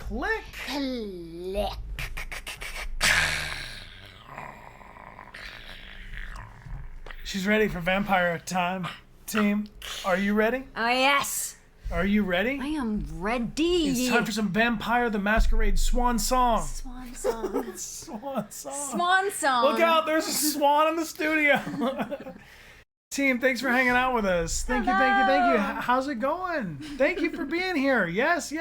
click. Click. She's ready for vampire time. Team, are you ready? Oh, yes. Are you ready? I am ready. It's time for some Vampire the Masquerade Swansong. Swansong. Swansong. Swansong. Look out, there's a swan in the studio. Team, thanks for hanging out with us. Thank you. How's it going? Thank you for being here. Yes.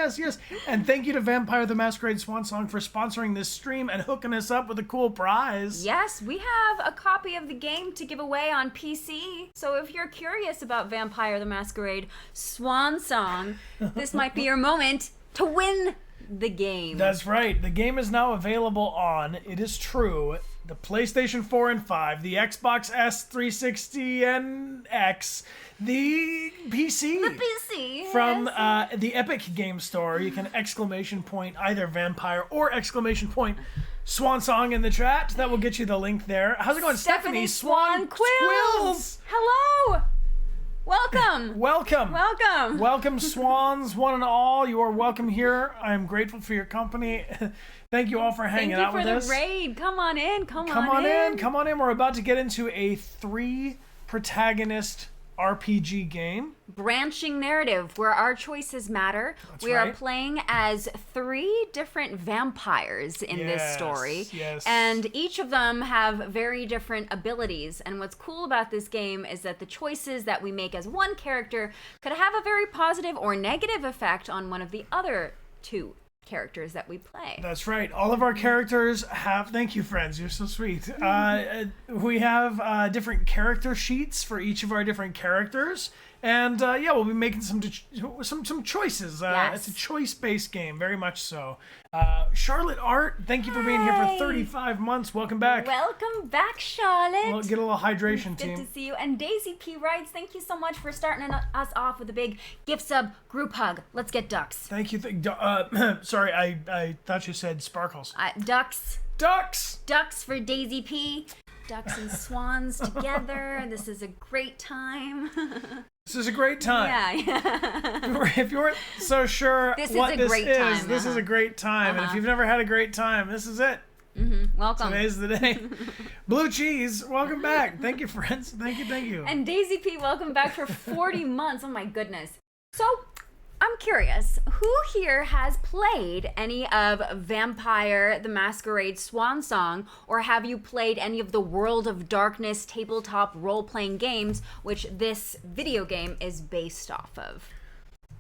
And thank you to Vampire the Masquerade Swansong for sponsoring this stream and hooking us up with a cool prize. Yes, we have a copy of the game to give away on PC. So if you're curious about Vampire the Masquerade Swansong, this might be your moment to win the game. That's right. The game is now available on, it is true, the PlayStation 4 and 5, the Xbox S 360 and X, the PC. The PC. From yes. The Epic Game Store. You can exclamation point either Vampire or exclamation point Swansong in the chat. That will get you the link there. How's it going, Stephanie? Swan Quills. Hello. Welcome. Welcome, swans, one and all. You are welcome here. I am grateful for your company. Thank you all for hanging out with us. Thank you for the raid. Come on in. Come on in. We're about to get into a 3-protagonist RPG game. Branching narrative where our choices matter. We are playing as 3 different vampires in this story. Yes. And each of them have very different abilities. And what's cool about this game is that the choices that we make as one character could have a very positive or negative effect on one of the other 2 characters that we play. That's right. All of our characters have... Thank you, friends. You're so sweet. We have different character sheets for each of our different characters. And we'll be making some choices. It's a choice-based game, very much so. Charlotte Art, thank you for being here for 35 months. Welcome back. Welcome back, Charlotte. We'll get a little hydration, team. Good to see you. And Daisy P. writes, thank you so much for starting us off with a big gift sub group hug. Let's get ducks. Thank you. Sorry, I thought you said sparkles. Ducks. Ducks For Daisy P. Ducks and swans together. This is a great time. This is a great time. Yeah. If you weren't so sure what this is, this is a great time. And if you've never had a great time, this is it. Mm-hmm. Welcome. Today's the day. Blue Cheese, welcome back. Thank you, friends. Thank you. And Daisy P, welcome back for 40 months. Oh my goodness. So, I'm curious, who here has played any of Vampire the Masquerade Swansong, or have you played any of the World of Darkness tabletop role-playing games, which this video game is based off of?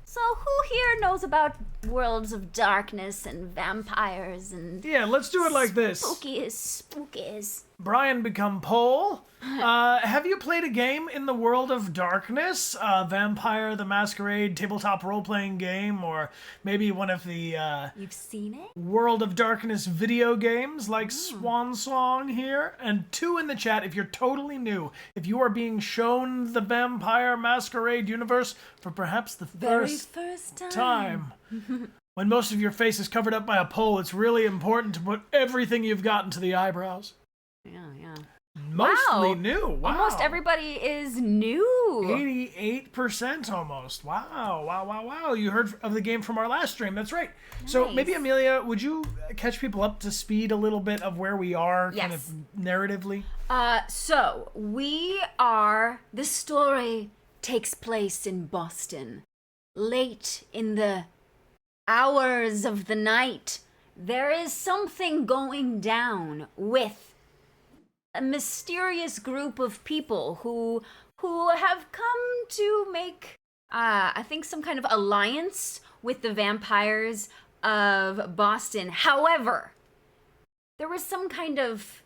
So who here knows about Worlds of Darkness and vampires and... Yeah, let's do it like this. Spookies. Brian become Pole. Have you played a game in the World of Darkness? Vampire the Masquerade tabletop role-playing game, or maybe one of the You've seen it? World of Darkness video games like Swansong here. And 2 in the chat if you're totally new. If you are being shown the Vampire Masquerade universe for perhaps the very first time. When most of your face is covered up by a pole, it's really important to put everything you've got into the eyebrows. Yeah. Mostly new. Wow. Almost everybody is new. 88% almost. Wow. You heard of the game from our last stream. That's right. Nice. So maybe, Amelia, would you catch people up to speed a little bit of where we are kind of narratively? So this story takes place in Boston. Late in the hours of the night, there is something going down with a mysterious group of people who have come to make, I think, some kind of alliance with the vampires of Boston. However, there was some kind of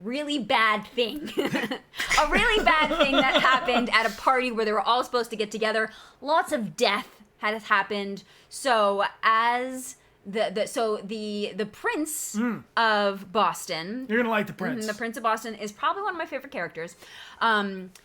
really bad thing. A really bad thing that happened at a party where they were all supposed to get together. Lots of death had happened. So as the Prince of Boston. You're gonna like the Prince. The Prince of Boston is probably one of my favorite characters.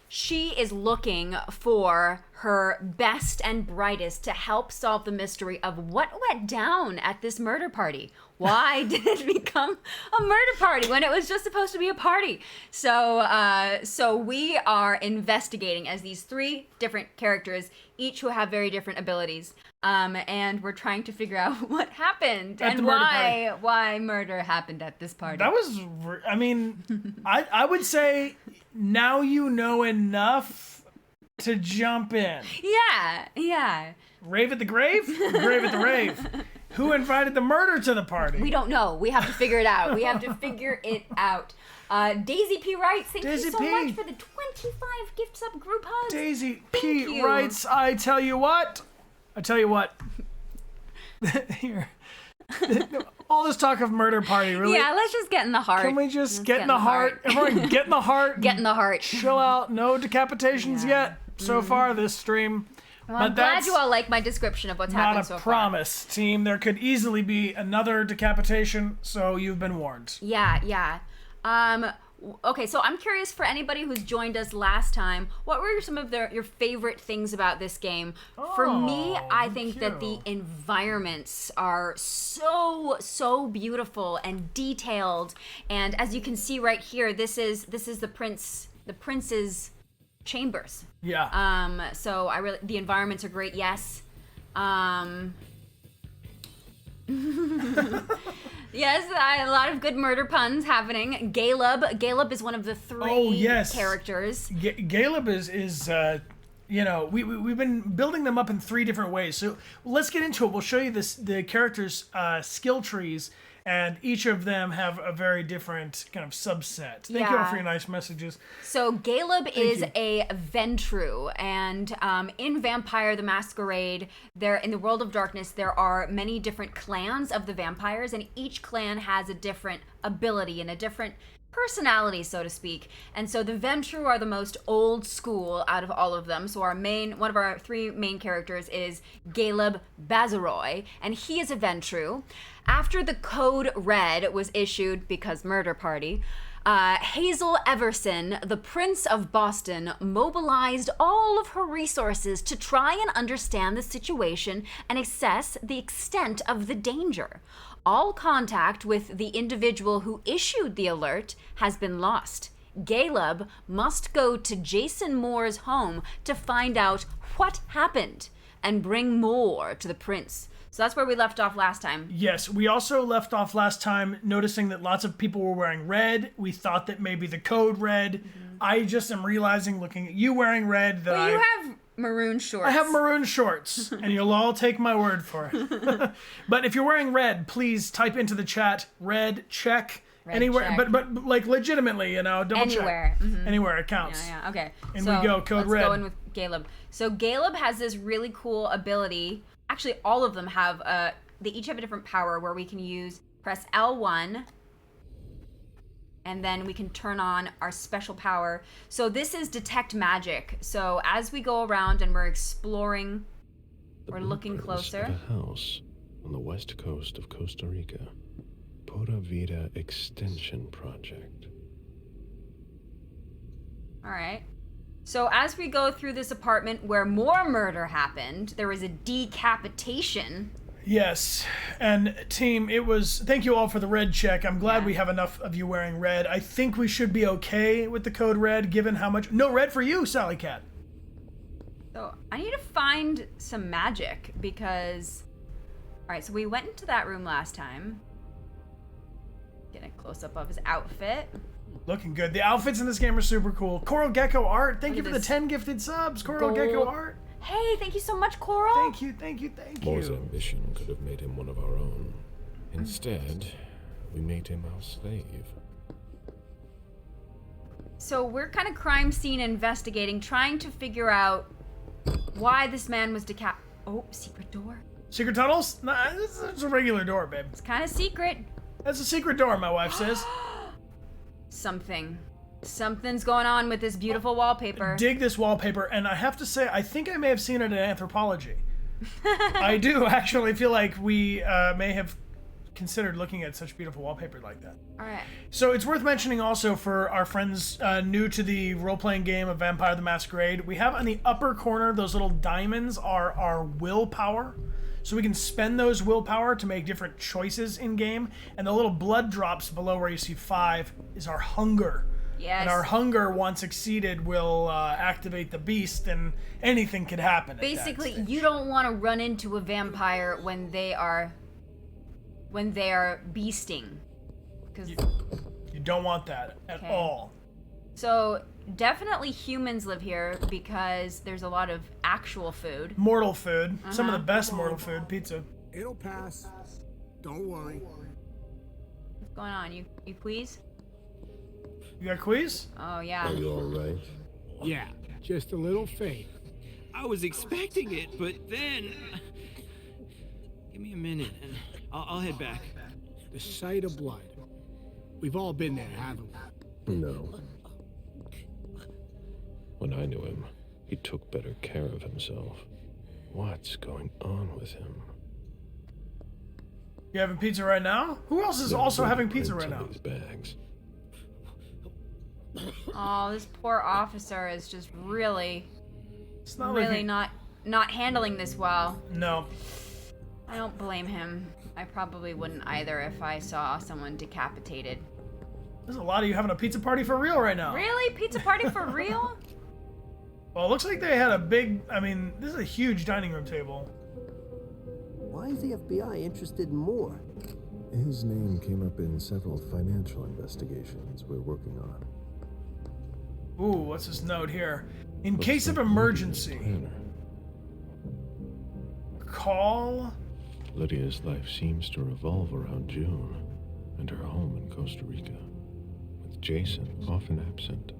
She is looking for her best and brightest to help solve the mystery of what went down at this murder party. Why did it become a murder party when it was just supposed to be a party? So we are investigating as these 3 different characters, each who have very different abilities. and we're trying to figure out what happened At the and murder why murder happened at this party. That was, I mean, I would say now you know enough to jump in. Yeah. Rave at the grave? Grave at the rave. Who invited the murder to the party? We don't know. We have to figure it out. Daisy P. writes, thank you so much for the 25 gifts up group hugs. Daisy P. writes, I tell you what. Here. All this talk of murder party, really? Yeah, let's just get in the heart. Can we just get in the heart? Everyone get in the heart. Get in the heart. Chill out. No decapitations yet so far this stream. Well, I'm glad you all like my description of what's happened so far. Not a promise, team. There could easily be another decapitation, so you've been warned. Yeah. Okay, so I'm curious for anybody who's joined us last time, what were some of your favorite things about this game? For me, I think that the environments are so beautiful and detailed, and as you can see right here, this is the prince's chambers. Yeah. So the environments are great. Yes. Yes, a lot of good murder puns happening. Galeb is one of the three characters. Galeb is we've been building them up in 3 different ways. So let's get into it. We'll show you the characters' skill trees, and each of them have a very different kind of subset. Thank you all for your nice messages. So Galeb is a Ventru, and in Vampire the Masquerade, in the World of Darkness, there are many different clans of the vampires, and each clan has a different ability and a different personality, so to speak. And so the Ventru are the most old school out of all of them. So one of our 3 main characters is Galeb Bazaroy, and he is a Ventru. After the Code Red was issued, because murder party, Hazel Everson, the Prince of Boston, mobilized all of her resources to try and understand the situation and assess the extent of the danger. All contact with the individual who issued the alert has been lost. Galeb must go to Jason Moore's home to find out what happened and bring more to the prince. So that's where we left off last time. Yes, we also left off last time noticing that lots of people were wearing red. We thought that maybe the code red. Mm-hmm. I just am realizing, looking at you wearing red, that you have maroon shorts. I have maroon shorts, and you'll all take my word for it. But if you're wearing red, please type into the chat, red, check. Anywhere, check. But like legitimately, double anywhere. check. Mm-hmm. Anywhere it counts. Yeah, okay. And we go, code red. Let's go in with Galeb. So Galeb has this really cool ability. Actually, all of them have, they each have a different power where we can press L1, and then we can turn on our special power. So this is Detect Magic. So as we go around and we're exploring, we're looking closer. At a house on the west coast of Costa Rica. Pura Vida Extension Project. All right. So as we go through this apartment where more murder happened, there was a decapitation. Yes, and team, thank you all for the red check. I'm glad we have enough of you wearing red. I think we should be okay with the code red, given how much... No red for you, Sally Cat. So I need to find some magic, because... All right, so we went into that room last time. Get a close-up of his outfit. Looking good. The outfits in this game are super cool. Coral Gecko Art, thank you for the 10 gifted subs. Coral Gecko Art. Hey, thank you so much, Coral. Thank you. Moore's ambition could have made him one of our own. Instead, we made him our slave. So we're kind of crime scene investigating, trying to figure out why this man was Oh, secret door. Secret tunnels? Nah, it's a regular door, babe. It's kind of secret. That's a secret door, my wife says. Something's going on with this beautiful wallpaper. Dig this wallpaper, and I have to say, I think I may have seen it in Anthropology. I do actually feel like we may have considered looking at such beautiful wallpaper like that. All right. So it's worth mentioning also for our friends new to the role-playing game of Vampire the Masquerade, we have on the upper corner, those little diamonds are our willpower. So we can spend those willpower to make different choices in game, and the little blood drops below where you see 5 is our hunger. Yes. And our hunger, once exceeded, will activate the beast, and anything could happen. Basically, at that you stage. don't want to run into a vampire when they are beasting. 'Cause You don't want that at Okay. all. so definitely humans live here because there's a lot of actual food. Mortal food. Some of the Uh-huh. best mortal food. Pizza. It'll pass. Don't worry. What's going on? You please? You got quiz? Oh yeah. Are you alright? Yeah, just a little faith. I was expecting it, but then... Give me a minute, and I'll head back. The sight of blood. We've all been there, haven't we? No. When I knew him, he took better care of himself. What's going on with him? You having pizza right now? Who else is also having pizza right now? These bags. Oh, this poor officer is just really It's not really like not handling this well. No. I don't blame him. I probably wouldn't either if I saw someone decapitated. There's a lot of you having a pizza party for real right now. Really? Pizza party for real? Well, it looks like they had a big. I mean, this is a huge dining room table. Why is the FBI interested in more? His name came up in several financial investigations we're working on. Ooh, what's this note here? In Looks case of like emergency, Lydia's planner. call. Lydia's life seems to revolve around June and her home in Costa Rica, with Jason often absent.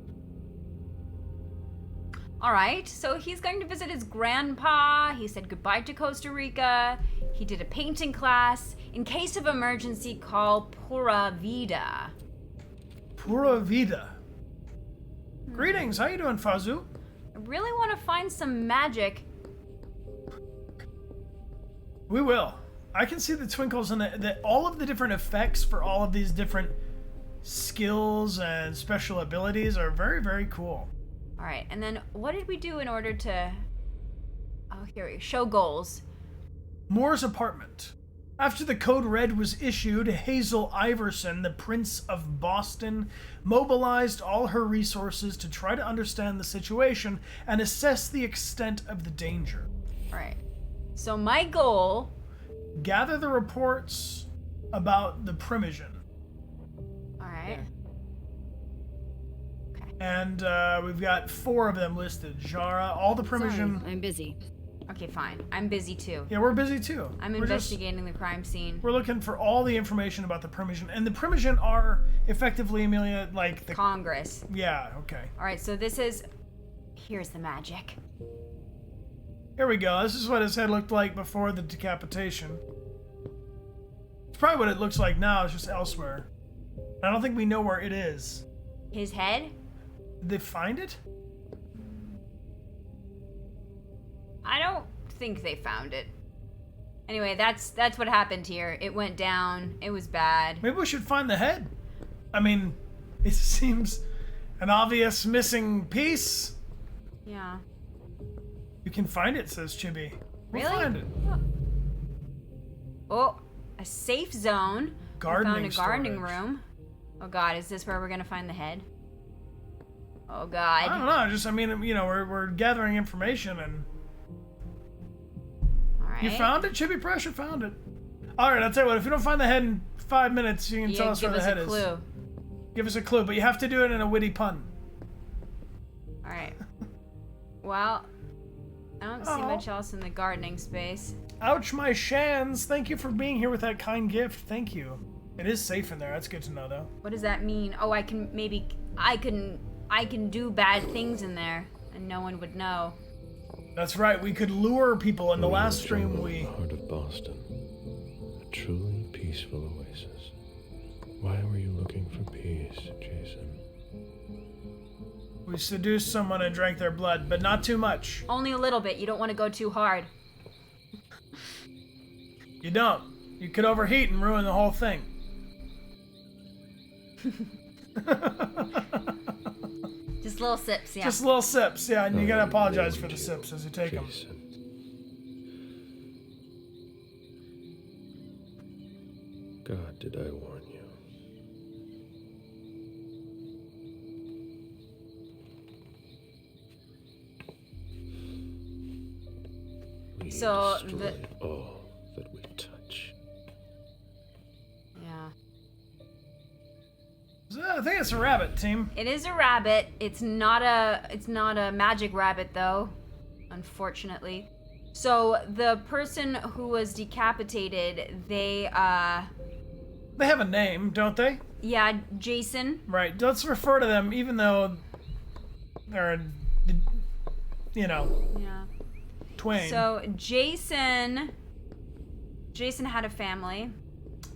All right, so he's going to visit his grandpa. He said goodbye to Costa Rica. He did a painting class. In case of emergency, call Pura Vida. Pura Vida. Greetings, how you doing, Fazu? I really want to find some magic. We will. I can see the twinkles in all of the different effects for all of these different skills and special abilities are very, very cool. All right, and then what did we do in order to... Oh, here we go. Show goals. Moore's apartment. After the code red was issued, Hazel Iverson, the Prince of Boston, mobilized all her resources to try to understand the situation and assess the extent of the danger. All right. So my goal... Gather the reports about the Primogen. All right. And we've got 4 of them listed. Jara, all the Primogen. I'm busy. Okay, fine. I'm busy too. Yeah, we're busy too. I'm We're just- investigating the crime scene. We're looking for all the information about the Primogen. And the Primogen are effectively, Amelia, like the... Congress. Yeah, okay. All right, so this is... Here's the magic. Here we go. This is what his head looked like before the decapitation. It's probably what it looks like now. It's just elsewhere. I don't think we know where it is. His head? Did they find it? I don't think they found it. Anyway, that's what happened here. It went down. It was bad. Maybe we should find the head. I mean, it seems an obvious missing piece. Yeah. You can find it, says Chibi. We'll Really? find it. Oh, a safe zone. Gardening We found a gardening storage. room. Oh God, is this where we're gonna find the head? Oh I God. don't know. Just, I mean, you know, we're gathering information, and All right. you found it. Chibi Pressure found it. All right, I'll tell you what. If you don't find the head in 5 minutes, you can Yeah, tell us give where the us head a is. clue. Give us a clue, but you have to do it in a witty pun. All right. Well, I don't see Oh. much else in the gardening space. Ouch, my shans. Thank you for being here with that kind gift. Thank you. It is safe in there. That's good to know, though. What does that mean? Oh, I can do bad things in there, and no one would know. That's right. We could lure people. In the We're last a stream, jungle in we... the heart of Boston. A truly peaceful oasis. Why were you looking for peace, Jason? We seduced someone and drank their blood, but not too much. Only a little bit. You don't want to go too hard. You don't. You could overheat and ruin the whole thing. Just little sips, yeah. Just little sips, yeah, and you gotta I apologize warned for the you, sips as you take them. Jason. God, did I warn you? So destroy all that we touch. yeah. I think it's a rabbit, team. It is a rabbit. It's not a magic rabbit though, unfortunately. So the person who was decapitated, they They have a name, don't they? yeah, Jason. Right. Let's refer to them, even though they're, Yeah. twain. So Jason had a family,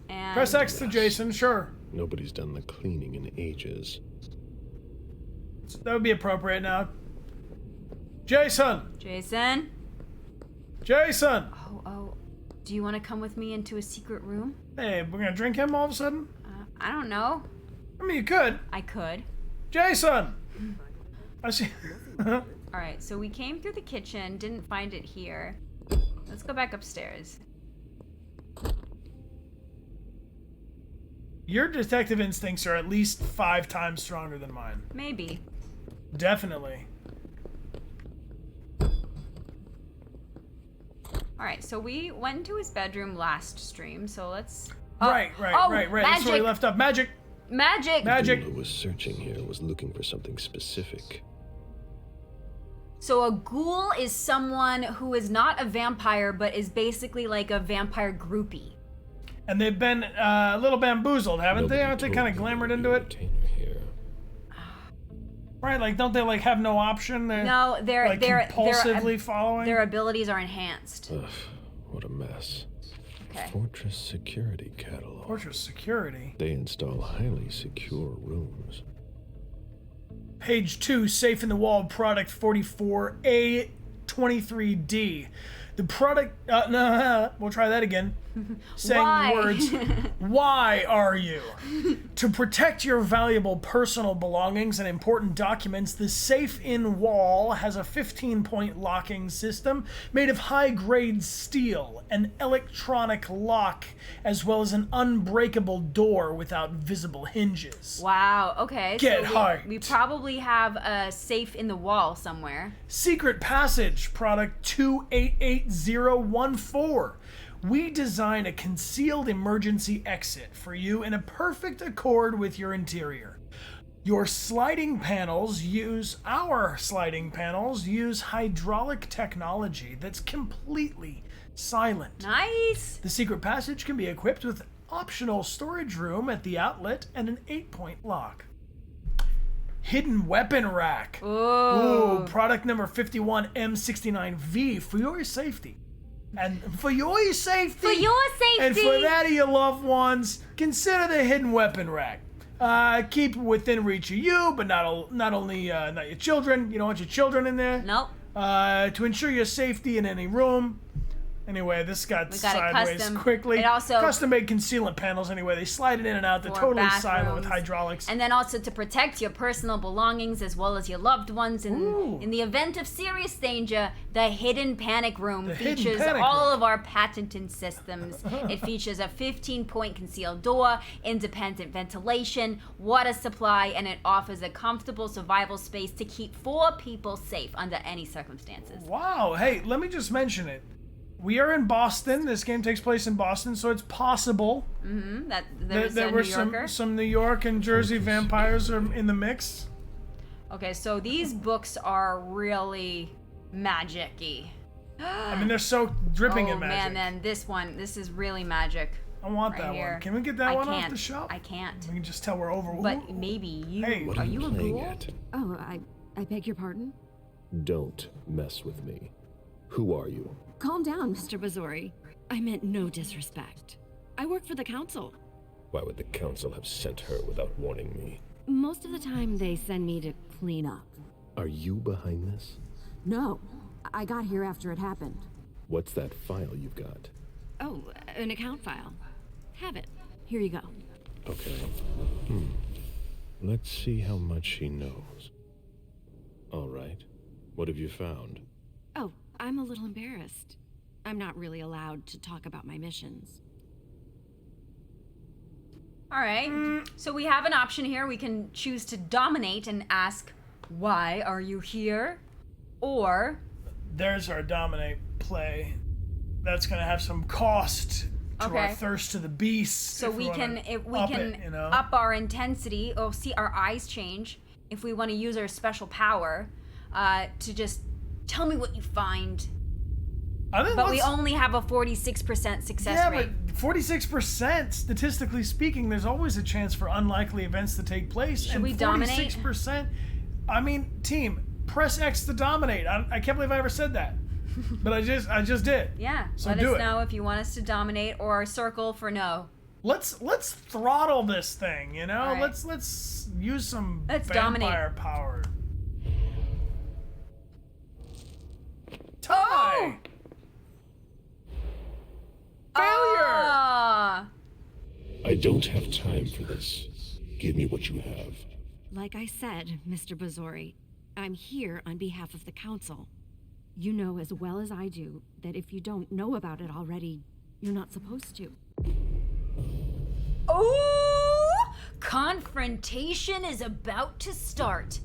and Press X to Jason, sure. Nobody's done the cleaning in ages. That would be appropriate now. Jason! Jason. Jason! Oh, do you want to come with me into a secret room? Hey, we're gonna drink him all of a sudden? I don't know. I mean, you could. I could. Jason! I see. All right, so we came through the kitchen, didn't find it here. Let's go back upstairs. Your detective instincts are at least 5 times stronger than mine. Maybe. Definitely. All right, so we went into his bedroom last stream, so let's... Right. That's where we magic. left off. Magic! Magic! Magic! Who was searching here was looking for something specific. So a ghoul is someone who is not a vampire, but is basically like a vampire groupie. And they've been a little bamboozled, haven't they? Nobody Aren't they told kind of me glamored there into would it? be a retainer here. Right, like, don't they, like, have no option? They're, No, like, compulsively following? Their abilities are enhanced. Ugh, what a mess. Okay. Fortress Security Catalog. Fortress Security. They install highly secure rooms. Page 2, safe in the wall, product 44A23D. The product, we'll try that again. Saying Why? the words, why are you? To protect your valuable personal belongings and important documents, the safe-in wall has a 15-point locking system made of high-grade steel, an electronic lock, as well as an unbreakable door without visible hinges. Wow, okay. Get so hyped. we probably have a safe in the wall somewhere. Secret Passage, product 288014. We design a concealed emergency exit for you in a perfect accord with your interior. Our sliding panels use hydraulic technology that's completely silent. Nice. The secret passage can be equipped with optional storage room at the outlet and an 8-point lock. Hidden weapon rack. Ooh. Product number 51M69V for your safety. And for your safety. For your safety. And for that of your loved ones, consider the hidden weapon rack. Keep it within reach of you, but not your children. You don't want your children in there. Nope. To ensure your safety in any room. Anyway, this got We got it sideways custom. quickly. It also- custom-made concealment panels. Anyway, they slide it in and out. They're For totally silent with bathrooms. hydraulics. And then also to protect your personal belongings as well as your loved ones in the event of serious danger, the hidden panic room hidden features panic all room. of our patented systems. It features a 15-point concealed door, independent ventilation, water supply, and it offers a comfortable survival space to keep 4 people safe under any circumstances. Wow. Hey, let me just mention it. We are in Boston. This game takes place in Boston, so it's possible That there's that a were New Yorker. some New York and Jersey vampires are in the mix. Okay, so these books are really magic-y. I mean, they're so dripping in magic. Man, then this is really magic. I want right that here. one. Can we get that I one can't. off the shelf? I can't. We can just tell we're over. But maybe you. Hey. What Are are you a playing ghoul? at? Oh, I beg your pardon? Don't mess with me. Who are you? Calm down, Mr. Bazori. I meant no disrespect. I work for the council. Why would the council have sent her without warning me? Most of the time, they send me to clean up. Are you behind this? No, I got here after it happened. What's that file you've got? Oh, an account file. Have it. Here you go. Okay. Let's see how much she knows. All right. What have you found? Oh, I'm a little embarrassed. I'm not really allowed to talk about my missions. All right. So we have an option here. We can choose to dominate and ask, "Why are you here?" Or There's our dominate play. that's going to have some cost to our Okay. thirst to the beast. So we can up our intensity. Oh, see, our eyes change. If we want to use our special power, to just tell me what you find. But we only have a 46% success rate. But 46%, statistically speaking, there's always a chance for unlikely events to take place. Should and we dominate? 46%, I mean, team, press X to dominate. I can't believe I ever said that. But I just did. Yeah. So Let do us it. know if you want us to dominate or circle for no. Let's throttle this thing, you know? All right. Let's use some Let's vampire dominate. power. Tie! Oh! Failure! Ah. I don't have time for this. Give me what you have. Like I said, Mr. Bazori, I'm here on behalf of the Council. You know as well as I do that if you don't know about it already, you're not supposed to. Oh! Confrontation is about to start.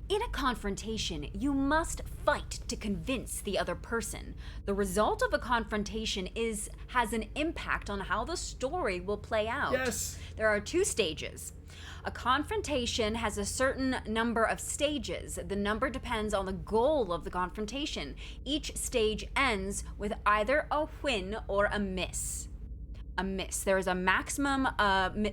In a confrontation, you must fight to convince the other person. The result of a confrontation has an impact on how the story will play out. Yes. There are 2 stages. A confrontation has a certain number of stages. The number depends on the goal of the confrontation. Each stage ends with either a win or a miss. A miss. There is a maximum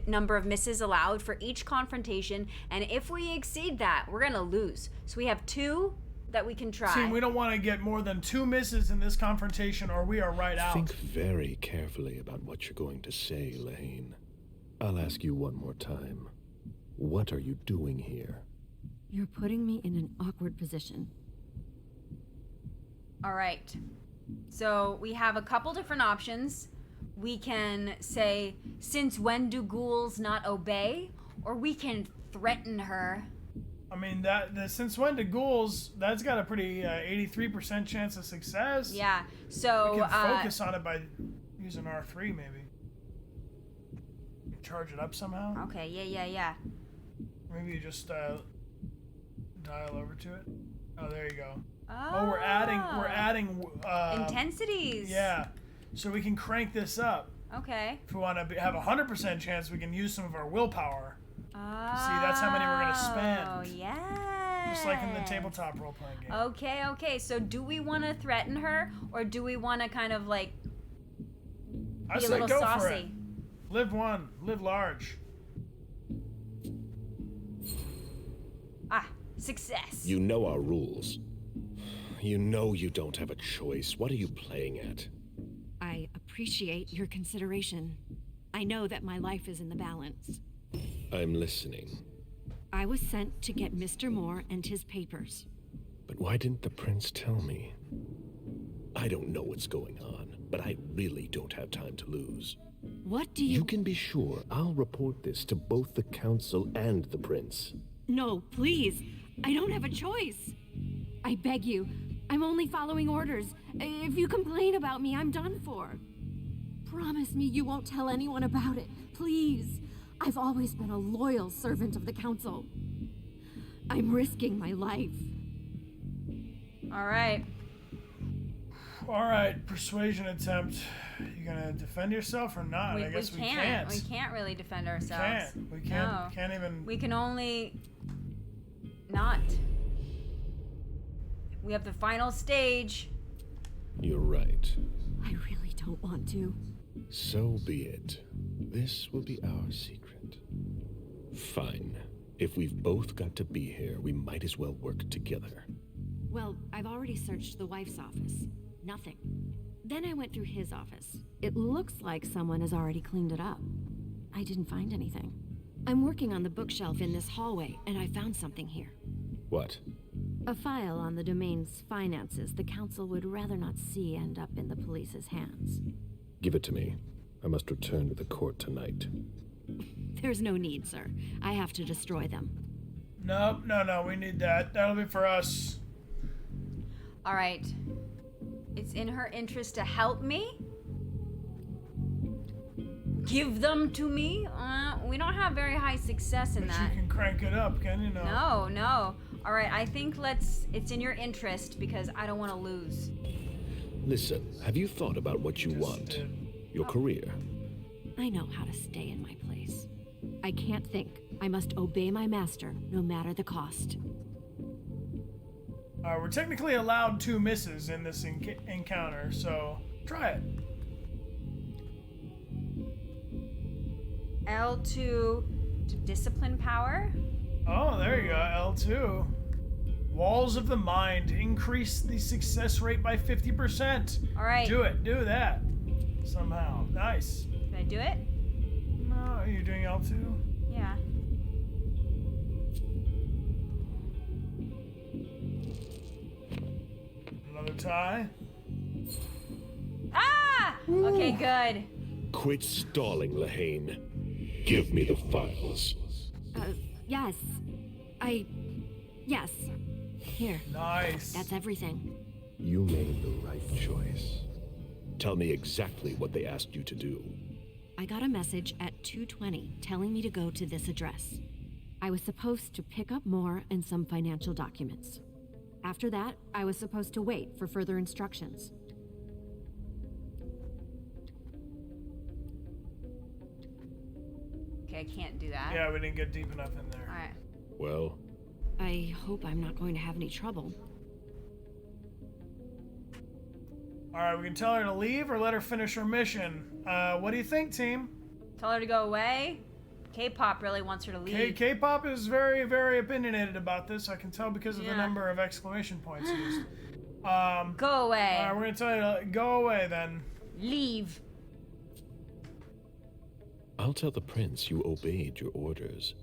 number of misses allowed for each confrontation, and if we exceed that, we're gonna lose. So we have 2 that we can try. Team, we don't want to get more than 2 misses in this confrontation or we are right out. Think very carefully about what you're going to say, Lane. I'll ask you one more time. What are you doing here? You're putting me in an awkward position. All right. So we have a couple different options. We can say, since when do ghouls not obey? Or we can threaten her. I mean, since when do ghouls, that's got a pretty 83% chance of success. Yeah, so... We can focus on it by using R3, maybe. Charge it up somehow. Okay, yeah. Maybe you just dial over to it. Oh, there you go. Oh, we're adding intensities. Yeah, so we can crank this up. Okay. If we want to have a 100% chance, we can use some of our willpower. Oh. See, that's how many we're gonna spend. Oh, yeah. Just like in the tabletop role-playing game. Okay. So do we want to threaten her, or do we want to kind of like I be a say little go saucy? for it. Live one, live large. Success. You know our rules. You know you don't have a choice. What are you playing at? I appreciate your consideration. I know that my life is in the balance. I'm listening. I was sent to get Mr. Moore and his papers. But why didn't the prince tell me? I don't know what's going on, but I really don't have time to lose. What do You can be sure I'll report this to both the council and the prince. No, please. I don't have a choice. I beg you. I'm only following orders. If you complain about me, I'm done for. Promise me you won't tell anyone about it. Please. I've always been a loyal servant of the council. I'm risking my life. All right. All right, persuasion attempt. You gonna defend yourself or not? I guess we can't. We can't really defend ourselves. We can't. No. Can't even. We can only not. We have the final stage. You're right. I really don't want to. So be it. This will be our secret. Fine. If we've both got to be here, we might as well work together. Well, I've already searched the wife's office. Nothing. Then I went through his office. It looks like someone has already cleaned it up. I didn't find anything. I'm working on the bookshelf in this hallway, and I found something here. What? A file on the domain's finances the council would rather not see end up in the police's hands. Give it to me. I must return to the court tonight. There's no need, sir. I have to destroy them. Nope, no, we need that. That'll be for us. All right. It's in her interest to help me. Give them to me. We don't have very high success in But that. you can crank it up, can you? No. All right, I think it's in your interest because I don't want to lose. Listen, have you thought about what you want? Your career? I know how to stay in my place. I can't think. I must obey my master, no matter the cost. We're technically allowed 2 misses in this encounter, so try it. L2 to discipline power. Oh, there you go, L2. Walls of the Mind. Increase the success rate by 50%. All right. Do it. Do that. Somehow. Nice. Can I do it? No, are you doing L2? Yeah. Another tie. Ah! Okay, good. Quit stalling, Lahane. Give me the files. Yes. Yes. Here. Nice. That's everything. You made the right choice. Tell me exactly what they asked you to do. I got a message at 2:20 telling me to go to this address. I was supposed to pick up more and some financial documents. After that, I was supposed to wait for further instructions. Okay, I can't do that. Yeah, we didn't get deep enough in there. All right. Well, I hope I'm not going to have any trouble. Alright, we can tell her to leave or let her finish her mission. What do you think, team? Tell her to go away. K-pop really wants her to leave. K-pop is very, very opinionated about this. I can tell because of the Yeah. number of exclamation points used. Go away. Alright, we're gonna tell you to go away then. Leave. I'll tell the prince you obeyed your orders,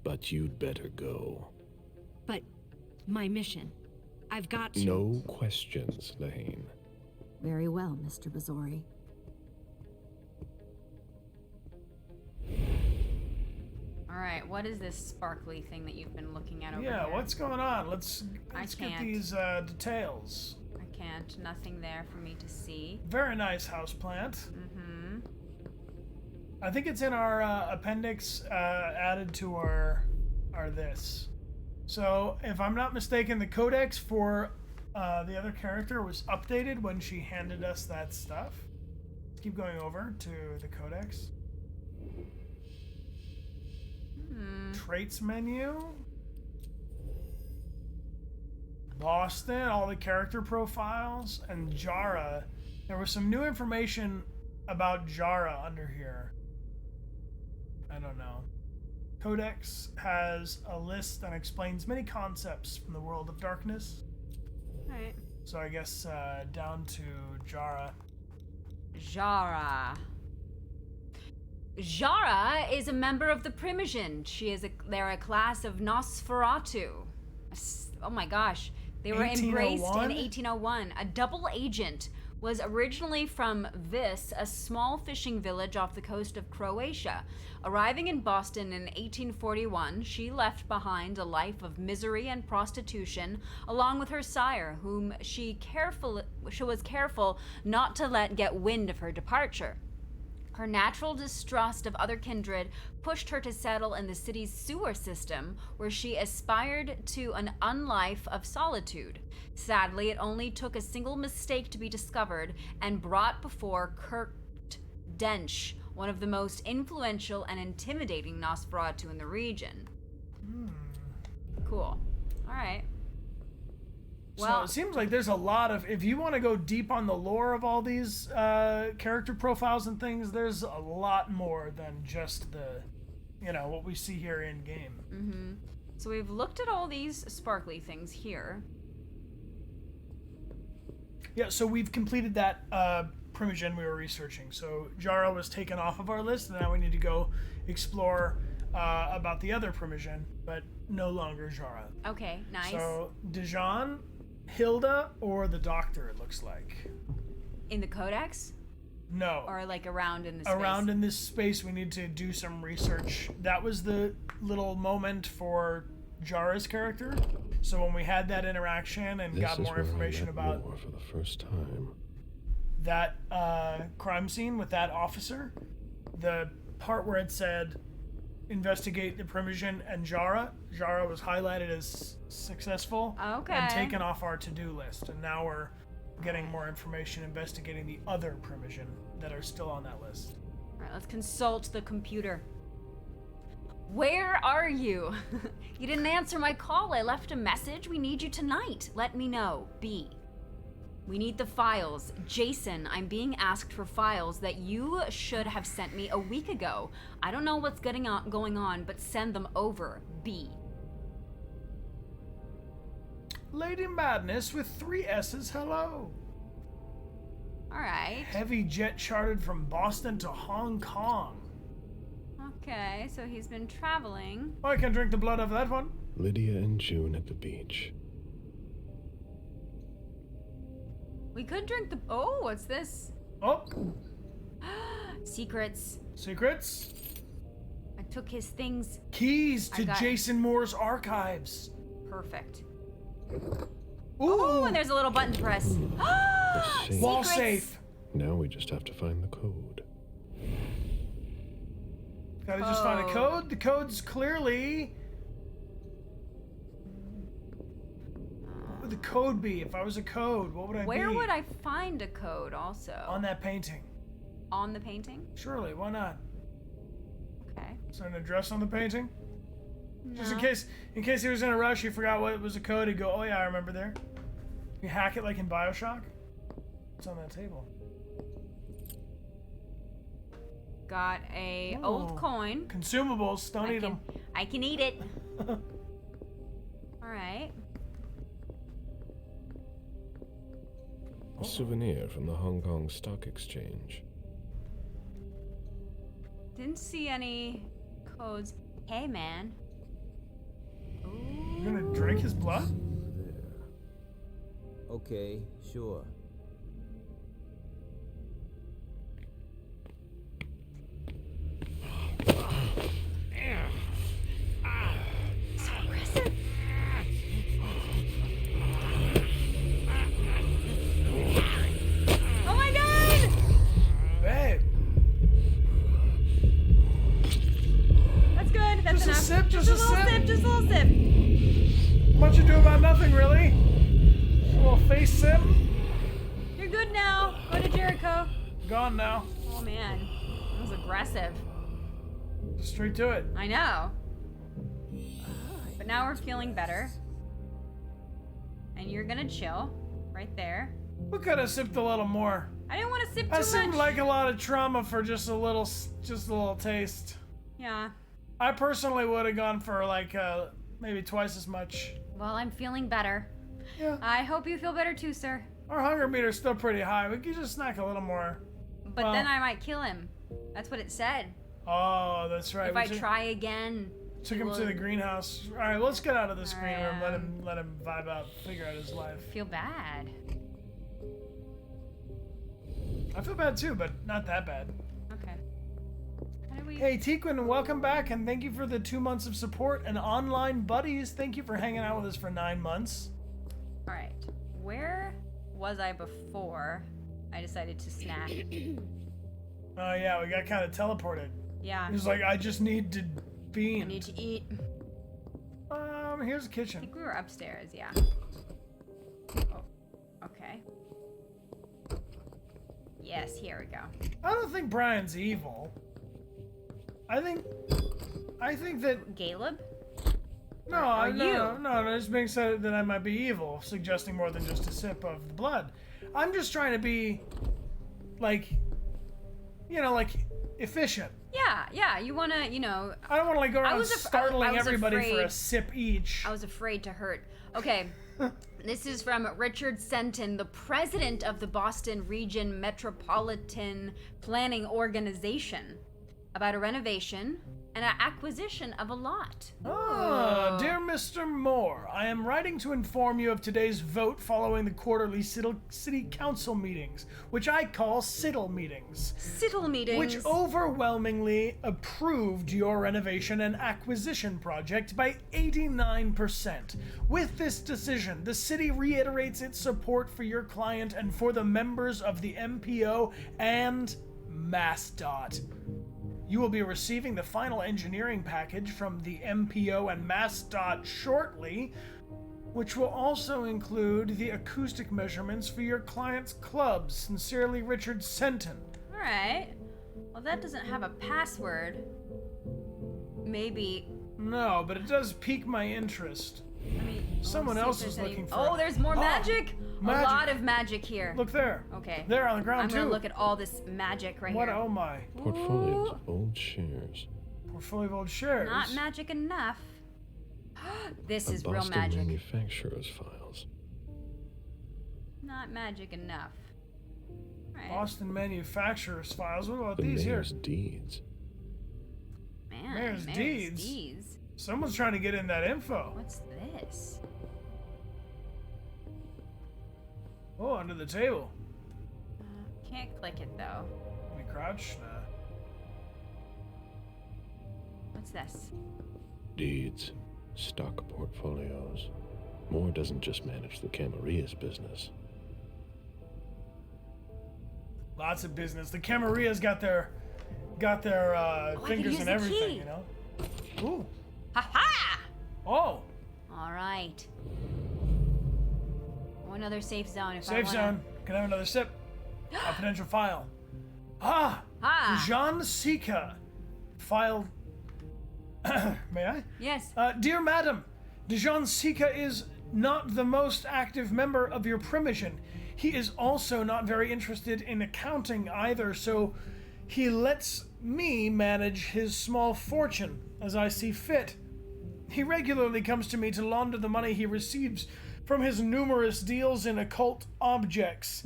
but you'd better go. But my mission. I've got to... No questions, Lahane. Very well, Mr. Bazori. All right, what is this sparkly thing that you've been looking at over Yeah, here? what's going on? Let's I get can't. these details. I can't. Nothing there for me to see. Very nice houseplant. Mm-hmm. I think it's in our appendix added to our this. So, if I'm not mistaken, the codex for the other character was updated when she handed us that stuff. Let's keep going over to the codex. Traits menu. Boston, all the character profiles, and Jara. There was some new information about Jara under here. I don't know. Codex has a list and explains many concepts from the world of darkness. All right. So I guess down to Jara. Jara. Jara is a member of the Primogen. They're a class of Nosferatu. Oh my gosh. They were embraced 1801? in 1801. A double agent was originally from Vis, a small fishing village off the coast of Croatia. Arriving in Boston in 1841, she left behind a life of misery and prostitution, along with her sire, whom she was careful not to let get wind of her departure. Her natural distrust of other kindred pushed her to settle in the city's sewer system, where she aspired to an unlife of solitude. Sadly, it only took a single mistake to be discovered and brought before Kurt Dench, one of the most influential and intimidating Nosferatu in the region. Cool. All right. So it seems like there's a lot of, if you want to go deep on the lore of all these character profiles and things, there's a lot more than just the, what we see here in game. Mm-hmm. So we've looked at all these sparkly things here. Yeah, so we've completed that Primogen we were researching. So Jara was taken off of our list, and now we need to go explore about the other Primogen, but no longer Jara. Okay, nice. So Dijon, Hilda, or the Doctor, it looks like. In the Codex? No. Or like around in the space? Around in this space, we need to do some research. That was the little moment for Jara's character. So when we had that interaction and got more information about war for the first time. That crime scene with that officer, the part where it said investigate the Primogen and Jara was highlighted as successful Okay. and taken off our to-do list. And now we're getting more information, investigating the other Primogen that are still on that list. All right, let's consult the computer. Where are you? You didn't answer my call. I left a message. We need you tonight. Let me know. B. We need the files. Jason, I'm being asked for files that you should have sent me a week ago. I don't know what's going on, but send them over. B. Lady Madness with 3 S's, hello. All right. Heavy jet chartered from Boston to Hong Kong. Okay, so he's been traveling. Oh, I can drink the blood of that one. Lydia and June at the beach. We could drink the... Oh, what's this? Oh, Secrets. secrets. I took his things. Keys I to got- Jason Moore's archives. Perfect. Ooh, Oh, and there's a little button to press. safe. wall Secrets. safe. Now we just have to find the code. Gotta just find a code. The code's clearly... What would the code be? If I was a code, what would I be? Where would I find a code also? On that painting. On the painting? Surely, why not? Okay. Is there an address on the painting? Just in No. case he was in a rush, he forgot what was the code, he'd go, oh yeah, I remember there. You hack it like in Bioshock? It's on that table. Got a Oh. old coin. Consumables, don't eat them. I can eat it. Alright. A souvenir from the Hong Kong Stock Exchange. Didn't see any codes. Hey, man. You're gonna drink his blood? Okay, sure. So aggressive. Oh my god! Babe, That's good. That's Just a enough. sip, Just just a a little sip. sip. Just a little sip. what you do about nothing, really? A little face sip? You're good now. Go to Jericho. Gone now. Oh man, that was aggressive. Just straight to it. I know. But now we're feeling better. And you're gonna chill right there. We could have sipped a little more. I didn't want to sip too That much. seemed like a lot of trauma for just a little taste. Yeah. I personally would have gone for like maybe twice as much. Well, I'm feeling better. Yeah. I hope you feel better too, sir. Our hunger meter's still pretty high. We could just snack a little more. But then I might kill him. That's what it said. Oh, that's right. If We I try again. took him he to will the greenhouse. All right, let's get out of this green room. Alright. Let him vibe out, figure out his life. Feel bad. I feel bad too, but not that bad. Okay. How do we... Hey, Tequin, welcome back, and thank you for the 2 months of support and online buddies. Thank you for hanging out with us for 9 months. All right. Where was I before I decided to snack? Oh yeah, we got kind of teleported. Yeah. He was like, I just need to bean. I need to eat. Here's the I kitchen. think we were upstairs, yeah. Oh, okay. Yes, here we go. I don't think Brian's evil. I think that Caleb? no, you? no, just being said that I might be evil, suggesting more than just a sip of the blood. I'm just trying to be, like, efficient. Yeah, you wanna, I don't want to like go around was startling everybody for afraid- a sip each. I was afraid to hurt. Okay, this is from Richard Senton, the president of the Boston Region Metropolitan Planning Organization, about a renovation and an acquisition of a lot. Ah, dear Mr. Moore, I am writing to inform you of today's vote following the quarterly city council meetings, which I call SITL meetings. Siddle meetings. Which overwhelmingly approved your renovation and acquisition project by 89%. With this decision, the city reiterates its support for your client and for the members of the MPO and MassDOT. You will be receiving the final engineering package from the MPO and MassDOT shortly. which will also include the acoustic measurements for your client's clubs. Sincerely, Richard Senton. Alright. Well, that doesn't have a password. Maybe. No, but it does pique my interest. I mean, Someone let's see else if is there's looking for Oh, it. there's more Oh, magic? magic. A lot of magic here. Look there. Okay. There on the ground, I'm too. gonna look at all this magic right What? here. Oh my. Portfolios of old shares. Portfolio of old shares. Not magic enough. This is A real Boston magic. manufacturer's files. Not magic enough. Right. Boston manufacturer's files. What about The these here? mayor's deeds. Man, Mayor's Mayor's deeds. Someone's trying to get in that info. What's this? Oh, under the table. Can't click it though. Can we crouch? Nah. What's this? Deeds. Stock portfolios. Moore doesn't just manage the Camaria's business. Lots of business. The Camaria's got their I could fingers use in the everything, key. you know? Ooh. Ha ha! Oh. All right. Another safe zone if I Safe wanna... zone. Can I have another sip? A potential file. Ah! Ah! Jean Sika. Filed. May I? Yes. Dear Madam, Dijon Sika is not the most active member of your Primogen. He is also not very interested in accounting either, so he lets me manage his small fortune as I see fit. He regularly comes to me to launder the money he receives from his numerous deals in occult objects.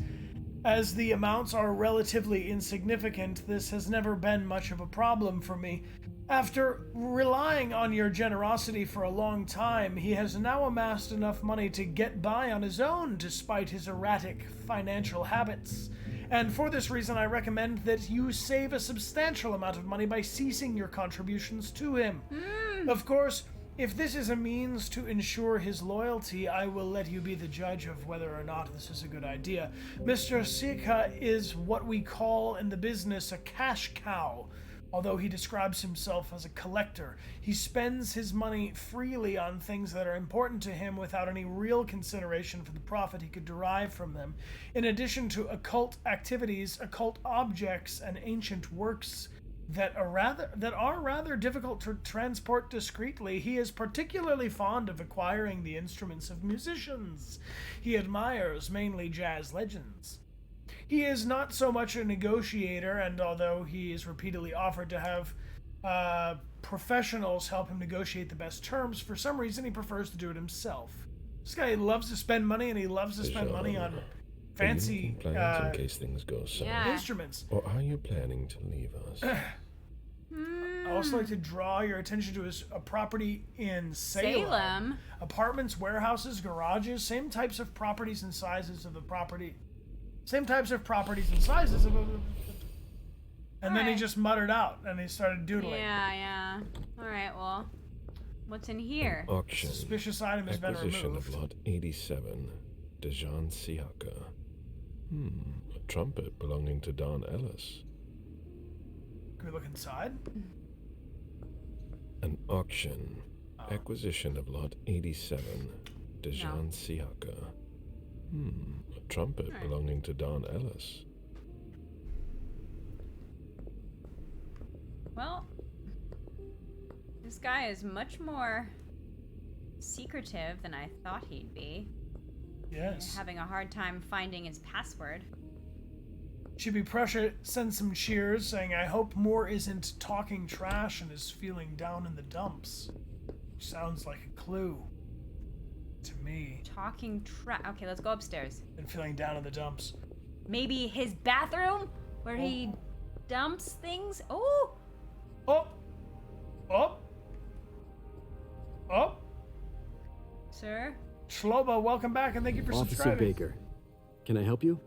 As the amounts are relatively insignificant, this has never been much of a problem for me. After relying on your generosity for a long time, he has now amassed enough money to get by on his own despite his erratic financial habits. And for this reason, I recommend that you save a substantial amount of money by ceasing your contributions to him. Of course, if this is a means to ensure his loyalty, I will let you be the judge of whether or not this is a good idea. Mr. Sika is what we call in the business a cash cow. Although he describes himself as a collector, he spends his money freely on things that are important to him without any real consideration for the profit he could derive from them. In addition to occult activities, occult objects, and ancient works that are rather difficult to transport discreetly, he is particularly fond of acquiring the instruments of musicians. He admires mainly jazz legends. He is not so much a negotiator, and although he is repeatedly offered to have professionals help him negotiate the best terms, for some reason he prefers to do it himself. This guy loves to spend money, and he loves to spend money on fancy plans in case things go south? Yeah. instruments. Or are you planning to leave us? I also like to draw your attention to a property in Salem. Apartments, warehouses, garages, same types of properties and sizes of the property. Same types of properties and sizes of and then he just muttered out and he started doodling. Yeah. Alright, well. What's in here? Auction. Suspicious item has been Acquisition removed. of lot 87. Dijon Siaka. A trumpet belonging to Don Ellis. Can we look inside? An auction. Acquisition of lot 87. Dijon Siaka. A trumpet belonging to Don Ellis. Well, this guy is much more secretive than I thought he'd be. Yes. Having a hard time finding his password. Chibi Prussia sends some cheers, saying, I hope Moore isn't talking trash and is feeling down in the dumps. Sounds like a clue. To me. Talking trash. Okay, let's go upstairs. And feeling down in the dumps. Maybe his bathroom where he dumps things. Oh! Oh! Oh! Oh! Sir? Shloba, welcome back and thank you for Officer subscribing. Baker, can I help you?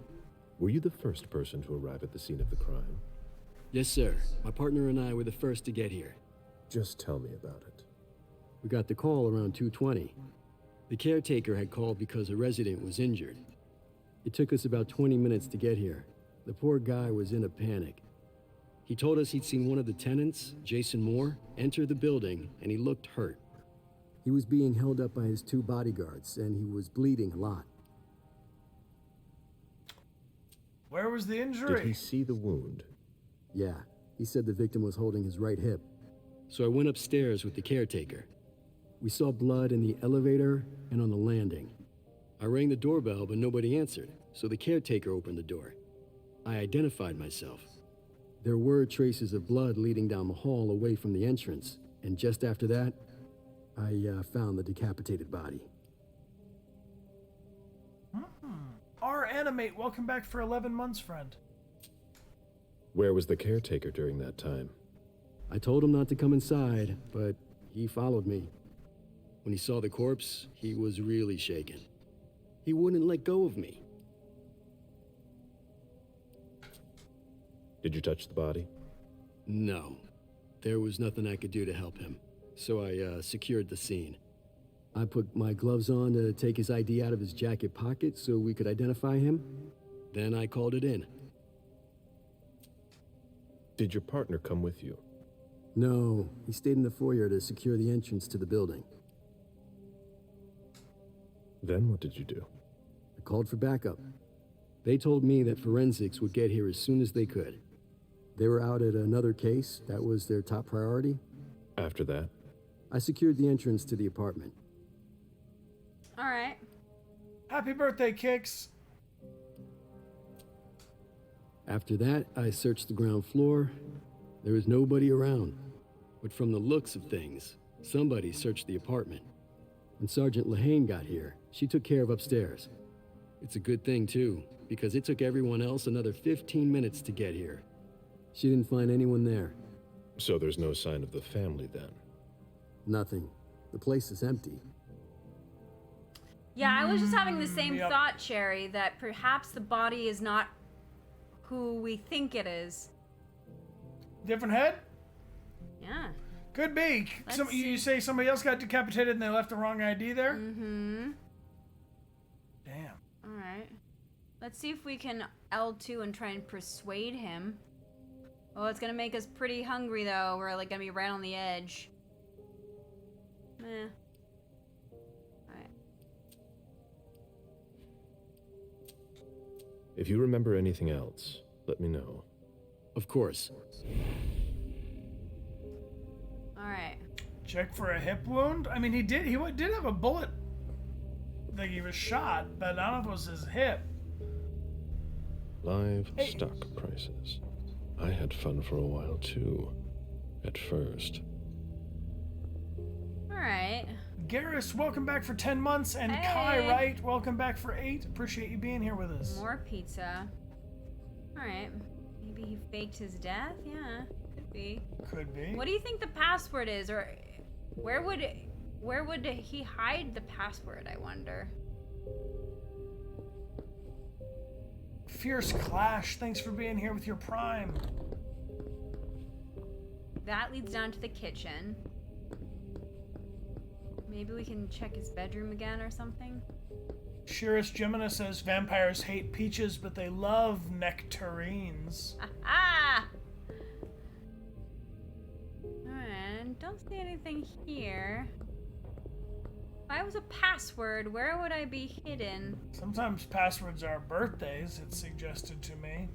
Were you the first person to arrive at the scene of the crime? Yes, sir. My partner and I were the first to get here. Just tell me about it. We got the call around 2:20. The caretaker had called because a resident was injured. It took us about 20 minutes to get here. The poor guy was in a panic. He told us he'd seen one of the tenants, Jason Moore, enter the building, and he looked hurt. He was being held up by his 2 bodyguards, and he was bleeding a lot. Where was the Did injury? he see the wound? Yeah, he said the victim was holding his right hip. So I went upstairs with the caretaker. We saw blood in the elevator and on the landing. I rang the doorbell, but nobody answered, so the caretaker opened the door. I identified myself. There were traces of blood leading down the hall away from the entrance, and just after that, I found the decapitated body. Our animate, welcome back for 11 months, friend. Where was the caretaker during that time? I told him not to come inside, but he followed me. When he saw the corpse, he was really shaken. He wouldn't let go of me. Did you touch the body? No. There was nothing I could do to help him, so I secured the scene. I put my gloves on to take his ID out of his jacket pocket so we could identify him. Then I called it in. Did your partner come with you? No, he stayed in the foyer to secure the entrance to the building. Then what did you do? I called for backup. They told me that forensics would get here as soon as they could. They were out at another case. That was their top priority. After that? I secured the entrance to the apartment. All right. Happy birthday, Kix. After that, I searched the ground floor. There was nobody around. But from the looks of things, somebody searched the apartment. When Sergeant Lehane got here, she took care of upstairs. It's a good thing, too, because it took everyone else another 15 minutes to get here. She didn't find anyone there. So there's no sign of the family then? Nothing. The place is empty. Yeah, I was just having the same Yep. thought, Sherry, that perhaps the body is not who we think it is. Different head? Yeah. Could be. Let's You see. say somebody else got decapitated and they left the wrong ID there? Mm-hmm. Damn. All right. Let's see if we can L2 and try and persuade him. Oh, it's gonna make us pretty hungry, though. We're, like, gonna be right on the edge. Meh. Alright. If you remember anything else, let me know. Of course. Alright. Check for a hip wound. I mean, he did have a bullet. Like he was shot, but I don't know if it was his hip. Live stock prices. I had fun for a while too. At first. Alright. Garrus, welcome back for 10 months, and Hey. Kai Wright, welcome back for 8. Appreciate you being here with us. More pizza. Alright. Maybe he faked his death? Yeah, could be. Could be. What do you think the password is? Or where would he hide the password, I wonder? Fierce Clash, thanks for being here with your Prime. That leads down to the kitchen. Maybe we can check his bedroom again or something? Shirus Gemina says vampires hate peaches, but they love nectarines. Ah! Alright, don't see anything here. If I was a password, where would I be hidden? Sometimes passwords are birthdays, it's suggested to me.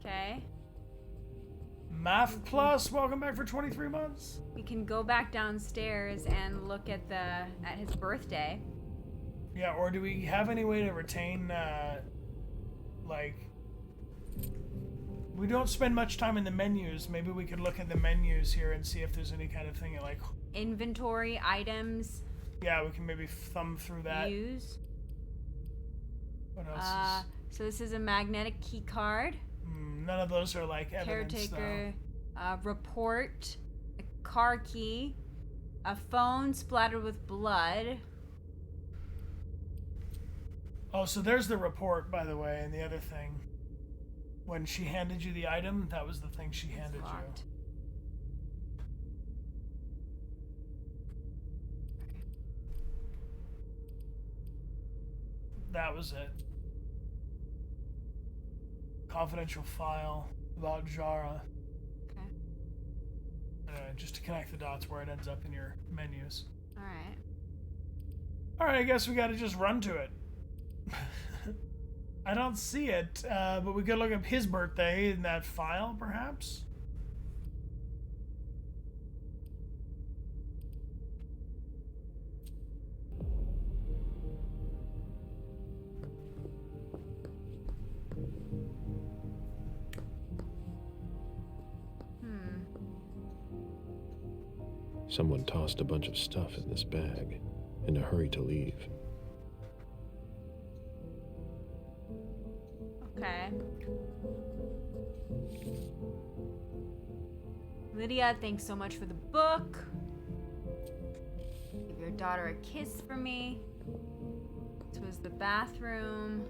Okay. Math Plus, welcome back for 23 months. We can go back downstairs and look at his birthday. Yeah, or do we have any way to retain, like... We don't spend much time in the menus. Maybe we could look at the menus here and see if there's any kind of thing like... Inventory, items, Yeah, we can maybe thumb through that. use. What else is... So this is a magnetic key card. None of those are like evidence, Caretaker, report, a car key, a phone splattered with blood. Oh, so there's the report, by the way, and the other thing. When she handed you the item, that was the thing she handed Locked. you. That was it. Confidential file about Jara. Okay. Just to connect the dots where it ends up in your menus. Alright. Alright, I guess we gotta just run to it. I don't see it, but we could look up his birthday in that file, perhaps? Someone tossed a bunch of stuff in this bag in a hurry to leave. Okay. Lydia, thanks so much for the book. Give your daughter a kiss for me. This was the bathroom.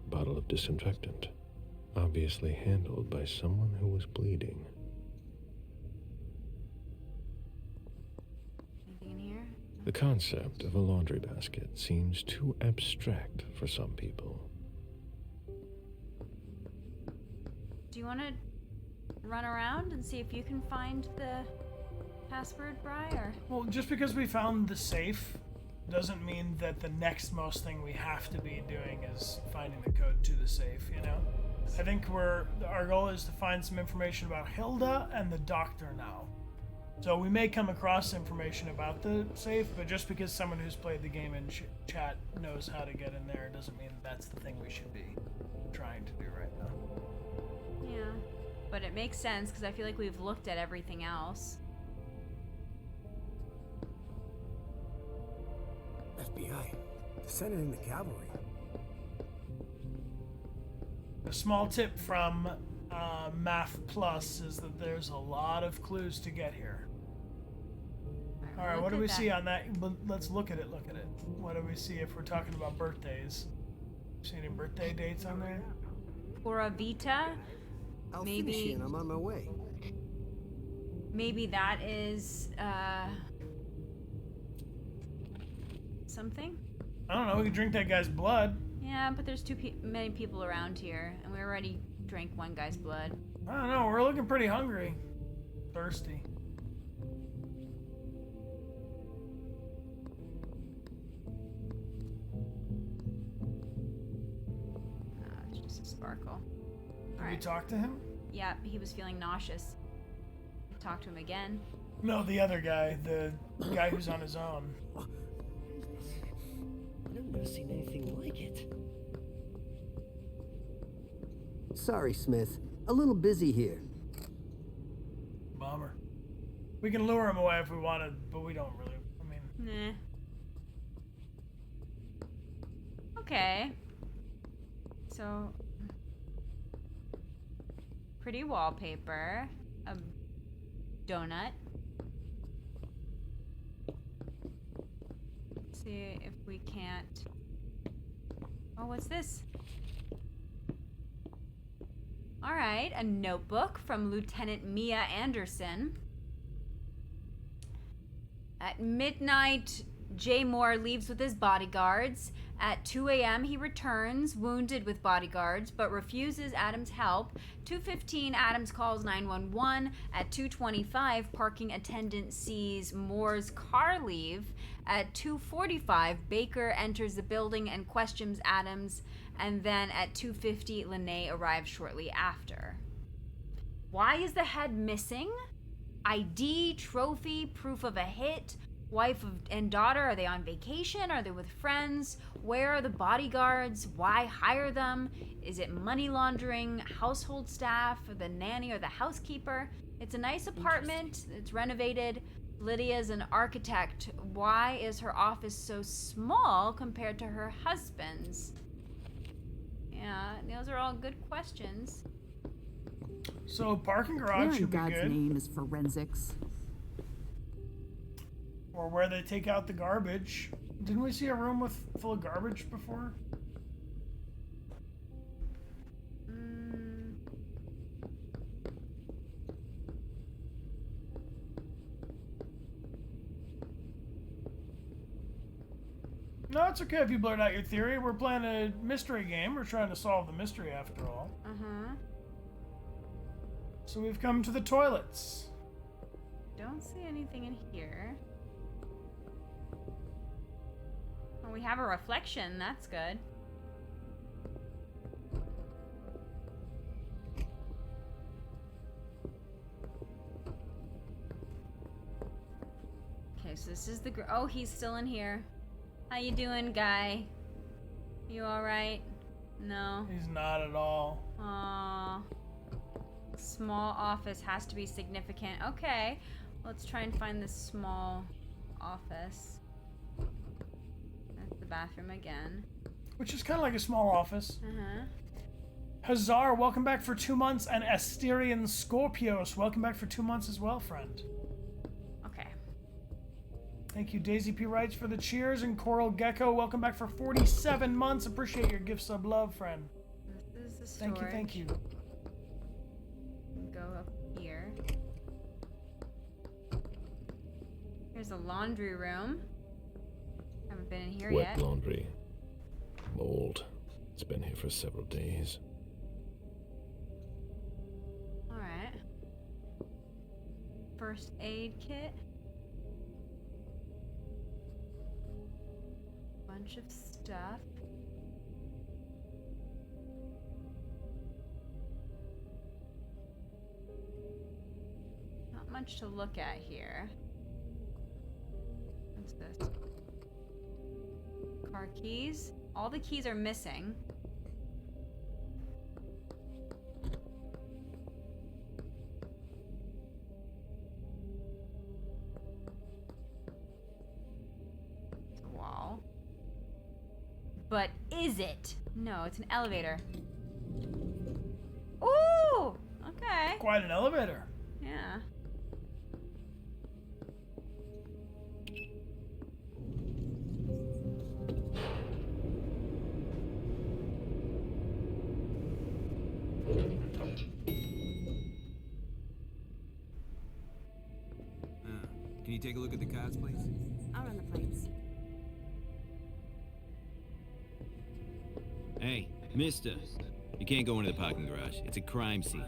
Bottle of disinfectant, obviously handled by someone who was bleeding. Anything in here? The concept of a laundry basket seems too abstract for some people. Do you want to run around and see if you can find the password, Bri? Or Well, just because we found the safe doesn't mean that the next most thing we have to be doing is finding the code to the safe, you know? I think our goal is to find some information about Hilda and the doctor now. So we may come across information about the safe, but just because someone who's played the game in chat knows how to get in there doesn't mean that's the thing we should be trying to do right now. yeah, but it makes sense because I feel like we've looked at everything else. FBI. They're sending in the cavalry. A small tip from Math Plus is that there's a lot of clues to get here. All right, what do we see on that? Let's look at it. Look at it. What do we see if we're talking about birthdays? See any birthday dates on there? Pura Vita. I'll Maybe- finish it. I'm on my way. Maybe that is something. I don't know. We could drink that guy's blood. Yeah, but there's many people around here, and we already drank one guy's blood. I don't know. We're looking pretty hungry, thirsty. It's just a sparkle. Did we Alright. talk to him? Yeah, he was feeling nauseous. Talk to him again. No, the other guy, the guy who's on his own. I've never seen anything like it. Sorry, Smith. A little busy here. Bummer. We can lure him away if we wanted, but we don't really. I mean, Nah. Okay. So, pretty wallpaper, a donut. Let's see if we can't. Oh, what's this? All right, a notebook from Lieutenant Mia Anderson. At midnight, Jay Moore leaves with his bodyguards. At 2 a.m., he returns, wounded with bodyguards, but refuses Adams' help. 2:15, Adams calls 911. At 2:25, parking attendant sees Moore's car leave. At 2:45, Baker enters the building and questions Adams. And then at 2:50, Lene arrives shortly after. Why is the head missing? ID, trophy, proof of a hit. Wife and daughter, are they on vacation? Are they with friends? Where are the bodyguards? Why hire them? Is it money laundering, household staff, the nanny or the housekeeper? It's a nice apartment. It's renovated. Lydia's an architect. Why is her office so small compared to her husband's? Yeah, those are all good questions. so parking Where garage in should be God's good, name is forensics? or where they take out the garbage. Didn't we see a room full of garbage before? No, it's okay if you blurt out your theory. We're playing a mystery game. We're trying to solve the mystery after all. So we've come to the toilets. Don't see anything in here. Well, we have a reflection. That's good. Okay, so this is the oh, he's still in here. How you doing, guy? You all right? No. He's not at all. Aww. Small office has to be significant. Okay, let's try and find this small office. That's the bathroom again. Which is kind of like a small office. Uh-huh. Hazar, welcome back for 2 months. And Asterian Scorpios, welcome back for 2 months as well, friend. Okay. Thank you, Daisy P. Wrights, for the cheers. And Coral Gecko, welcome back for 47 months. Appreciate your gift sub love, friend. This is the storage. Thank you. Go up here. Here's a laundry room. Haven't been in here Wet yet. laundry. Mold. It's been here for several days. Alright. First aid kit. Bunch of stuff. Not much to look at here. What's this? Car keys. All the keys are missing. It's a wall. But is it? No, it's an elevator. Ooh! Okay. Quite an elevator. Yeah. Can you take a look at the cards, please? I'll run the plates. Hey, mister. You can't go into the parking garage. It's a crime scene.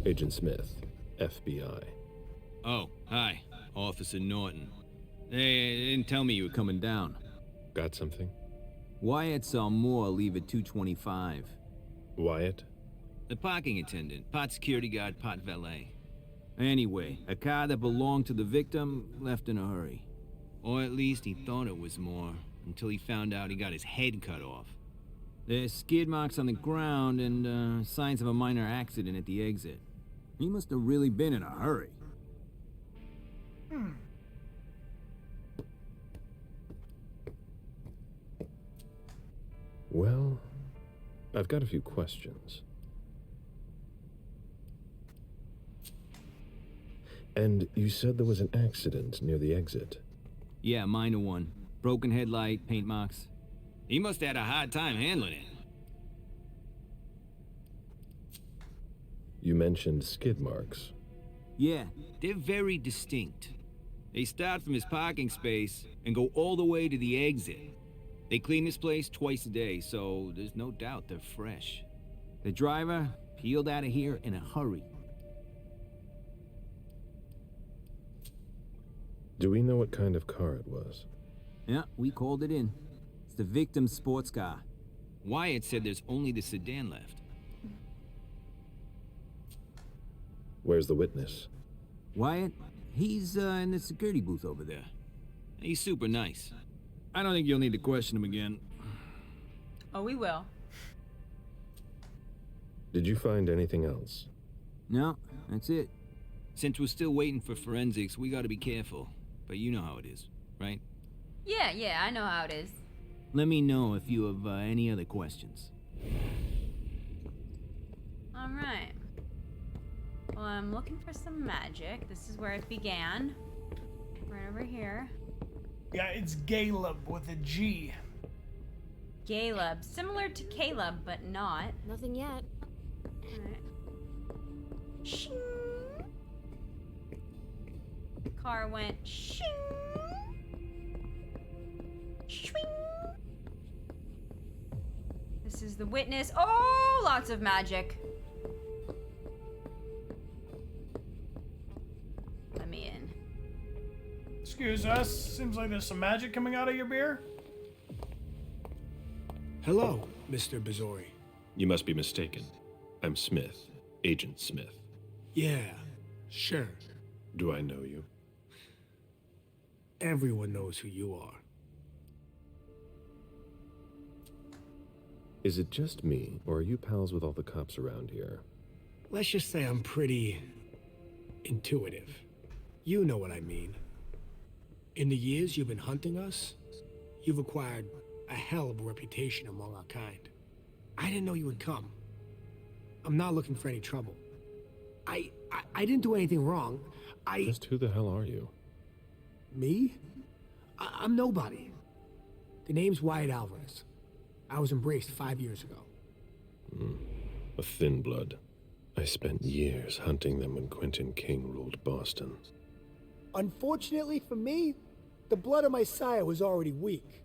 Agent Smith, FBI. Oh, hi. Officer Norton. They didn't tell me you were coming down. Got something? Wyatt saw Moore leave at 2:25. Wyatt? The parking attendant, part security guard, part valet. Anyway, a car that belonged to the victim left in a hurry. Or at least he thought it was Moore, until he found out he got his head cut off. There's skid marks on the ground and signs of a minor accident at the exit. He must have really been in a hurry. Well, I've got a few questions. And you said there was an accident near the exit. Yeah, minor one. Broken headlight, paint marks. He must have had a hard time handling it. You mentioned skid marks. Yeah, they're very distinct. They start from his parking space and go all the way to the exit. They clean this place twice a day, so there's no doubt they're fresh. The driver peeled out of here in a hurry. Do we know what kind of car it was? Yeah, we called it in. It's the victim's sports car. Wyatt said there's only the sedan left. Where's the witness? Wyatt? He's in the security booth over there. He's super nice. I don't think you'll need to question him again. Oh, we will. Did you find anything else? No, that's it. Since we're still waiting for forensics, we gotta be careful. But you know how it is, right? Yeah, I know how it is. Let me know if you have any other questions. Alright. Well, I'm looking for some magic. This is where it began. Right over here. Yeah, it's Galeb with a G. Caleb. Similar to Caleb, but not. Nothing yet. Alright. Shing. Car went shing. Swing. This is the witness. Oh, lots of magic. Let me in. Excuse us. Seems like there's some magic coming out of your beer. Hello, Mr. Bazori. You must be mistaken. I'm Smith, Agent Smith. Yeah, sure. Do I know you? Everyone knows who you are. Is it just me, or are you pals with all the cops around here? Let's just say I'm pretty intuitive. You know what I mean. In the years you've been hunting us, you've acquired a hell of a reputation among our kind. I didn't know you would come. I'm not looking for any trouble. I didn't do anything wrong. Just who the hell are you? Me? I'm nobody. The name's Wyatt Alvarez. I was embraced 5 years ago. A thin blood. I spent years hunting them when Quentin King ruled Boston. Unfortunately for me, the blood of my sire was already weak.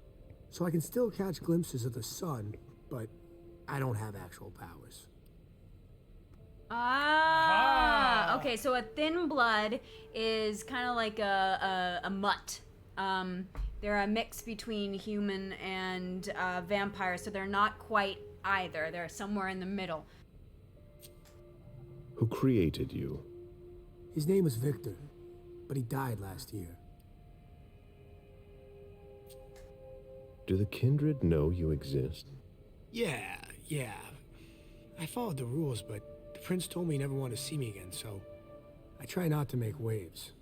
So I can still catch glimpses of the sun, but I don't have actual powers. Okay, so a thin blood is kind of like a mutt. They're a mix between human and vampire, so they're not quite either. They're somewhere in the middle. Who created you? His name was Victor, but he died last year. Do the kindred know you exist? Yeah. I followed the rules, but the prince told me he never wanted to see me again, so I try not to make waves.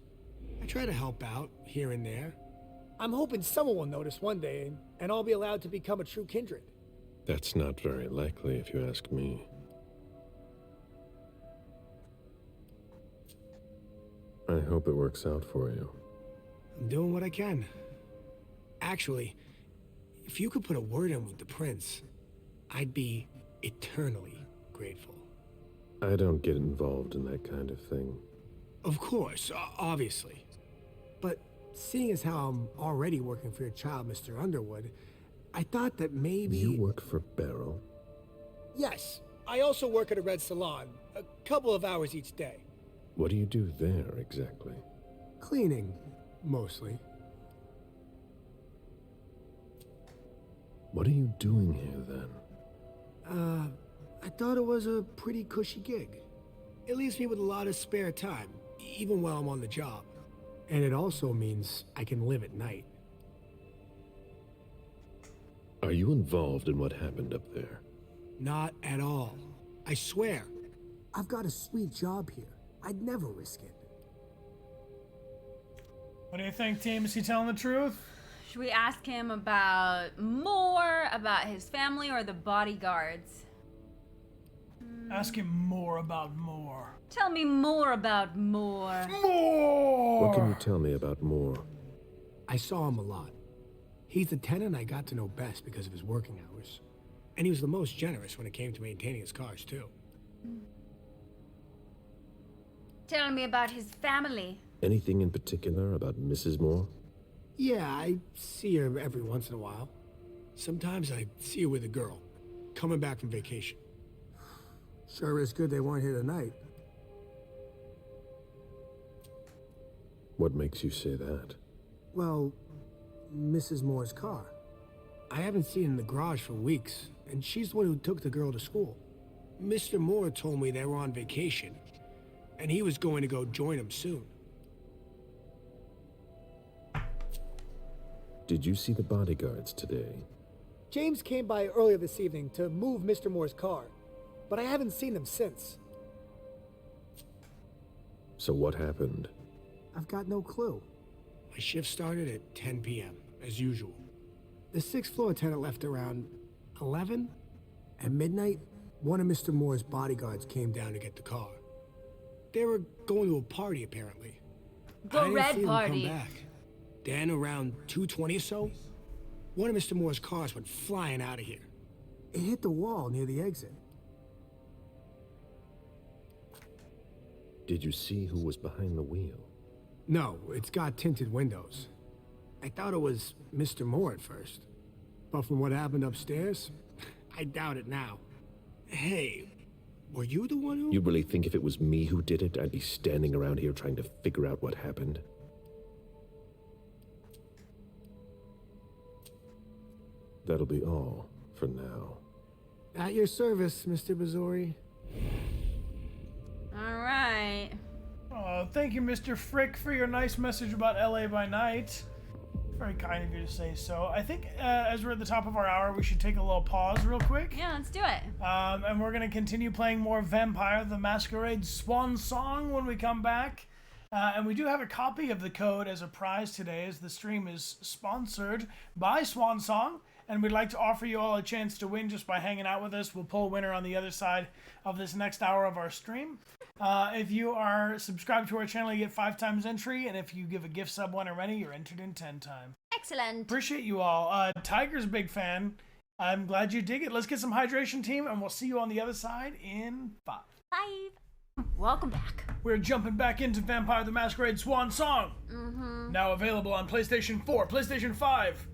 I try to help out here and there. I'm hoping someone will notice one day, and I'll be allowed to become a true kindred. That's not very likely, if you ask me. I hope it works out for you. I'm doing what I can. Actually, if you could put a word in with the prince, I'd be eternally grateful. I don't get involved in that kind of thing. Of course, obviously. But seeing as how I'm already working for your child, Mr. Underwood, I thought that maybe... You work for Beryl? Yes. I also work at a red salon, a couple of hours each day. What do you do there, exactly? Cleaning, mostly. What are you doing here, then? I thought it was a pretty cushy gig. It leaves me with a lot of spare time, even while I'm on the job. And it also means I can live at night. Are you involved in what happened up there? Not at all. I swear. I've got a sweet job here. I'd never risk it. What do you think, team? Is he telling the truth? Should we ask him about more about his family or the bodyguards? Ask him more about more. Tell me more about more. More! What can you tell me about Moore? I saw him a lot. He's the tenant I got to know best because of his working hours. And he was the most generous when it came to maintaining his cars, too. Tell me about his family. Anything in particular about Mrs. Moore? Yeah, I see her every once in a while. Sometimes I see her with a girl, coming back from vacation. Sure is good they weren't here tonight. What makes you say that? Well, Mrs. Moore's car. I haven't seen it in the garage for weeks, and she's the one who took the girl to school. Mr. Moore told me they were on vacation, and he was going to go join them soon. Did you see the bodyguards today? James came by earlier this evening to move Mr. Moore's car, but I haven't seen them since. So what happened? I've got no clue. My shift started at 10 p.m., as usual. The sixth floor tenant left around 11. At midnight, one of Mr. Moore's bodyguards came down to get the car. They were going to a party, apparently. The red Come party. back. Then, around 2:20 or so, one of Mr. Moore's cars went flying out of here. It hit the wall near the exit. Did you see who was behind the wheel? No, it's got tinted windows. I thought it was Mr. Moore at first. But from what happened upstairs, I doubt it now. Hey, were you the one who... You really think if it was me who did it, I'd be standing around here trying to figure out what happened? That'll be all for now. At your service, Mr. Bazori. All right. Oh, thank you, Mr. Frick, for your nice message about LA by night. Very kind of you to say so. I think as we're at the top of our hour, we should take a little pause real quick. Yeah, let's do it. And we're going to continue playing more Vampire the Masquerade Swansong when we come back. And we do have a copy of the code as a prize today, as the stream is sponsored by Swansong. And we'd like to offer you all a chance to win just by hanging out with us. We'll pull a winner on the other side of this next hour of our stream. If you are subscribed to our channel, you get 5 times entry. And if you give a gift sub 1 or many, you're entered in 10 times. Excellent. Appreciate you all. Tiger's a big fan. I'm glad you dig it. Let's get some hydration, team, and we'll see you on the other side in 5. 5. Welcome back. We're jumping back into Vampire the Masquerade Swansong. Now available on PlayStation 4, PlayStation 5,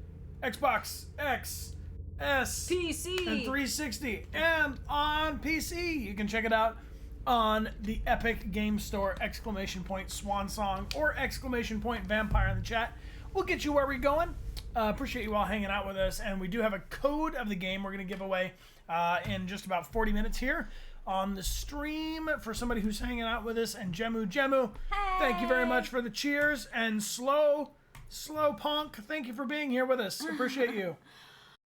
Xbox X, S, PC, and 360, and on PC. You can check it out on the Epic Game Store, ! Swansong, or ! Vampire in the chat. We'll get you where we're going. Appreciate you all hanging out with us, and we do have a code of the game we're going to give away in just about 40 minutes here on the stream for somebody who's hanging out with us. And Jemu, hey. Thank you very much for the cheers. And Slow Punk, thank you for being here with us. Appreciate you.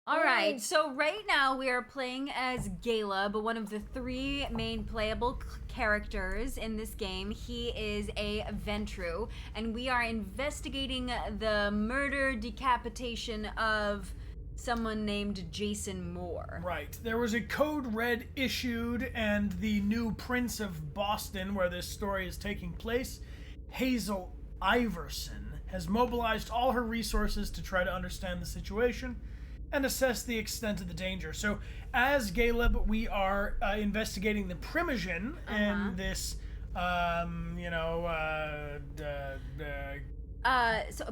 All right, so right now we are playing as Caleb, one of the 3 main playable characters in this game. He is a Ventru, and we are investigating the murder decapitation of someone named Jason Moore. Right. There was a code red issued, and the new Prince of Boston, where this story is taking place, Hazel Iverson, has mobilized all her resources to try to understand the situation and assess the extent of the danger. So, as Caleb, we are investigating the Primogen in this,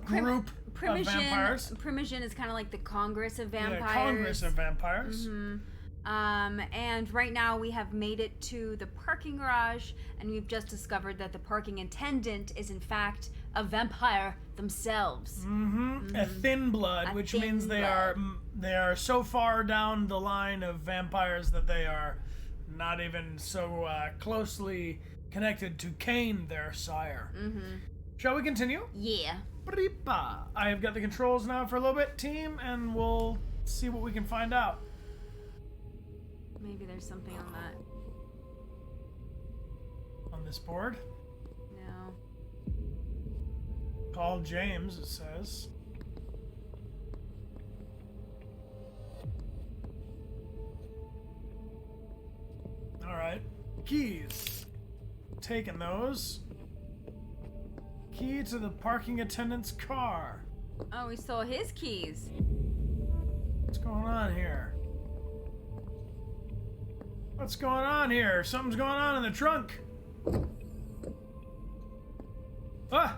group of vampires. Primogen is kind of like the Congress of Vampires. Yeah, Congress of Vampires. And right now we have made it to the parking garage, and we've just discovered that the parking attendant is in fact a vampire themselves. A thin blood, which means they are so far down the line of vampires that they are not even so closely connected to Cain, their sire. Shall we continue? Yeah. I have got the controls now for a little bit, team, and we'll see what we can find out. Maybe there's something on that. On this board? No. Call James, it says. Alright. Keys. Taking those. Key to the parking attendant's car. Oh, we stole his keys. What's going on here? What's going on here? Something's going on in the trunk. Ah!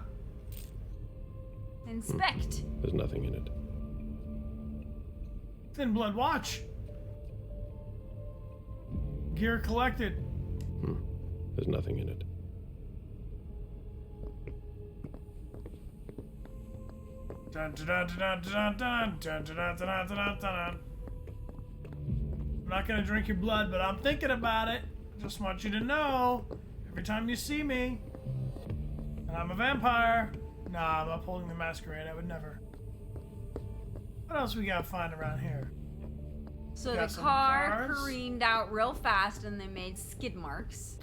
Inspect. There's nothing in it. Thin blood watch. Gear collected. There's nothing in it. Dun, dun, dun, dun, dun, dun, dun, dun, dun, dun, dun, dun. I'm not gonna drink your blood, but I'm thinking about it. Just want you to know, every time you see me, and I'm a vampire. Nah, I'm upholding the masquerade. I would never. What else we gotta find around here? So Got the some car cars. careened out real fast, and they made skid marks.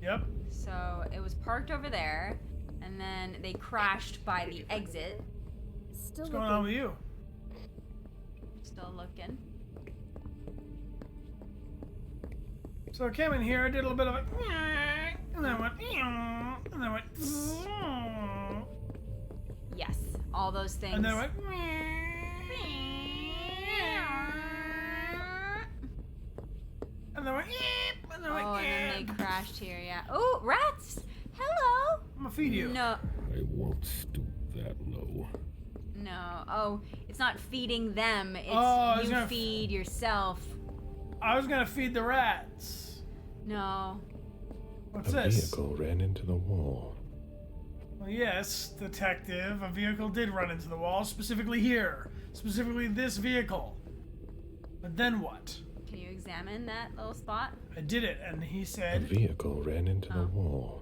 Yep. So it was parked over there, and then they crashed by the exit. What's going on with you? Still looking. So I came in here, I did a little bit of a, and then I went, and then I went, Yes, all those things. and then I went, and then I went, and then I Oh, went, and then they crashed here, yeah. Oh, rats! Hello! I'm gonna feed you. No, I won't stoop that low. no. Oh, it's not feeding them. It's I was you gonna feed yourself. I was gonna feed the rats. No. What's A this? vehicle ran into the wall. Well, yes, detective. A vehicle did run into the wall, specifically here. Specifically this vehicle. But then what? Can you examine that little spot? I did it, and he A said, vehicle ran into the wall.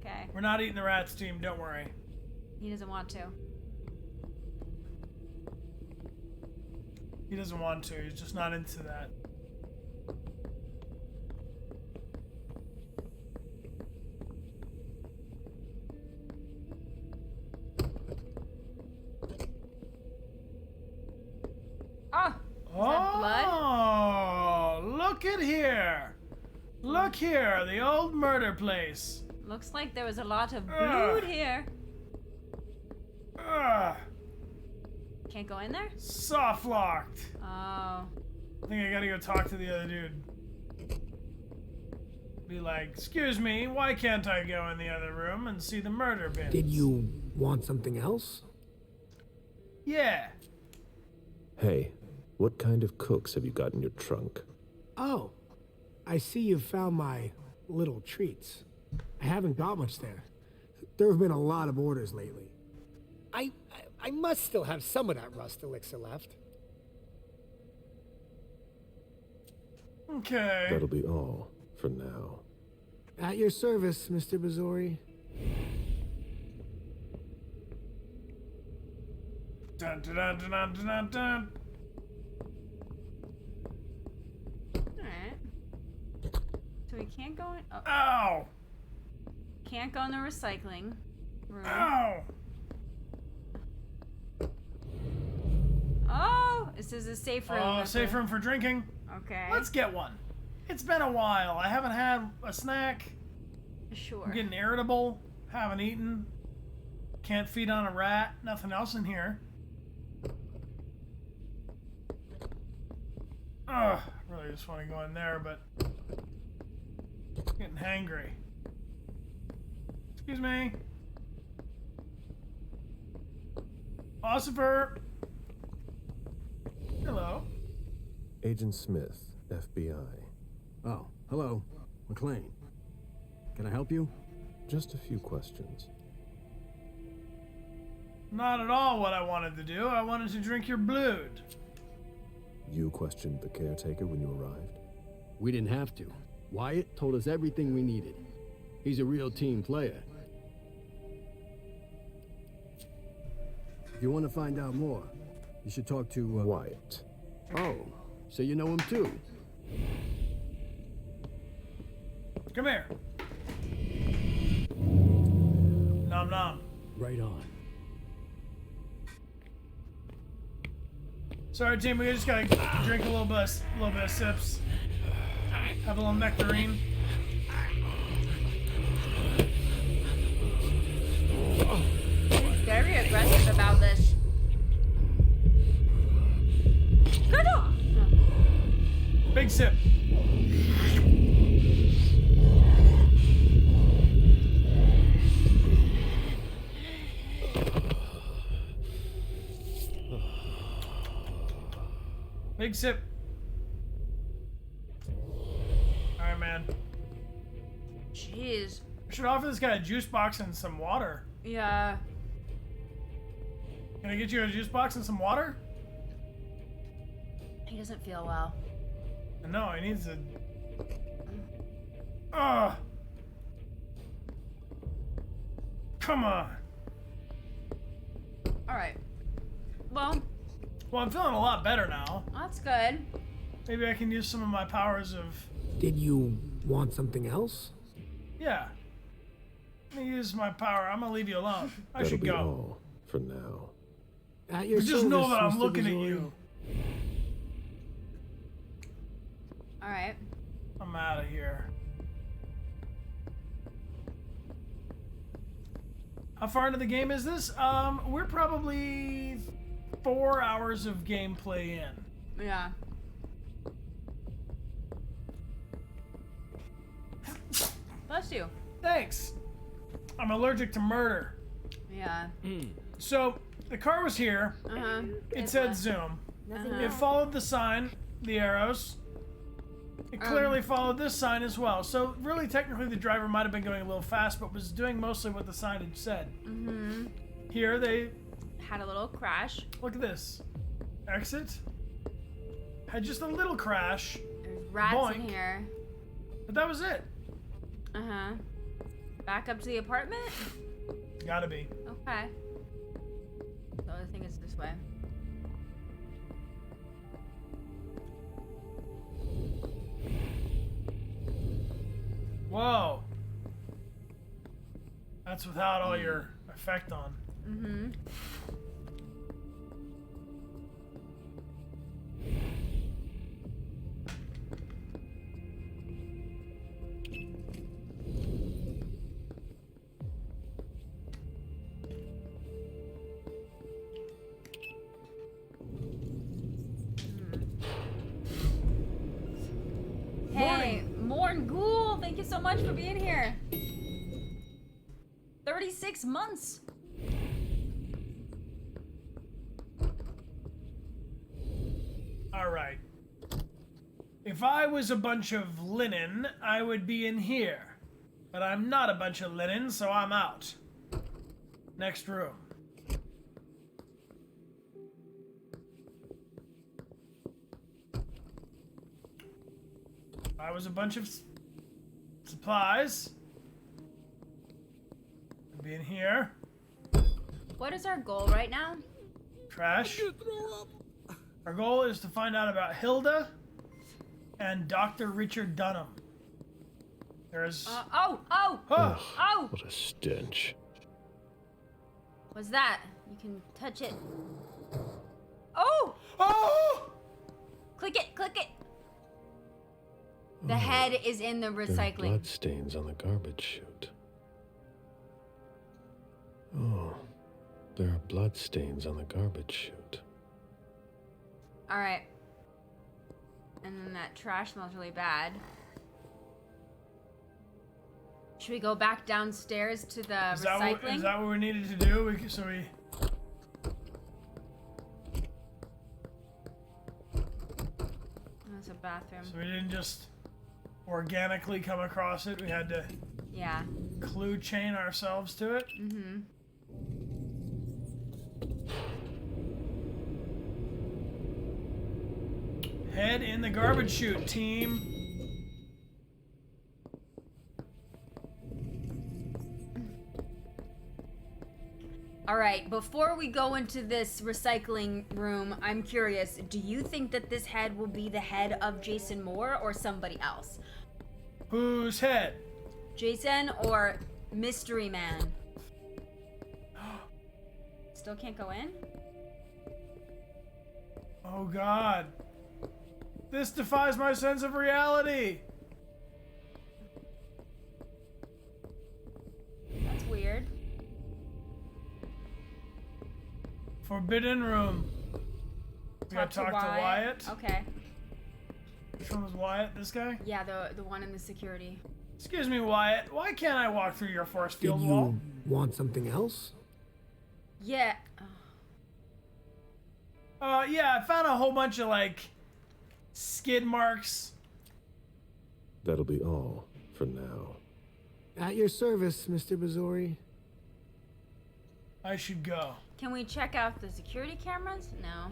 Okay. we're not eating the rats, team, don't worry. He doesn't want to. He doesn't want to, he's just not into that. Oh! Is that blood? Oh, look at here. Look here, the old murder place. Looks like there was a lot of Ugh. blood here. Ugh, Can't go in there? soft locked. Oh. I think I gotta go talk to the other dude. Be like, excuse me, why can't I go in the other room and see the murder bins? Did you want something else? Yeah. Hey, what kind of cooks have you got in your trunk? Oh, I see you've found my little treats. I haven't got much there. There have been a lot of orders lately. I must still have some of that rust elixir left. Okay. That'll be all for now. At your service, Mr. Bazori. Dun, dun, dun, dun, dun, dun, dun. Alright. So we can't go in. Oh, Ow! can't go in the recycling room. Ow! Oh! This is a safe room. Oh, with safe the- room for drinking. Okay. Let's get one. It's been a while. I haven't had a snack. Sure. I'm getting irritable. Haven't eaten. Can't feed on a rat. Nothing else in here. Ugh. Really just want to go in there, but getting hangry. Excuse me. Ossifer. Hello. Agent Smith, FBI. Oh, hello. McLean. Can I help you? Just a few questions. Not at all what I wanted to do. I wanted to drink your blood. You questioned the caretaker when you arrived? We didn't have to. Wyatt told us everything we needed. He's a real team player. If you want to find out more, you should talk to, Wyatt. Oh, so you know him too? Come here. Nom nom. Right on. Sorry, team. We just gotta drink a little bit of sips. Have a little nectarine. He's very aggressive about this. Good on. Big sip. Big sip. Alright, man. Jeez. I should offer this guy a juice box and some water. Yeah. Can I get you a juice box and some water? He doesn't feel well. No, he needs a... Ugh. Come on. Alright. Well, Well, I'm feeling a lot better now. that's good. Maybe I can use some of my powers of... Did you want something else? Yeah. Let me use my power. I'm gonna leave you alone. I That'll should be go. all for now. At your But service, just know that I'm Mr. looking at Bazori. you. Alright. I'm out of here. How far into the game is this? We're probably 4 hours of gameplay in. Yeah. Bless you. Thanks. I'm allergic to murder. Yeah. So, the car was here. Uh-huh. It said zoom. It followed the sign, the arrows. It clearly followed this sign as well. So, really, technically, the driver might have been going a little fast, but was doing mostly what the sign had said. Here, they... Had a little crash. Look at this. Exit. had just a little crash, There's rats in Boink. here. but that was it. Uh-huh. Back up to the apartment? Gotta be. Okay. So I think it's this way. Whoa. That's without all your effect on. Mm-hmm. Hey, Morn Ghoul, thank you so much for being here. 36 months. All right. If I was a bunch of linen, I would be in here. But I'm not a bunch of linen, so I'm out. Next room. If I was a bunch of supplies, I'd be in here. What is our goal right now? Trash. Our goal is to find out about Hilda and Dr. Richard Dunham. There's... Oh! Huh. Oh! What a stench. What's that? You can touch it. Oh! Oh! Click it! Click it! The head is in the There are recycling. blood stains on the garbage chute. Oh, there are blood stains on the garbage chute. Alright. And then that trash smells really bad. Should we go back downstairs to the Is recycling? that what we needed to do? That's a bathroom. So we didn't just organically come across it. We had to Yeah. clue chain ourselves to it. Mm-hmm. Head in the garbage chute, team. All right, before we go into this recycling room, I'm curious, do you think that this head will be the head of Jason Moore or somebody else? Whose head? Jason or Mystery Man? Still can't go in? Oh God. This defies my sense of reality. That's weird. Forbidden room. We gotta talk to Wyatt. Okay. Which one was Wyatt? This guy? Yeah, the one in the security. Excuse me, Wyatt. Why can't I walk through your force Did field you wall? want something else? Yeah. Yeah, I found a whole bunch of, like, skid marks. That'll be all for now. At your service, Mr. Bazori. I should go. Can we check out the security cameras? No.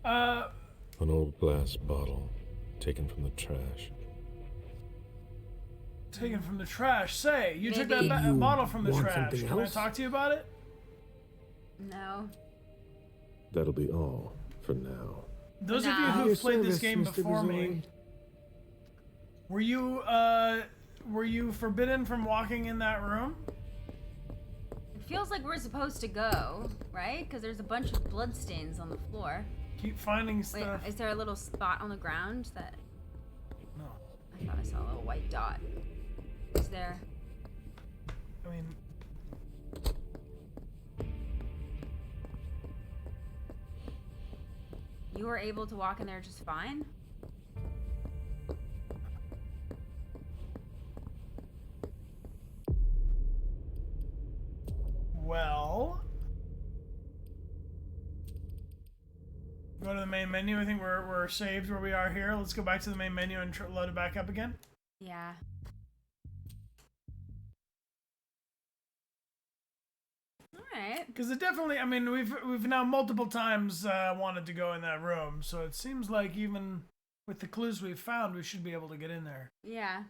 An old glass bottle taken from the trash. Taken from the trash. Say, you took that Maybe- You bottle from the want trash. something Can I else? talk to you about it? No. That'll be all for now. Those of you No. At who've your played this service, game Mr. before me, were you forbidden from walking in that room? It feels like we're supposed to go, right? Because there's a bunch of bloodstains on the floor. Keep finding Wait, stuff. is there a little spot on the ground that... No. I thought I saw a little white dot. Is there... I mean, You were able to walk in there just fine? well. Go to the main menu. I think we're saved where we are here. Let's go back to the main menu and load it back up again. Yeah. Alright. right. Because it definitely, I mean, we've now multiple times wanted to go in that room, so it seems like even with the clues we've found, we should be able to get in there. Yeah.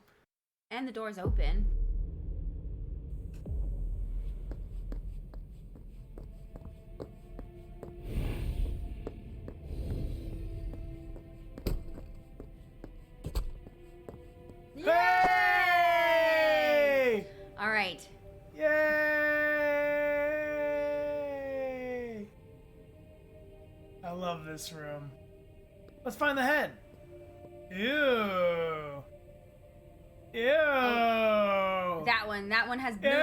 And the door's open. Yay! All right. Yay! I love this room. Let's find the head. Ew. Ew. That one has blue. Ew.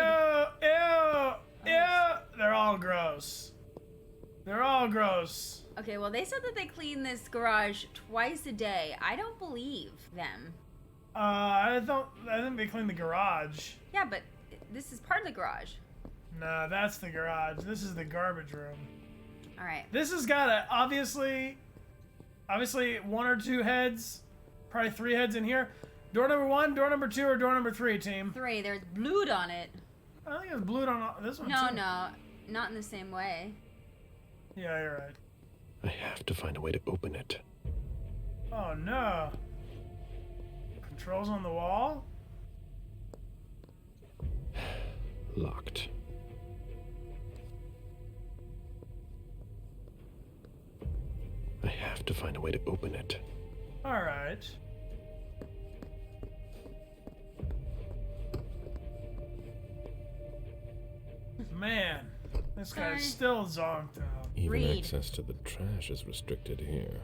They're all gross. They're all gross. Okay, well, they said that they clean this garage twice a day. I don't believe them. I think they clean the garage. Yeah, but this is part of the garage. Nah, that's the garage. This is the garbage room. All right. This has got a obviously one or two heads, probably three heads in here. Door number 1, door number 2, or door number 3, team. 3. There's blued on it. I think it's blued on this one No, too. no, not in the same way. Yeah, you're right. I have to find a way to open it. Oh no. Controls on the wall? Locked. I have to find a way to open it. Alright. Man, this guy's still zonked out. Even Read. access to the trash is restricted here.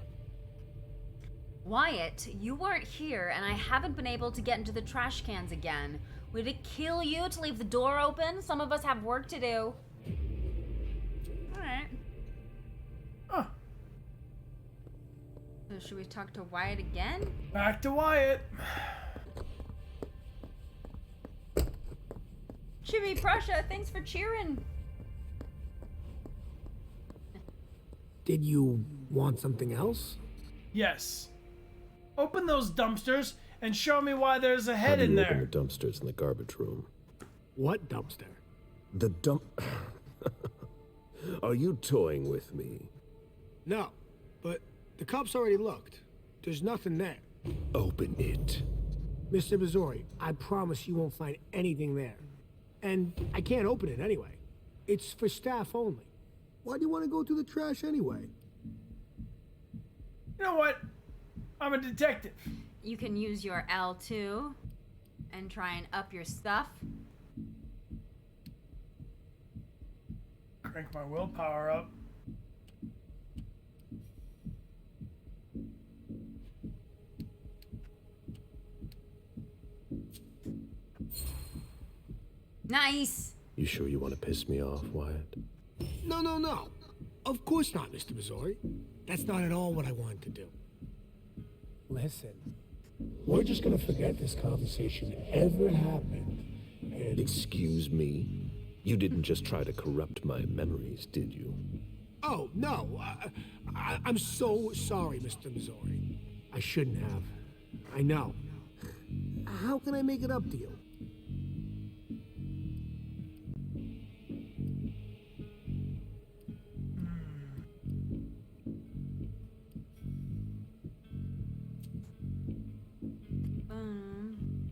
Wyatt, you weren't here, and I haven't been able to get into the trash cans again. Would it kill you to leave the door open? Some of us have work to do. Alright. Huh. So should we talk to Wyatt again? Back to Wyatt. Chibi Prussia, thanks for cheering. Did you want something else? Yes. Open those dumpsters and show me why there's a How head do in you open there. the dumpsters in the garbage room? What dumpster? The dump... Are you toying with me? No, but the cops already looked. There's nothing there. Open it. Mr. Missouri, I promise you won't find anything there. And I can't open it anyway. It's for staff only. Why do you want to go through the trash anyway? You know what? I'm a detective. You can use your L2 and try and up your stuff. Crank my willpower up. Nice. You sure you want to piss me off, Wyatt? No. Of course not, Mr. Missouri. That's not at all what I wanted to do. Listen, we're just gonna forget this conversation ever happened. And Excuse me? You didn't just try to corrupt my memories, did you? oh no, I'm so sorry, Mr. Missouri. I shouldn't have. I know. How can I make it up to you?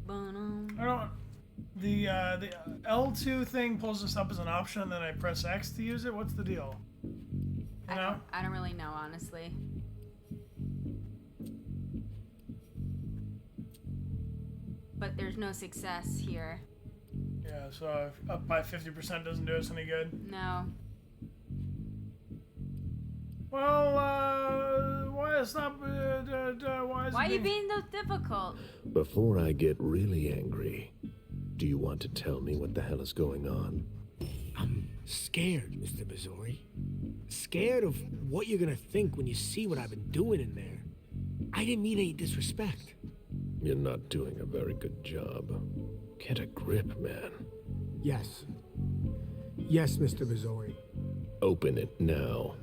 I don't. The L2 thing pulls this up as an option, then I press X to use it. What's the deal? You know? I don't really know, honestly. But there's no success here. Yeah. So if up by 50% doesn't do us any good. No. Well, why is not? Why is Why it are you being so difficult? Before I get really angry, do you want to tell me what the hell is going on? I'm scared, Mr. Missouri. Scared of what you're gonna think when you see what I've been doing in there. I didn't mean any disrespect. You're not doing a very good job. Get a grip, man. Yes. Yes, Mr. Missouri. Open it now.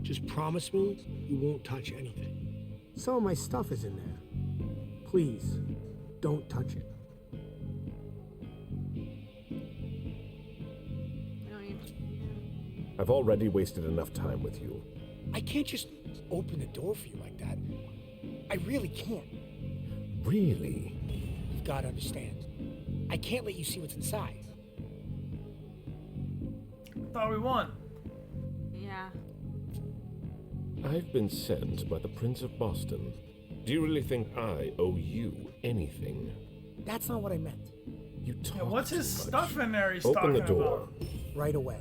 Just promise me you won't touch anything. Some of my stuff is in there. Please, don't touch it. We don't need I've already wasted enough time with you. I can't just open the door for you like that. I really can't. Really? You've got to understand. I can't let you see what's inside. Thought we won. Yeah. I've been sent by the Prince of Boston. Do you really think I owe you anything? That's not what I meant. You talk Yeah, what's too his much. stuff in there he's Open talking the door. about? Right away.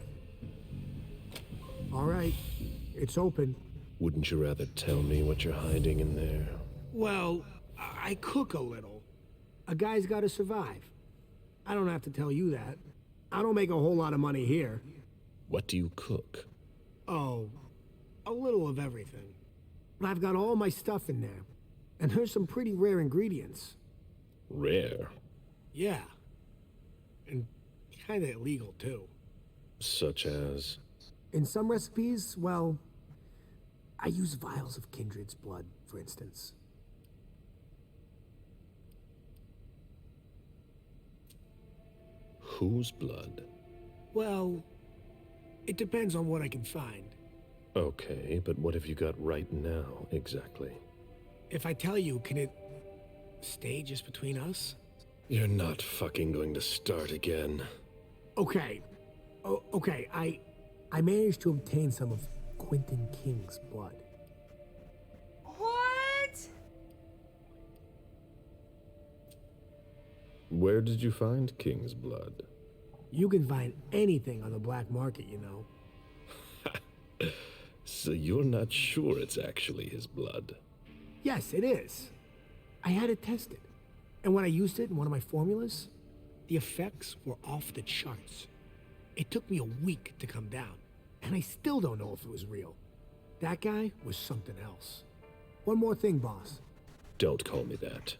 All right. It's open. Wouldn't you rather tell me what you're hiding in there? Well, I cook a little. A guy's got to survive. I don't have to tell you that. I don't make a whole lot of money here. What do you cook? Oh, a little of everything. But I've got all my stuff in there. And there's some pretty rare ingredients. Rare. Yeah. And kinda illegal, too. Such as? In some recipes, well, I use vials of kindred's blood, for instance. Whose blood? Well, it depends on what I can find. Okay, but what have you got right now, exactly? If I tell you, can it stay just between us? You're not fucking going to start again. Okay. Okay, I managed to obtain some of Quentin King's blood. What? Where did you find King's blood? You can find anything on the black market, you know. So you're not sure it's actually his blood? Yes, it is. I had it tested. And when I used it in one of my formulas, the effects were off the charts. It took me a week to come down, and I still don't know if it was real. That guy was something else. One more thing, boss. Don't call me that.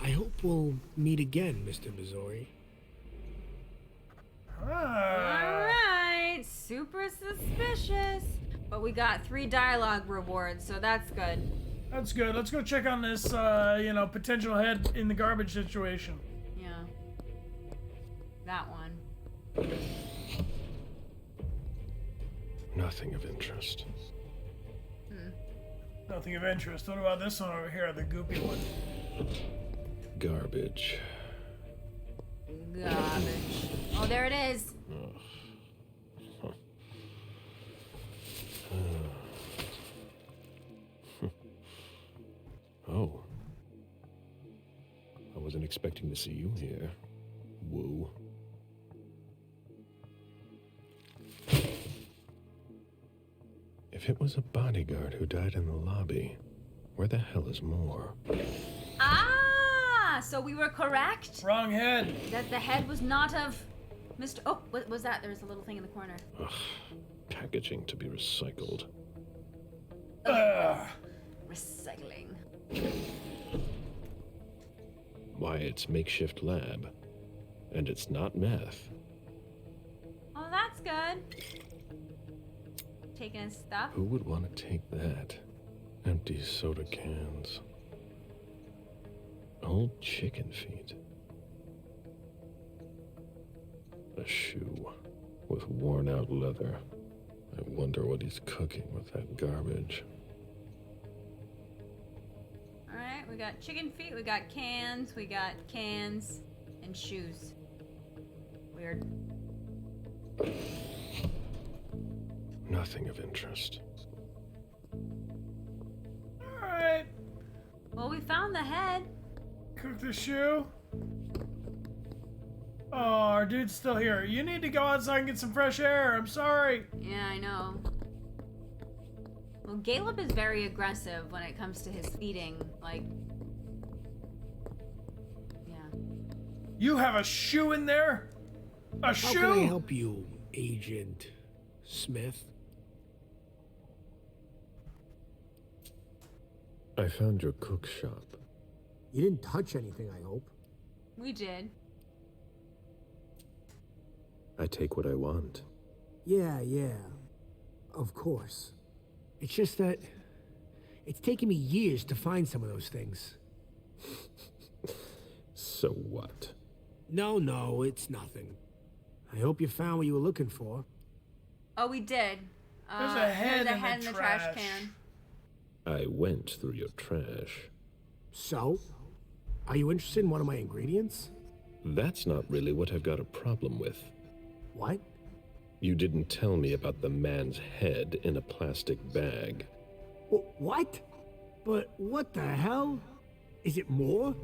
I hope we'll meet again, Mr. Missouri. Alright, super suspicious. But we got 3 dialogue rewards, so that's good. That's good. Let's go check on this, potential head in the garbage situation. Yeah. That one. Nothing of interest. Nothing of interest. What about this one over here, the goopy one? Garbage. Garbage. Oh, there it is. Oh. I wasn't expecting to see you here. Woo. If it was a bodyguard who died in the lobby, where the hell is Moore? Ah! So we were correct? Wrong head. That the head was not of Mr. Oh, what was that? There was a little thing in the corner. Ugh. Packaging to be recycled. Ugh. Recycling. Why, it's makeshift lab. And it's not meth. Oh, that's good. Taking his stuff. Who would want to take that? Empty soda cans. Old chicken feet. A shoe with worn out leather. I wonder what he's cooking with that garbage. Alright, we got chicken feet, we got cans, and shoes. Weird. Nothing of interest. Alright. Well, we found the head. Cook the shoe. Oh, our dude's still here. You need to go outside and get some fresh air. I'm sorry. Yeah, I know. Well, Caleb is very aggressive when it comes to his feeding. Like, yeah. You have a shoe in there? A shoe? How can I help you, Agent Smith? I found your cook shop. You didn't touch anything, I hope. We did. I take what I want. Yeah. Of course. It's just that it's taken me years to find some of those things. So what? No, it's nothing. I hope you found what you were looking for. Oh, we did. There's a head there's a in head the in the trash trash. can. I went through your trash. So? Are you interested in one of my ingredients? That's not really what I've got a problem with. What? You didn't tell me about the man's head in a plastic bag. What? But what the hell? Is it more?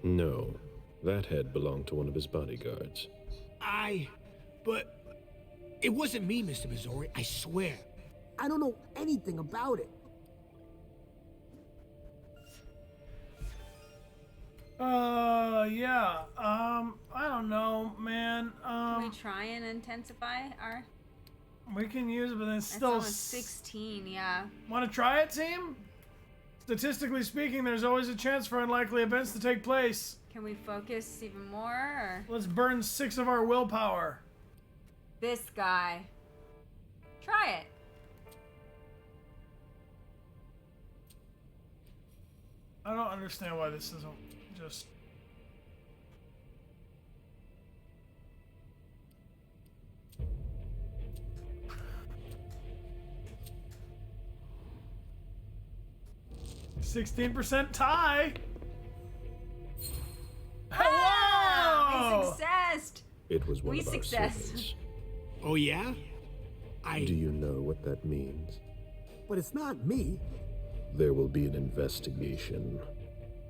No, that head belonged to one of his bodyguards. But it wasn't me, Mr. Missouri, I swear. I don't know anything about it. Yeah. I don't know, man. Can we try and intensify our... We can use it, but then it's It's still... almost 16, yeah. Want to try it, team? Statistically speaking, there's always a chance for unlikely events to take place. Can we focus even more, or... Let's burn 6 of our willpower. This guy. Try it. I don't understand why this isn't just... %16 tie. Ah, we Whoa! successed. It was one We of our success. servants. Oh, yeah? Do you know what that means? But it's not me. There will be an investigation.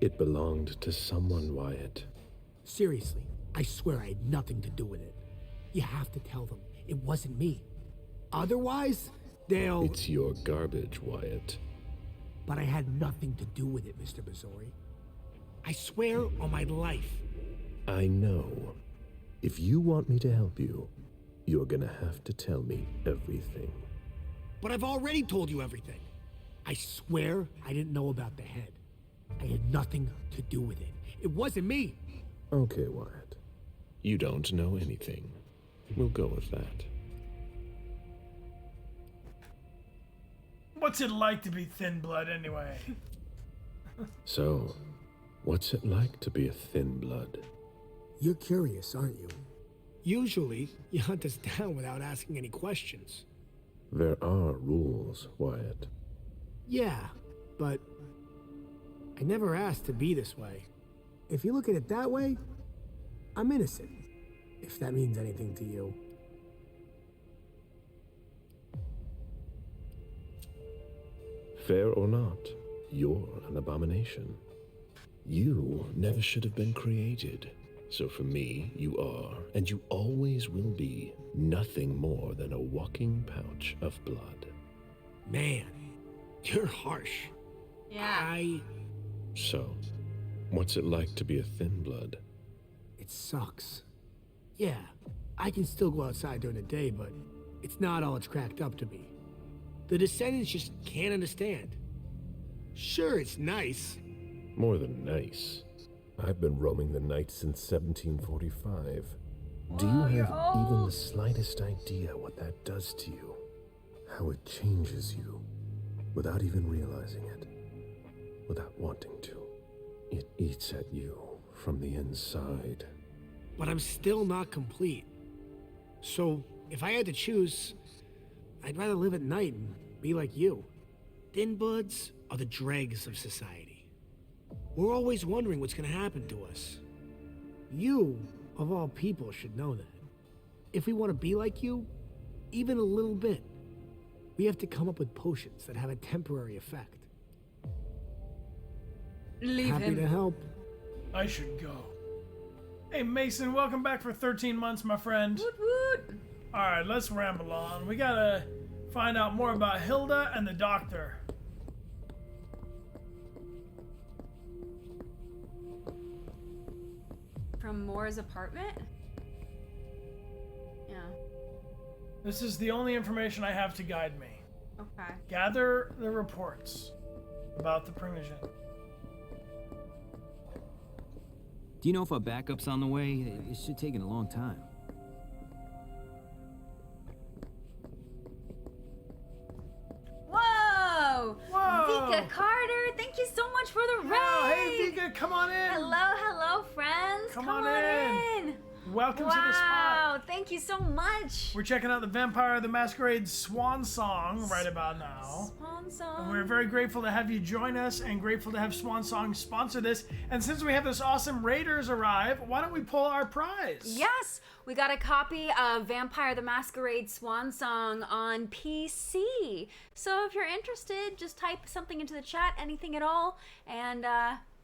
It belonged to someone, Wyatt. Seriously, I swear I had nothing to do with it. You have to tell them it wasn't me. Otherwise, they'll... It's your garbage, Wyatt. But I had nothing to do with it, Mr. Missouri. I swear on my life. I know. If you want me to help you, you're gonna have to tell me everything. But I've already told you everything. I swear I didn't know about the head. I had nothing to do with it. It wasn't me. Okay, Wyatt. You don't know anything. We'll go with that. What's it like to be thin blood anyway? So, what's it like to be a thin blood? You're curious, aren't you? Usually, you hunt us down without asking any questions. There are rules, Wyatt. Yeah, but I never asked to be this way. If you look at it that way, I'm innocent, if that means anything to you. Fair or not, you're an abomination. You never should have been created. So for me, you are, and you always will be, nothing more than a walking pouch of blood. Man, you're harsh. Yeah. So, what's it like to be a thin blood? It sucks. Yeah, I can still go outside during the day, but it's not all it's cracked up to be. The descendants just can't understand. Sure, it's nice. More than nice. I've been roaming the night since 1745. Do you have even the slightest idea what that does to you? How it changes you, without even realizing it, without wanting to. It eats at you from the inside. But I'm still not complete. So, if I had to choose, I'd rather live at night and be like you. Thin buds are the dregs of society. We're always wondering what's gonna happen to us. You, of all people, should know that. If we want to be like you, even a little bit, we have to come up with potions that have a temporary effect. Leave Happy him. to help. I should go. Hey, Mason, welcome back for 13 months, my friend. Woot woot. Alright, let's ramble on. We gotta find out more about Hilda and the doctor. From Moore's apartment? Yeah. This is the only information I have to guide me. Okay. Gather the reports about the Primogen. Do you know if a backup's on the way? It should take a long time. Whoa! Whoa! Vika Carter, thank you so much for the raid! Oh, hey, Vika, come on in! Hello, hello, friends! Come on in. Welcome to the spot. Wow, thank you so much. We're checking out the Vampire the Masquerade Swansong right about now. Swansong. And we're very grateful to have you join us and grateful to have Swansong sponsor this. And since we have this awesome Raiders arrive, why don't we pull our prize? Yes, we got a copy of Vampire the Masquerade Swansong on PC. So if you're interested, just type something into the chat, anything at all, and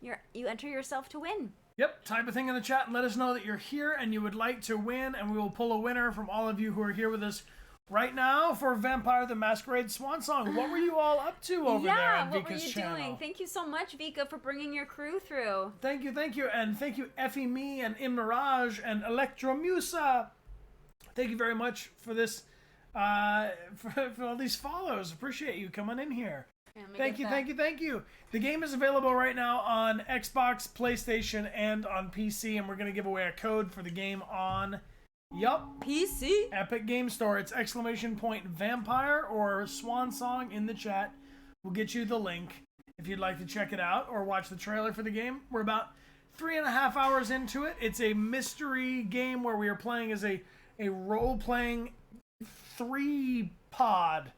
you enter yourself to win. Yep, type a thing in the chat and let us know that you're here and you would like to win, and we will pull a winner from all of you who are here with us right now for Vampire the Masquerade Swansong. What were you all up to over there on what were Vika's you channel? doing? Thank you so much, Vika, for bringing your crew through. Thank you, and thank you, Effie Me and Immirage and Electromusa. Thank you very much for this, for all these follows. Appreciate you coming in here. Thank you. The game is available right now on Xbox, PlayStation, and on PC, and we're going to give away a code for the game on, PC. Epic Game Store. It's !Vampire or Swansong in the chat. We'll get you the link if you'd like to check it out or watch the trailer for the game. We're about 3.5 hours into it. It's a mystery game where we are playing as a role-playing tripod.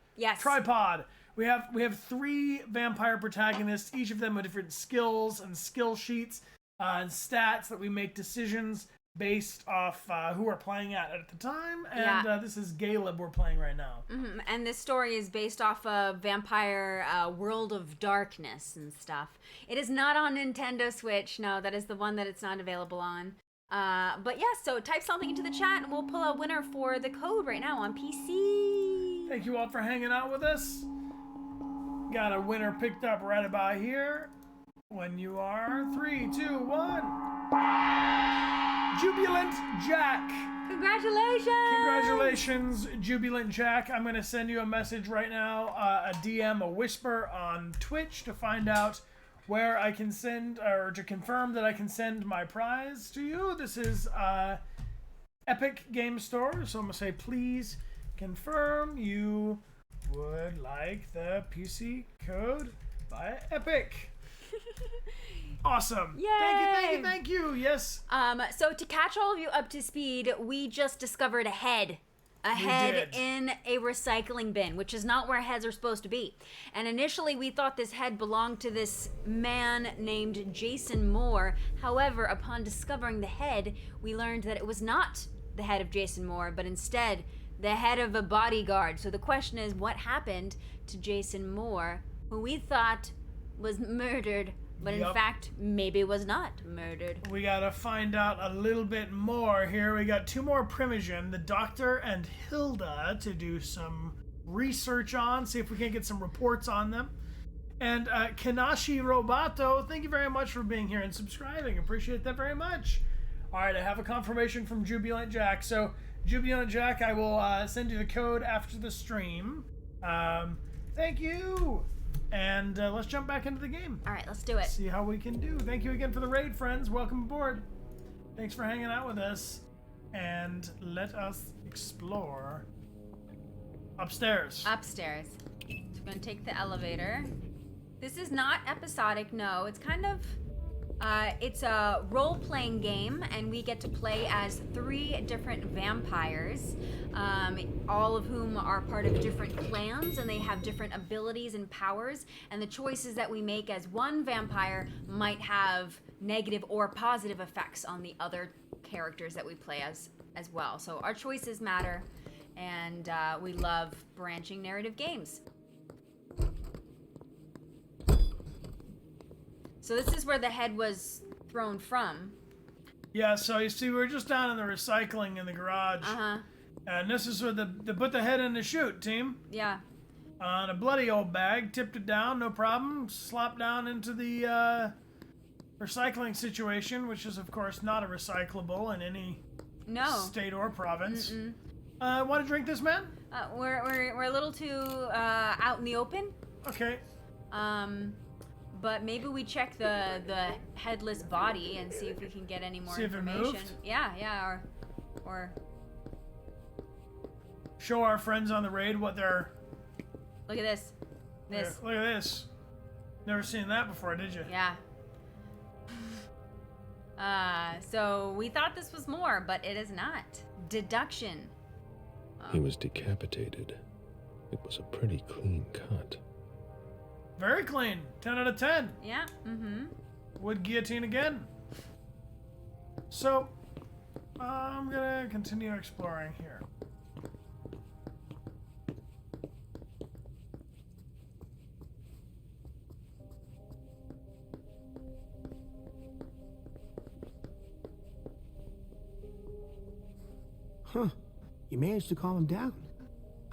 We have 3 vampire protagonists, each of them with different skills and skill sheets and stats that we make decisions based off who we're playing at the time. And this is Caleb we're playing right now. Mm-hmm. And this story is based off of Vampire World of Darkness and stuff. It is not on Nintendo Switch. No, that is the one that it's not available on. But yeah, so type something into the chat and we'll pull a winner for the code right now on PC. Thank you all for hanging out with us. Got a winner picked up right about here. When you are 3, 2, 1. Jubilant Jack. Congratulations, Jubilant Jack. I'm going to send you a message right now, a DM, a whisper on Twitch to find out where I can send, or to confirm that I can send my prize to you. This is Epic Game Store, so I'm going to say, please confirm you would like the PC code by Epic. Awesome. Yay! Thank you. Yes. So to catch all of you up to speed, we just discovered a head in a recycling bin, which is not where heads are supposed to be. And initially we thought this head belonged to this man named Jason Moore. However, upon discovering the head, we learned that it was not the head of Jason Moore, but instead the head of a bodyguard. So the question is, what happened to Jason Moore, who we thought was murdered, but in fact maybe was not murdered? We gotta find out a little bit more here. We got 2 more Primogen, the Doctor and Hilda, to do some research on, see if we can get some reports on them. And Kanashi Robato, thank you very much for being here and subscribing. Appreciate that very much. All right, I have a confirmation from Jubilant Jack. So Jubilant Jack, I will send you the code after the stream. Thank you. And let's jump back into the game. All right, let's do it. See how we can do. Thank you again for the raid, friends. Welcome aboard. Thanks for hanging out with us. And let us explore upstairs. So we're going to take the elevator. This is not episodic, no. It's kind of... it's a role-playing game, and we get to play as 3 different vampires, all of whom are part of different clans, and they have different abilities and powers, and the choices that we make as one vampire might have negative or positive effects on the other characters that we play as well. So our choices matter, and we love branching narrative games. So this is where the head was thrown from. Yeah, so you see, we're just down in the recycling in the garage. And this is where they put the head in the chute, team. Yeah. On a bloody old bag, tipped it down, no problem. Slopped down into the recycling situation, which is, of course, not a recyclable in any state or province. Want to drink this, man? We're a little too out in the open. Okay. But maybe we check the headless body and see if we can get any more information. If it moved? Yeah, or show our friends on the raid what they're... Look at this. Look at this. Never seen that before, did you? Yeah. So we thought this was more, but it is not. Deduction. He was decapitated. It was a pretty clean cut. Very clean. 10 out of 10. Yeah, Would guillotine again. So, I'm gonna continue exploring here. Huh. You managed to calm him down.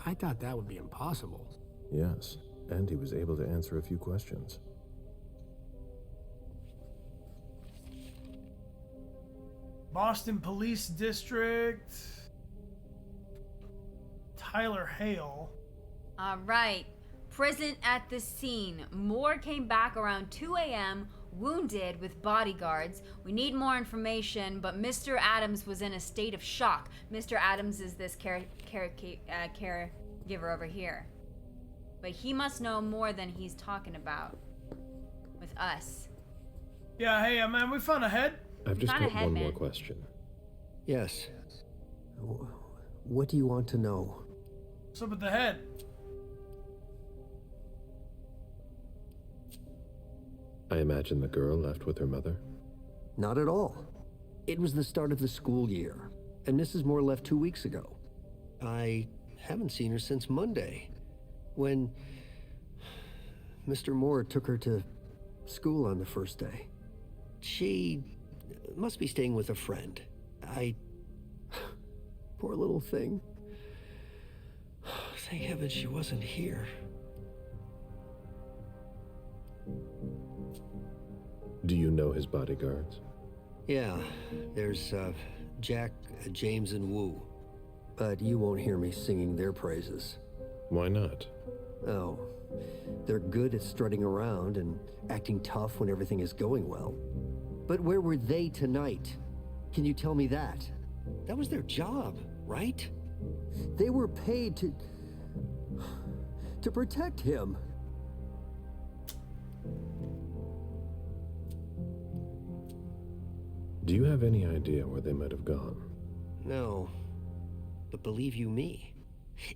I thought that would be impossible. Yes, and he was able to answer a few questions. Boston Police District. Tyler Hale. All right. Present at the scene. Moore came back around 2 a.m., wounded with bodyguards. We need more information, but Mr. Adams was in a state of shock. Mr. Adams is this caregiver over here. But he must know more than he's talking about with us. Yeah, hey, man, we found a head. I've just Kinda got head, one man. more question. Yes. What do you want to know? What's up with the head? I imagine the girl left with her mother. Not at all. It was the start of the school year, and Mrs. Moore left 2 weeks ago. I haven't seen her since Monday, when Mr. Moore took her to school on the first day. She must be staying with a friend. Poor little thing. Thank heaven she wasn't here. Do you know his bodyguards? Yeah, there's Jack, James, and Wu. But you won't hear me singing their praises. Why not? Oh, they're good at strutting around and acting tough when everything is going well. But where were they tonight? Can you tell me that? That was their job, right? They were paid to protect him. Do you have any idea where they might have gone? No, but believe you me,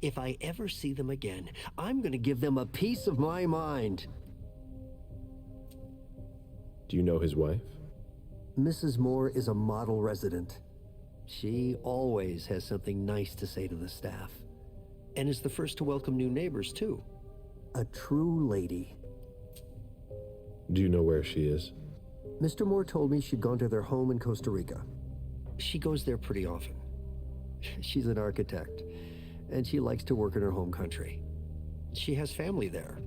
if I ever see them again, I'm gonna give them a piece of my mind. Do you know his wife? Mrs. Moore is a model resident. She always has something nice to say to the staff, and is the first to welcome new neighbors, too. A true lady. Do you know where she is? Mr. Moore told me she'd gone to their home in Costa Rica. She goes there pretty often. She's an architect, and she likes to work in her home country. She has family there.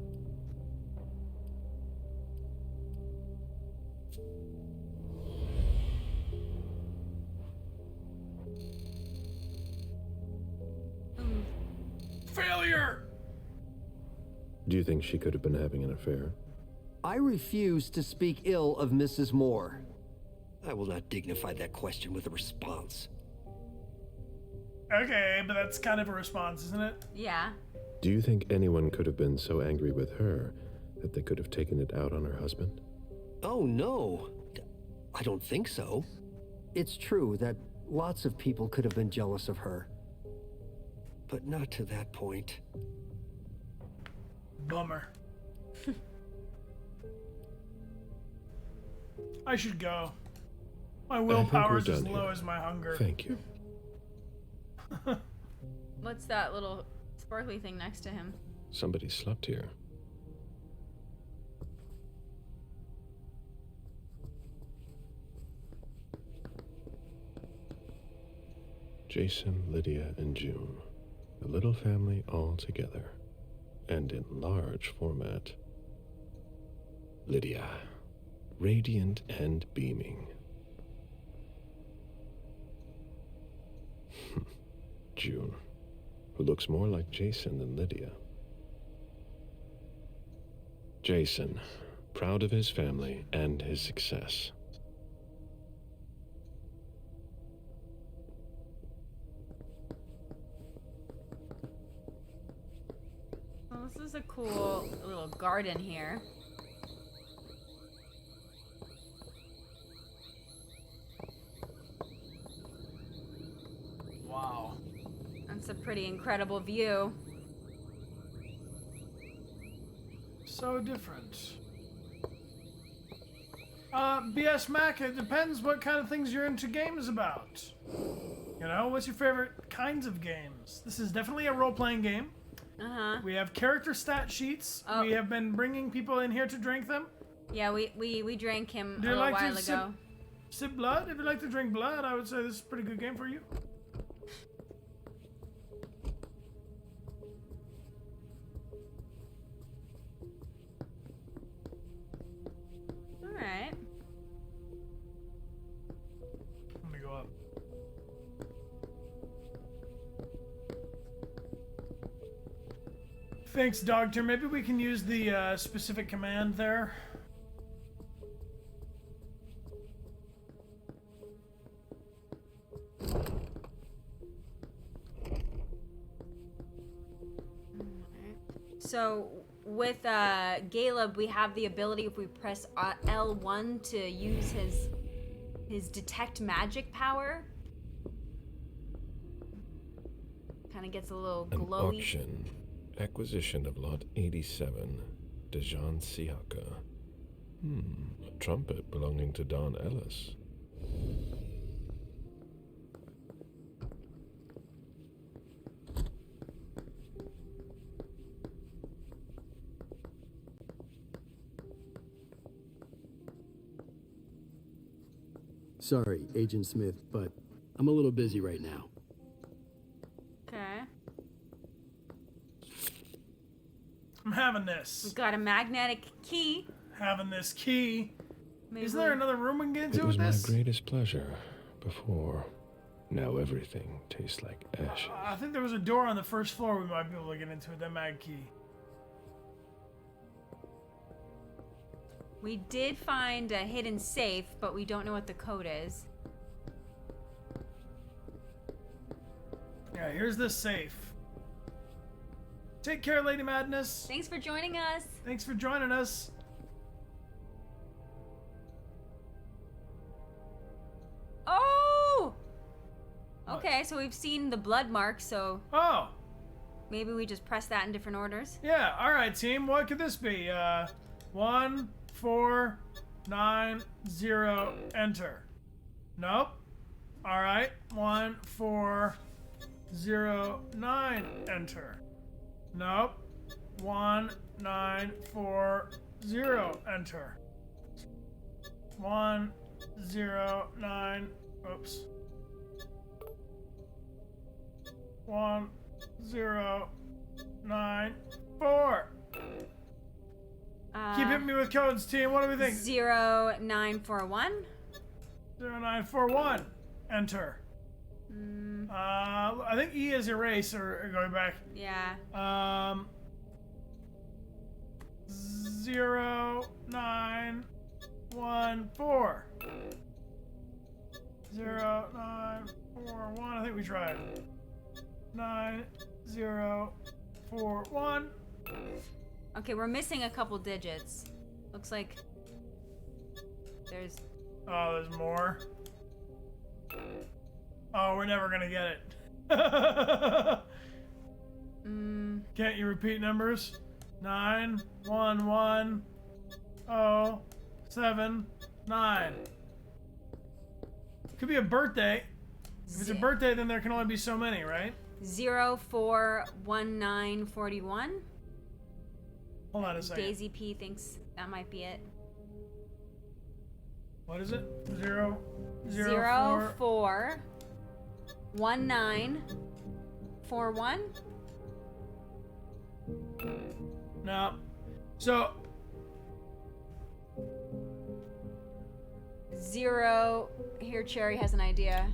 Failure! Do you think she could have been having an affair? I refuse to speak ill of Mrs. Moore. I will not dignify that question with a response. Okay, but that's kind of a response, isn't it? Yeah. Do you think anyone could have been so angry with her that they could have taken it out on her husband? Oh, no. I don't think so. It's true that lots of people could have been jealous of her. But not to that point. Bummer. I should go. My willpower's as low as my hunger. Thank you. What's that little sparkly thing next to him? Somebody slept here. Jason, Lydia, and June. A little family all together. And in large format. Lydia, radiant and beaming. June, who looks more like Jason than Lydia. Jason, proud of his family and his success. Well, this is a cool little garden here. That's a pretty incredible view. So different. BS Mac, it depends what kind of things you're into games about. You know, what's your favorite kinds of games? This is definitely a role-playing game. Uh-huh. We have character stat sheets. Oh. We have been bringing people in here to drink them. Yeah, we drank him Do a you little like while to ago. sip blood? If you like to drink blood, I would say this is a pretty good game for you. Alright. Let me go up. Thanks, Doctor. Maybe we can use the specific command there. So with Caleb, we have the ability if we press L1 to use his detect magic power. Kind of gets a little An glowy. auction. Acquisition of Lot 87. Dejan Siaka. A trumpet belonging to Don Ellis. Sorry, Agent Smith, but I'm a little busy right now. Okay. I'm having this. We've got a magnetic key. Having this key. Maybe Isn't there another room we can get It into was with my this? greatest pleasure before. Now everything tastes like ashes. I think there was a door on the first floor we might be able to get into with that mag key. We did find a hidden safe, but we don't know what the code is. Yeah, here's the safe. Take care, Lady Madness. Thanks for joining us. Thanks for joining us. Oh! Okay, so we've seen the blood mark, so Oh, maybe we just press that in different orders. yeah. All right, team. What could this be? 1, 4, 9, 0. Enter. Nope. All right. 1, 4, 0, 9. Enter. Nope. 1, 9, 4, 0. Enter. 1, 0, 9. Oops. 1, 0, 9, 4. Keep hitting me with codes, team. What do we think? 0941. 0941. Enter. I think E is erase or going back. Yeah. 0914. 0941. I think we tried. 9041. Okay, we're missing a couple digits. Looks like there's... Oh, there's more. Oh, we're never gonna get it. Can't you repeat numbers? 911079. Could be a birthday. If it's a birthday, then there can only be so many, right? 041941. Hold on a second. Daisy P thinks that might be it. What is it? 0, 041941. No. So, 0. Here, Cherry has an idea.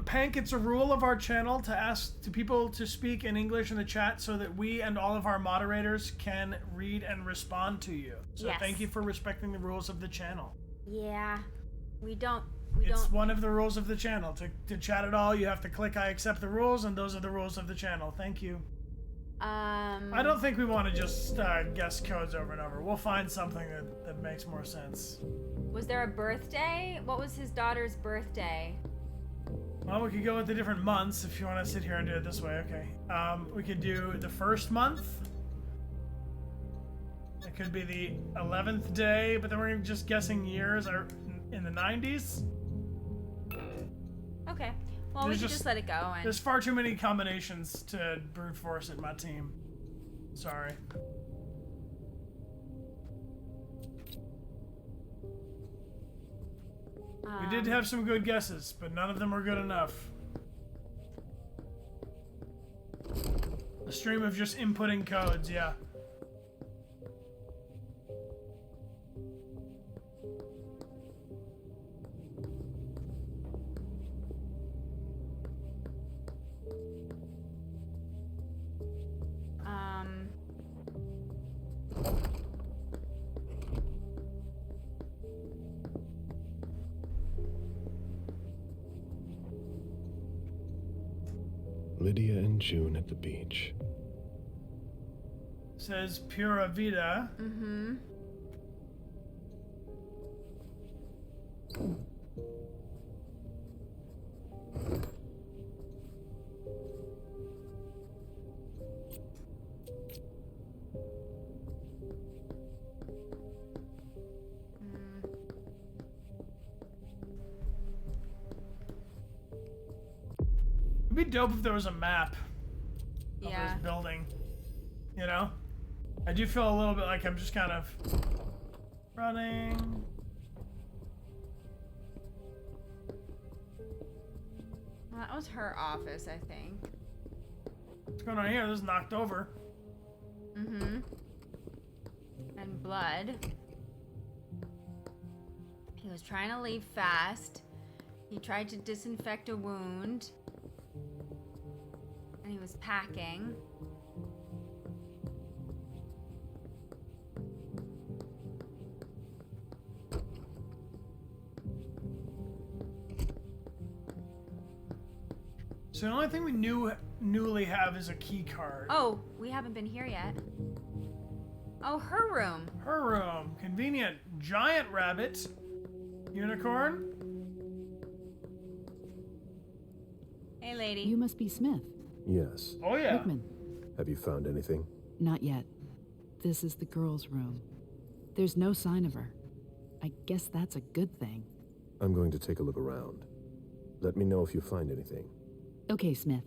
Pank, it's a rule of our channel to ask people to speak in English in the chat so that we and all of our moderators can read and respond to you. So Yes. thank you for respecting the rules of the channel. Yeah. We don't. It's one of the rules of the channel. To chat at all, you have to click I accept the rules, and those are the rules of the channel. Thank you. I don't think we want to just guess codes over and over. We'll find something that makes more sense. Was there a birthday? What was his daughter's birthday? Well, we could go with the different months if you want to sit here and do it this way. Okay. We could do the first month. It could be the 11th day, but then we're just guessing years are in the 90s. Okay. Well, we can just let it go. And there's far too many combinations to brute force it, my team. Sorry. We did have some good guesses, but none of them were good enough. A stream of just inputting codes, yeah. Lydia and June at the beach. Says Pura Vida. Mm-hmm. It'd be dope if there was a map of Yeah. this building. You know? I do feel a little bit like I'm just kind of running. Well, that was her office, I think. What's going on here? This is knocked over. Mm-hmm. And blood. He was trying to leave fast. He tried to disinfect a wound. And he was packing. So the only thing we newly have is a key card. Oh, we haven't been here yet. Oh, her room. Her room. Convenient. Giant rabbit. Unicorn. Hey, lady. You must be Smith. Yes. Oh, yeah. Hickman. Have you found anything? Not yet. This is the girl's room. There's no sign of her. I guess that's a good thing. I'm going to take a look around. Let me know if you find anything. Okay, Smith.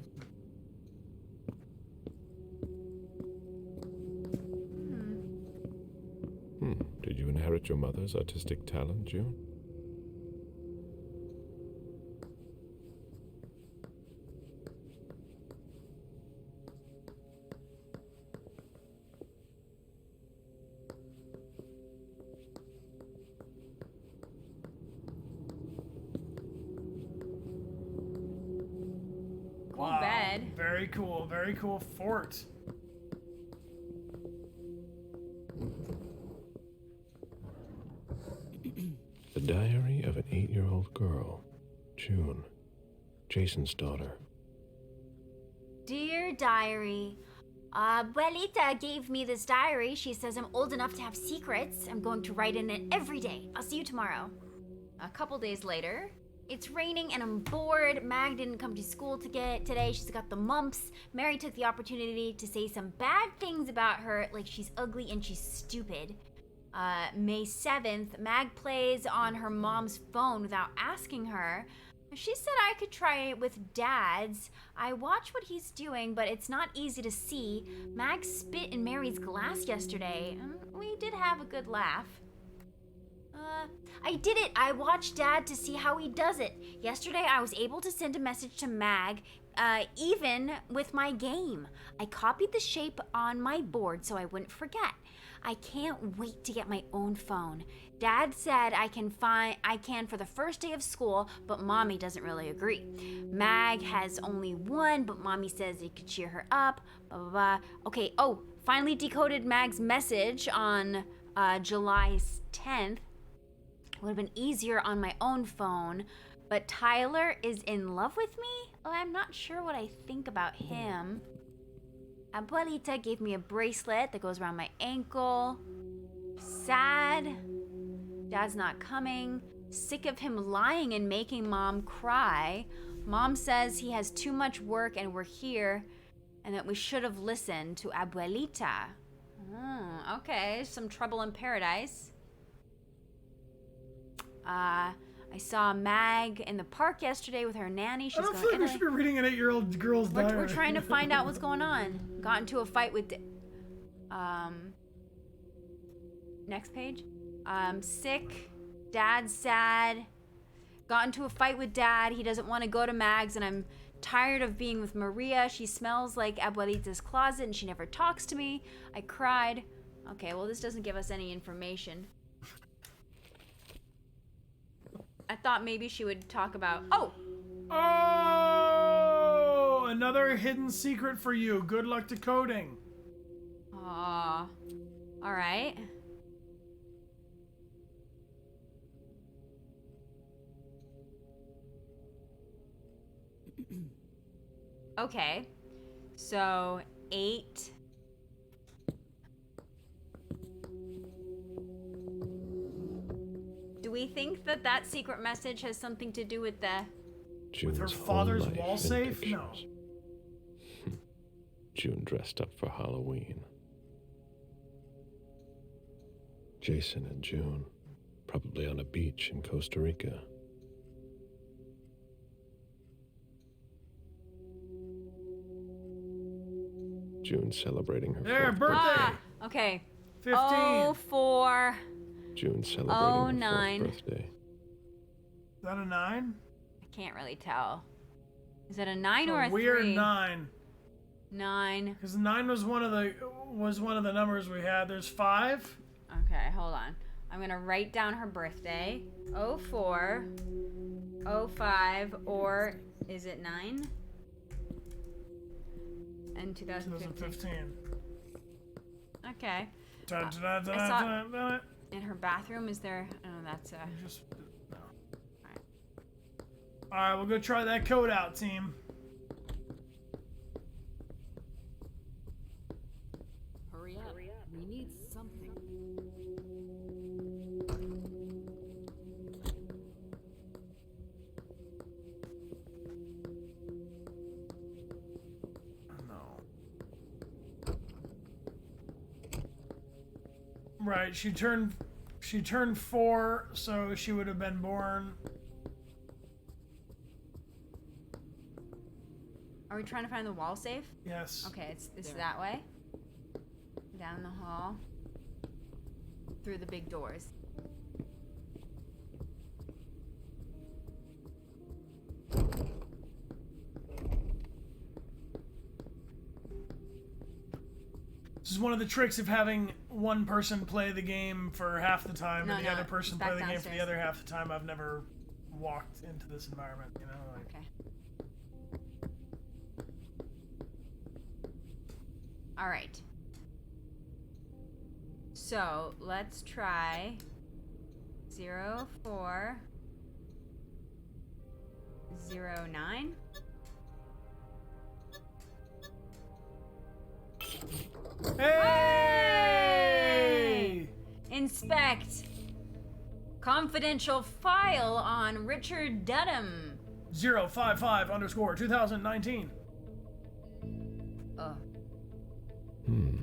Did you inherit your mother's artistic talent, June? Cool bed. Very cool. Very cool fort. The diary of an 8-year-old girl, June, Jason's daughter. Dear diary, Abuelita gave me this diary. She says I'm old enough to have secrets. I'm going to write in it every day. I'll see you tomorrow. A couple days later, it's raining and I'm bored. Mag didn't come to school today. She's got the mumps. Mary took the opportunity to say some bad things about her, like she's ugly and she's stupid. May 7th, Mag plays on her mom's phone without asking her. She said I could try it with Dad's. I watch what he's doing, but it's not easy to see. Mag spit in Mary's glass yesterday. We did have a good laugh. I did it. I watched Dad to see how he does it. Yesterday, I was able to send a message to Mag, even with my game. I copied the shape on my board so I wouldn't forget. I can't wait to get my own phone. Dad said I can for the first day of school, but Mommy doesn't really agree. Mag has only one, but Mommy says it could cheer her up, blah, blah, blah. Okay, finally decoded Mag's message on July 10th. Would have been easier on my own phone, but Tyler is in love with me? I'm not sure what I think about him. Abuelita gave me a bracelet that goes around my ankle. Sad. Dad's not coming. Sick of him lying and making Mom cry. Mom says he has too much work and we're here, and that we should have listened to Abuelita. Okay, some trouble in paradise. I saw Mag in the park yesterday with her nanny. She's I don't going feel like to we should be reading an 8-year-old girl's diary. We're trying to find out what's going on. Got into a fight with... next page. Sick. Dad's sad. Got into a fight with Dad. He doesn't want to go to Mag's, and I'm tired of being with Maria. She smells like Abuelita's closet, and she never talks to me. I cried. Okay, well, this doesn't give us any information. I thought maybe she would talk about... Oh! Another hidden secret for you. Good luck decoding. Aw. Alright. Okay. So, 8. Do we think that that secret message has something to do with the... June's With her whole father's life wall in safe? pictures. No. June dressed up for Halloween. Jason and June, probably on a beach in Costa Rica. June celebrating her There, fourth birthday! Okay. 15. 04. June celebrating her 09. fourth birthday. Is that a 9? I can't really tell. Is it a 9 or a 3? Weird 9. 9. Because 9 was one of the numbers we had. There's 5. Okay, hold on. I'm gonna write down her birthday. 04, 05, or is it 9? And 2015. I Okay. saw In her bathroom, is there? Oh, that's a. Just no. All right, we'll go try that code out, team. Hurry up. We need something. No. Right, she turned 4, so she would have been born. Are we trying to find the wall safe? Yes. Okay, it's that way. Down the hall. Through the big doors. This is one of the tricks of having one person play the game for half the time and the other person play the game for the other half the time. I've never walked into this environment, you know? Like, Okay. All right. So let's try 04, 09. Hey! Inspect. Confidential file on Richard Dunham. 055_2019. Oh.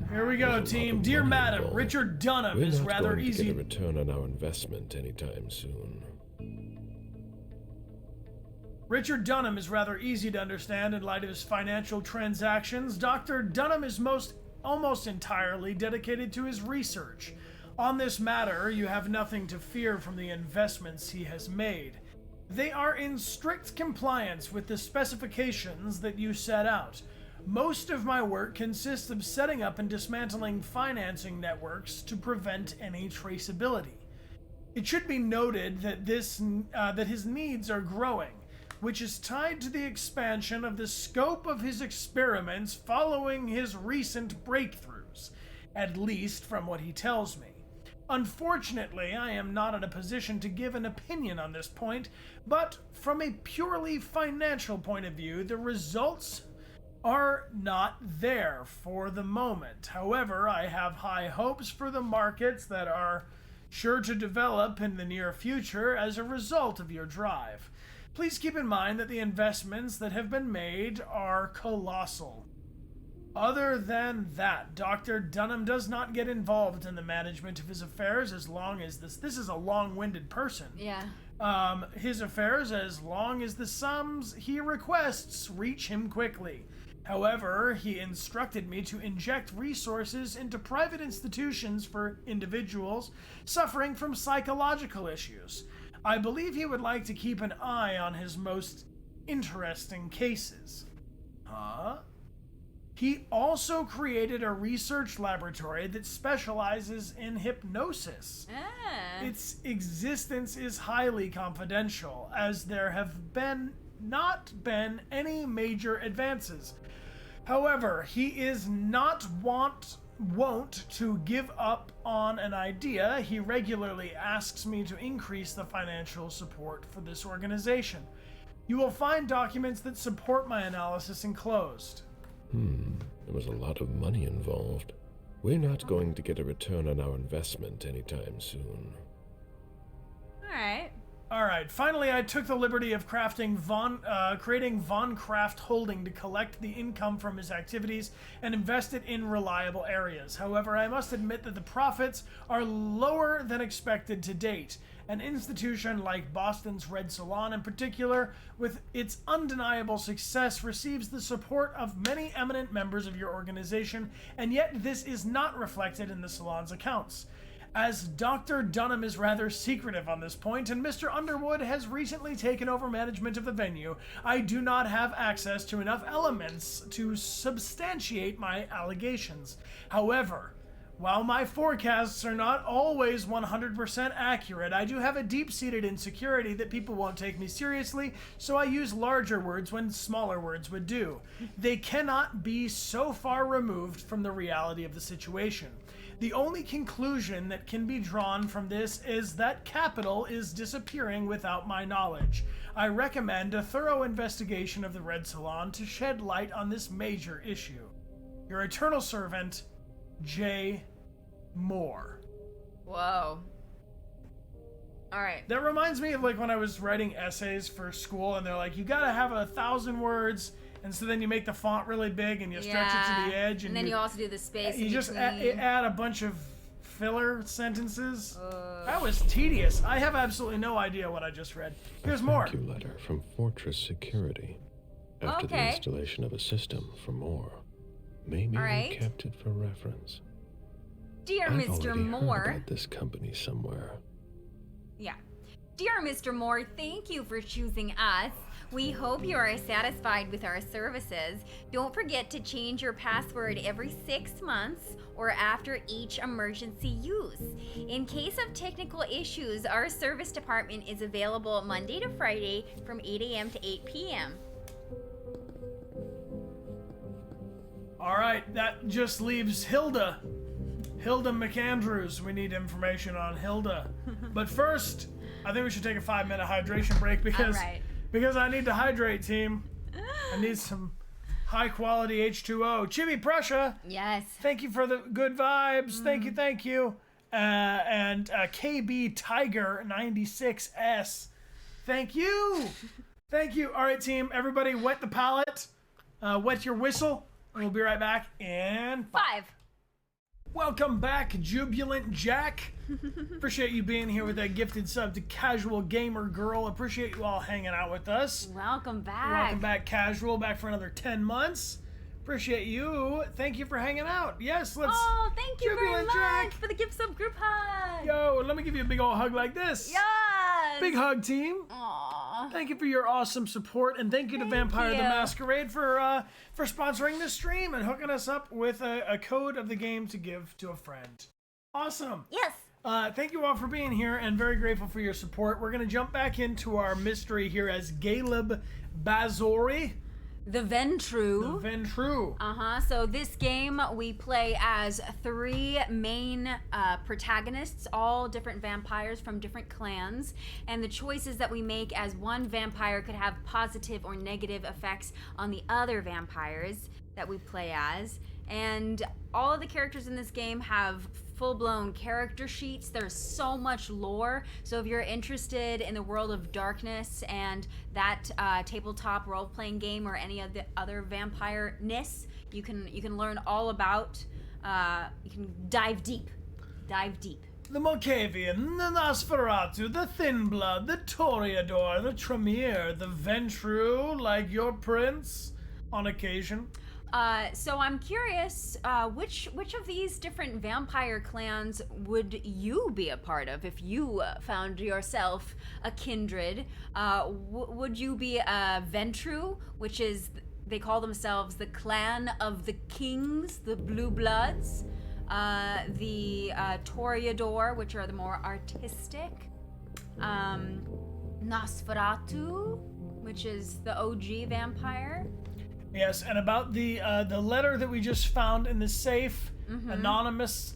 Here we go, team. Dear Madam, Richard Dunham We're is not rather going to easy. get a return on our investment anytime soon. Richard Dunham is rather easy to understand in light of his financial transactions. Dr. Dunham is almost entirely dedicated to his research. On this matter, you have nothing to fear from the investments he has made. They are in strict compliance with the specifications that you set out. Most of my work consists of setting up and dismantling financing networks to prevent any traceability. It should be noted that that his needs are growing, which is tied to the expansion of the scope of his experiments following his recent breakthroughs, at least from what he tells me. Unfortunately, I am not in a position to give an opinion on this point, but from a purely financial point of view, the results are not there for the moment. However, I have high hopes for the markets that are sure to develop in the near future as a result of your drive. Please keep in mind that the investments that have been made are colossal. Other than that, Dr. Dunham does not get involved in the management of his affairs as long as this is a long-winded person. Yeah. His affairs as long as the sums he requests reach him quickly. However, he instructed me to inject resources into private institutions for individuals suffering from psychological issues. I believe he would like to keep an eye on his most interesting cases. Huh? He also created a research laboratory that specializes in hypnosis. Its existence is highly confidential, as there have not been any major advances. However, he is not wont to give up on an idea. He regularly asks me to increase the financial support for this organization. You will find documents that support my analysis enclosed. There was a lot of money involved. We're not going to get a return on our investment anytime soon. Alright, finally I took the liberty of creating Von Kraft Holding to collect the income from his activities and invest it in reliable areas. However, I must admit that the profits are lower than expected to date. An institution like Boston's Red Salon in particular, with its undeniable success, receives the support of many eminent members of your organization, and yet this is not reflected in the salon's accounts. As Dr. Dunham is rather secretive on this point, and Mr. Underwood has recently taken over management of the venue, I do not have access to enough elements to substantiate my allegations. However, while my forecasts are not always 100% accurate, I do have a deep-seated insecurity that people won't take me seriously, so I use larger words when smaller words would do. They cannot be so far removed from the reality of the situation. The only conclusion that can be drawn from this is that capital is disappearing without my knowledge. I recommend a thorough investigation of the Red Salon to shed light on this major issue. Your eternal servant, J. Moore. Whoa. Alright. That reminds me of like when I was writing essays for school and they're like, you gotta have 1,000 words, and so then you make the font really big and you stretch it to the edge. And then you also do the space You in just between. add a bunch of filler sentences. That was tedious. I have absolutely no idea what I just read. Here's more. Thank you letter from Fortress Security. After the installation of a system for more. Maybe we kept it for reference. Dear I've Mr. already Moore. heard about this company somewhere. Yeah. Dear Mr. Moore, thank you for choosing us. We hope you are satisfied with our services. Don't forget to change your password every 6 months or after each emergency use. In case of technical issues, our service department is available Monday to Friday from 8 a.m. to 8 p.m. Alright, that just leaves Hilda. Hilda McAndrews. We need information on Hilda. But first, I think we should take a 5-minute hydration break because I need to hydrate, team. I need some high-quality H2O. Chibi Prussia. Yes. Thank you for the good vibes. Thank you. And KB Tiger 96S. Thank you. Thank you. All right, team. Everybody, wet the palate. Wet your whistle. And we'll be right back in 5. Welcome back, Jubilant Jack. Appreciate you being here with that gifted sub to Casual Gamer Girl. Appreciate you all hanging out with us. Welcome back. Welcome back, Casual. Back for another 10 months. Appreciate you. Thank you for hanging out. Yes, let's... Oh, thank you Jubilant very much Jack. for the gift sub group hug. Yo, let me give you a big old hug like this. Yes. Big hug, team. Aww. Thank you for your awesome support, and thank you to Vampire the Masquerade for sponsoring this stream and hooking us up with a code of the game to give to a friend. Awesome. Yes. Thank you all for being here, and very grateful for your support. We're going to jump back into our mystery here as Caleb Bazori. The Ventru. The Ventru. So this game we play as 3 main protagonists, all different vampires from different clans, and the choices that we make as one vampire could have positive or negative effects on the other vampires that we play as. And all of the characters in this game have full-blown character sheets. There's so much lore. So if you're interested in the world of darkness and that tabletop role-playing game or any of the other vampire-ness, you can learn all about. You can dive deep. Dive deep. The Mokavian, the Nosferatu, the Thin Blood, the Toreador, the Tremere, the Ventru, like your prince, on occasion. So I'm curious, which of these different vampire clans would you be a part of if you found yourself a kindred? Would you be a Ventru, which is, they call themselves the Clan of the Kings, the Blue Bloods? The Toreador, which are the more artistic. Nosferatu, which is the OG vampire. Yes, and about the letter that we just found in the safe, Anonymous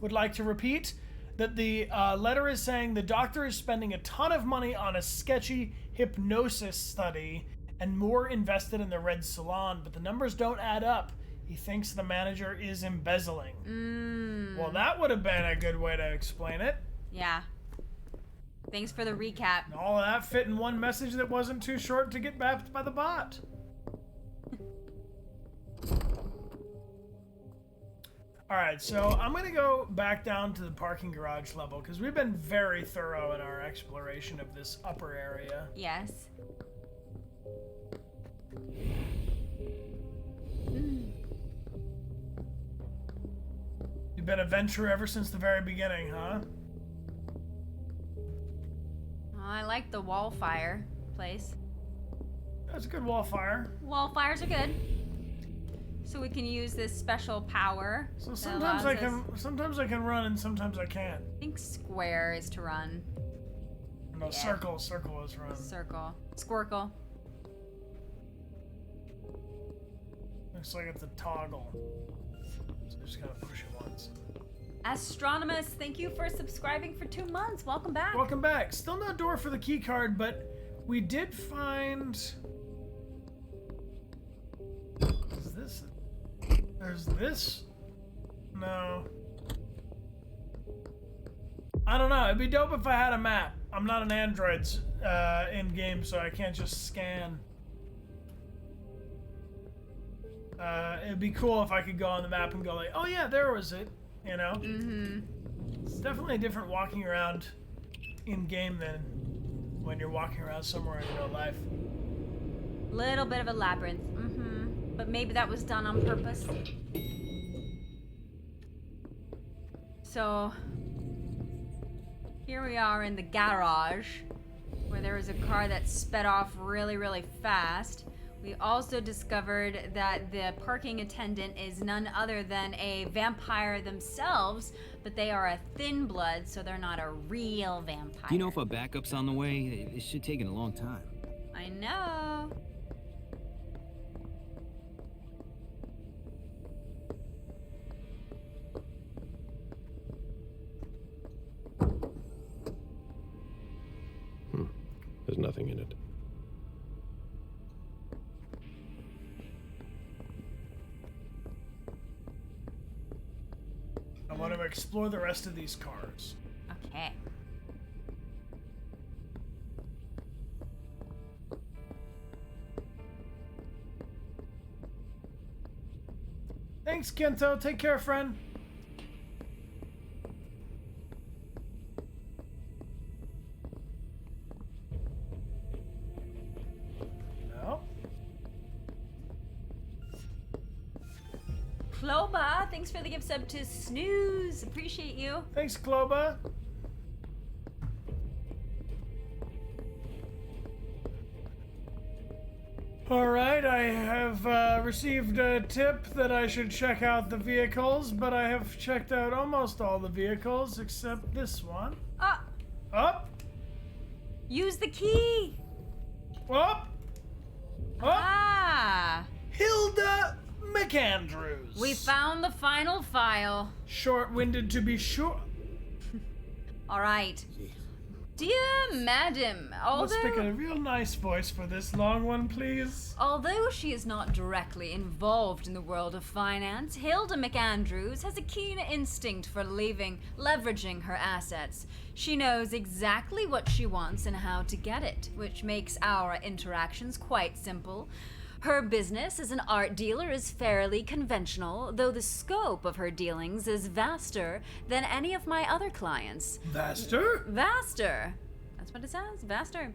would like to repeat that the letter is saying the doctor is spending a ton of money on a sketchy hypnosis study and more invested in the Red Salon, but the numbers don't add up. He thinks the manager is embezzling. Well, that would have been a good way to explain it. Yeah. Thanks for the recap. And all of that fit in one message that wasn't too short to get bapped by the bot. Alright, so I'm going to go back down to the parking garage level, because we've been very thorough in our exploration of this upper area. Yes. You've been a venturer ever since the very beginning, huh? I like the wall fire place. That's a good wall fire. Wall fires are good. So we can use this special power. So sometimes I can run and sometimes I can't. I think square is to run. No, Yeah. circle is run. Circle. Squircle. Looks like it's a toggle. So I just gotta push it once. Astronomus, thank you for subscribing for 2 months. Welcome back. Welcome back. Still no door for the key card, but we did find... Is this... There's this? No. I don't know. It'd be dope if I had a map. I'm not an android in-game, so I can't just scan. It'd be cool if I could go on the map and go like, oh yeah, there was it. You know? Mm-hmm. It's definitely different walking around in-game than when you're walking around somewhere in real life. Little bit of a labyrinth. Mm-hmm. But maybe that was done on purpose. So, here we are in the garage, where there was a car that sped off really, really fast. We also discovered that the parking attendant is none other than a vampire themselves, but they are a thin blood, so they're not a real vampire. Do you know if a backup's on the way? It should take a long time. I know. There's nothing in it. I want to explore the rest of these cars. Okay. Thanks, Kento. Take care, friend. No. Cloba, thanks for the gift sub to Snooze. Appreciate you. Thanks, Cloba. Alright, I have received a tip that I should check out the vehicles, but I have checked out almost all the vehicles except this one. Up! Use the key! Up! Up! Ah! Hilda McAndrews! We found the final file. Short-winded to be sure. Alright. Dear Madam, Let's pick although... a real nice voice for this long one, please. Although she is not directly involved in the world of finance, Hilda McAndrews has a keen instinct for leveraging her assets. She knows exactly what she wants and how to get it, which makes our interactions quite simple. Her business as an art dealer is fairly conventional, though the scope of her dealings is vaster than any of my other clients. Vaster? Vaster. That's what it says, vaster.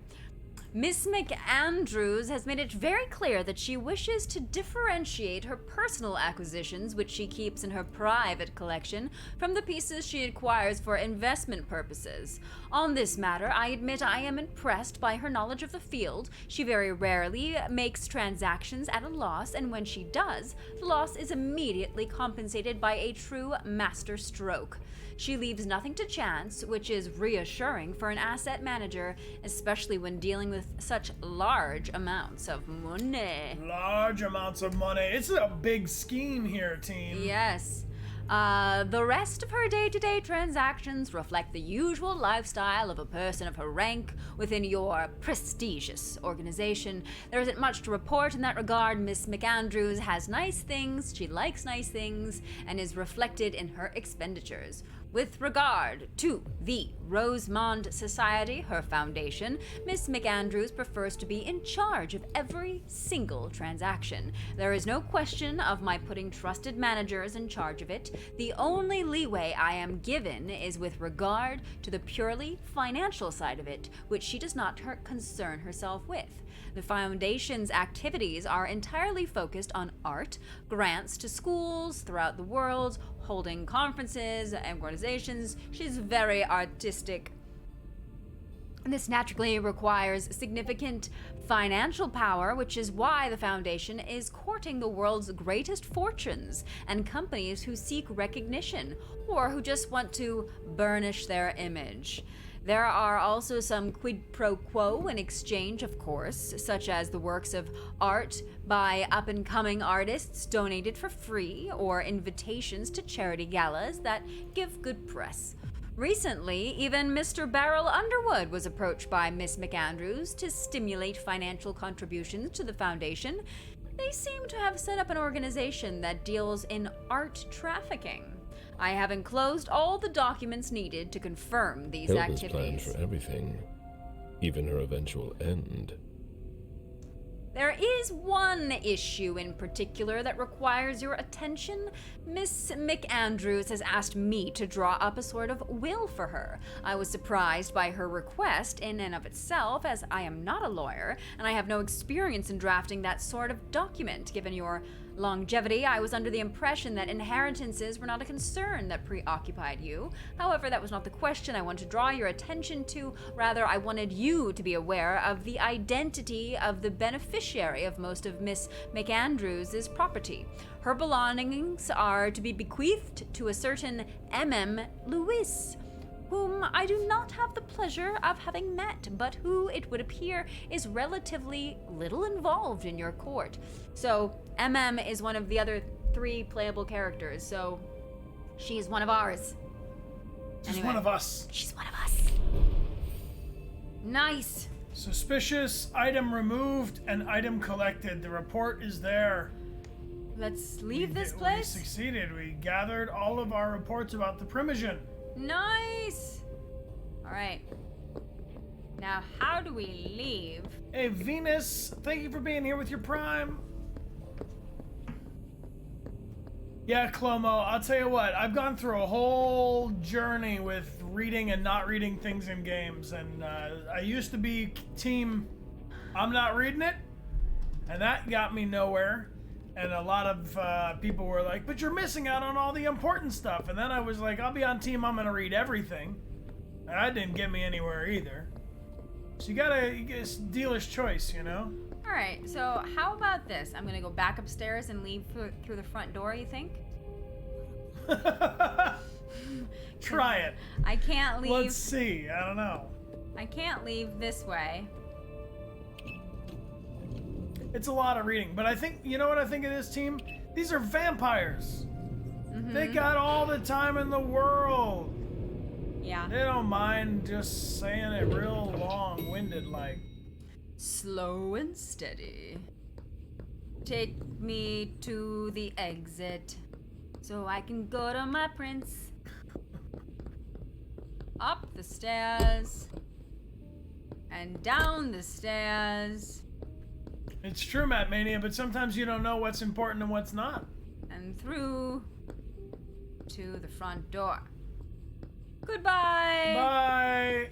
Miss McAndrews has made it very clear that she wishes to differentiate her personal acquisitions, which she keeps in her private collection, from the pieces she acquires for investment purposes. On this matter, I admit I am impressed by her knowledge of the field. She very rarely makes transactions at a loss, and when she does, the loss is immediately compensated by a true master stroke. She leaves nothing to chance, which is reassuring for an asset manager, especially when dealing with such large amounts of money. Large amounts of money. It's a big scheme here, team. Yes. The rest of her day-to-day transactions reflect the usual lifestyle of a person of her rank within your prestigious organization. There isn't much to report in that regard. Miss McAndrews has nice things, she likes nice things, and is reflected in her expenditures. With regard to the Rosemond Society, her foundation, Miss McAndrews prefers to be in charge of every single transaction. There is no question of my putting trusted managers in charge of it. The only leeway I am given is with regard to the purely financial side of it, which she does not concern herself with. The foundation's activities are entirely focused on art, grants to schools throughout the world, holding conferences and organizations. She's very artistic. This naturally requires significant financial power, which is why the Foundation is courting the world's greatest fortunes and companies who seek recognition or who just want to burnish their image. There are also some quid pro quo in exchange, of course, such as the works of art by up-and-coming artists donated for free, or invitations to charity galas that give good press. Recently, even Mr. Beryl Underwood was approached by Miss McAndrews to stimulate financial contributions to the Foundation. They seem to have set up an organization that deals in art trafficking. I have enclosed all the documents needed to confirm these Hilda's activities. planned for everything, even her eventual end. There is one issue in particular that requires your attention. Miss McAndrews has asked me to draw up a sort of will for her. I was surprised by her request in and of itself, as I am not a lawyer, and I have no experience in drafting that sort of document. Given your longevity, I was under the impression that inheritances were not a concern that preoccupied you. However, that was not the question I wanted to draw your attention to. Rather, I wanted you to be aware of the identity of the beneficiary of most of Miss McAndrews' property. Her belongings are to be bequeathed to a certain M.M. Lewis, whom I do not have the pleasure of having met, but who, it would appear, is relatively little involved in your court. So, MM is one of the other 3 playable characters, so she is one of ours. She's one of us. She's one of us. Nice. Suspicious item removed and item collected. The report is there. Let's leave this We place. succeeded. We gathered all of our reports about the Primogen. Nice. All right. Now, how do we leave? Hey, Venus, thank you for being here with your Prime. Yeah, Clomo, I'll tell you what, I've gone through a whole journey with reading and not reading things in games, and I used to be team I'm not reading it, and that got me nowhere. And a lot of people were like, but you're missing out on all the important stuff. And then I was like, I'll be on team, I'm gonna read everything. And that didn't get me anywhere either. So you get dealer's choice, you know? All right, so how about this? I'm gonna go back upstairs and leave through the front door, you think? Try it. I can't leave. Let's see, I don't know. I can't leave this way. It's a lot of reading, but I think, you know what I think it is, team? These are vampires. They got all the time in the world. Yeah. They don't mind just saying it real long-winded like. Slow and steady. Take me to the exit so I can go to my prince. Up the stairs and down the stairs It's true, Matt Mania, but sometimes you don't know what's important and what's not. and through to the front door. Goodbye. Bye.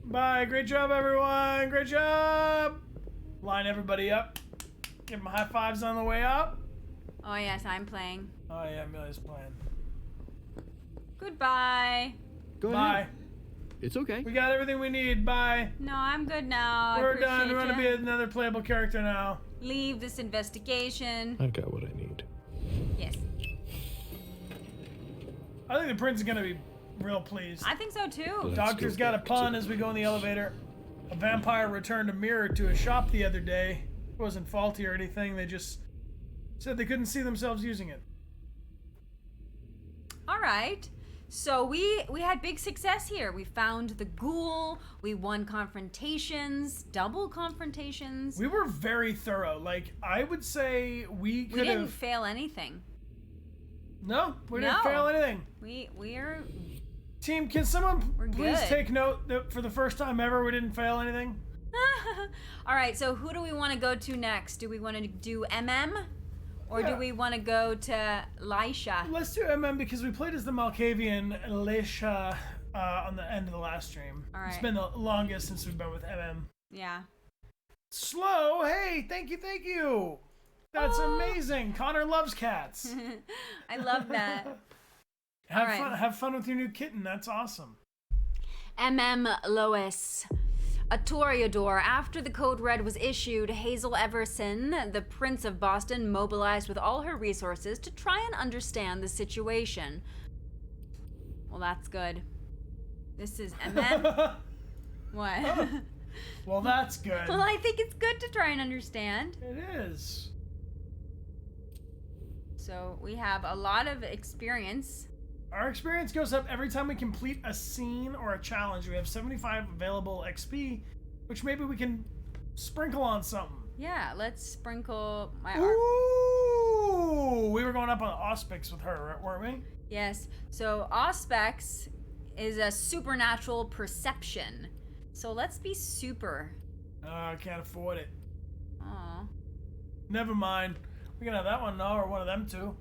Bye. Great job, everyone. Great job. Line everybody up. Give them high fives on the way up. Oh yes, I'm playing. Oh yeah, Amelia's playing. Goodbye. Go Bye. ahead. It's okay. We got everything we need. Bye. No, I'm good now. I We're done. We appreciate want to ya. be another playable character now. Leave this investigation. I've got what I need. Yes. I think the prince is gonna be real pleased. I think so too. Let's Doctor's go got a back pun to as we go in the elevator. A vampire returned a mirror to a shop the other day. It wasn't faulty or anything. They just said they couldn't see themselves using it. All right. So we had big success here. We found the ghoul. We won confrontations, double confrontations. We were very thorough. Like, I would say we We could didn't have. fail anything. No, we didn't No. fail anything. We're Team, can someone We're please good. take note that for the first time ever we didn't fail anything? all right. So who do we want to go to next? Do we want to do MM, or Yeah. do we want to go to Lisha? Let's do MM because we played as the Malkavian Lesha on the end of the last stream. All It's right. been the longest since we've been with MM. Yeah. Slow, hey, thank you. That's Oh. amazing. Connor loves cats. I love that. Have right. fun. Have fun with your new kitten. That's awesome. MM Lois. A Toreador. After the code red was issued, Hazel Everson, the Prince of Boston, mobilized with all her resources to try and understand the situation. Well, that's good. This is MM. What? Well, that's good. Well, I think it's good to try and understand. It is. So we have a lot of experience. Our experience goes up every time we complete a scene or a challenge. We have 75 available XP, which maybe we can sprinkle on something. Yeah, let's sprinkle my art. Ooh! We were going up on Auspix with her, weren't we? Yes. So Auspex is a supernatural perception. So let's be super. I can't afford it. Aw. Never mind. We can have that one now, or one of them two.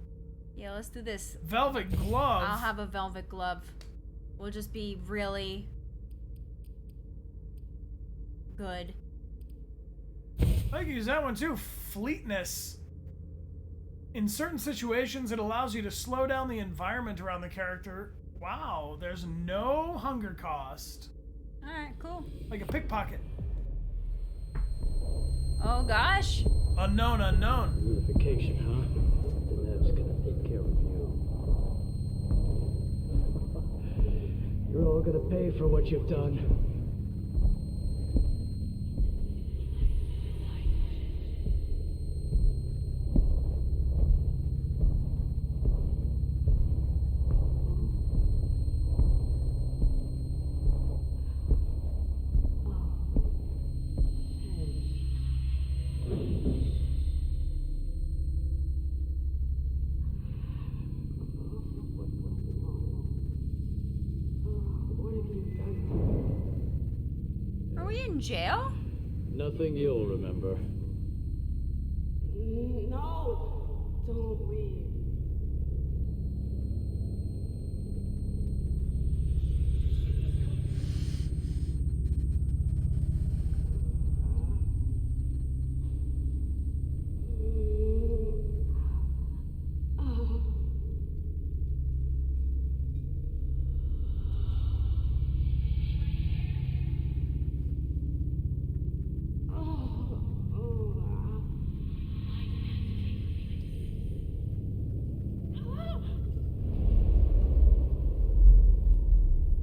Yeah, let's do this. Velvet glove. I'll have a velvet glove. We'll just be really good. I can use that one too. Fleetness. In certain situations, it allows you to slow down the environment around the character. Wow, there's no hunger cost. Alright, cool. Like a pickpocket. Oh gosh. Unknown. Unification, huh? The Nev's gonna take care of you. You're all gonna pay for what you've done. Are we in jail? Nothing you'll remember. No, don't leave.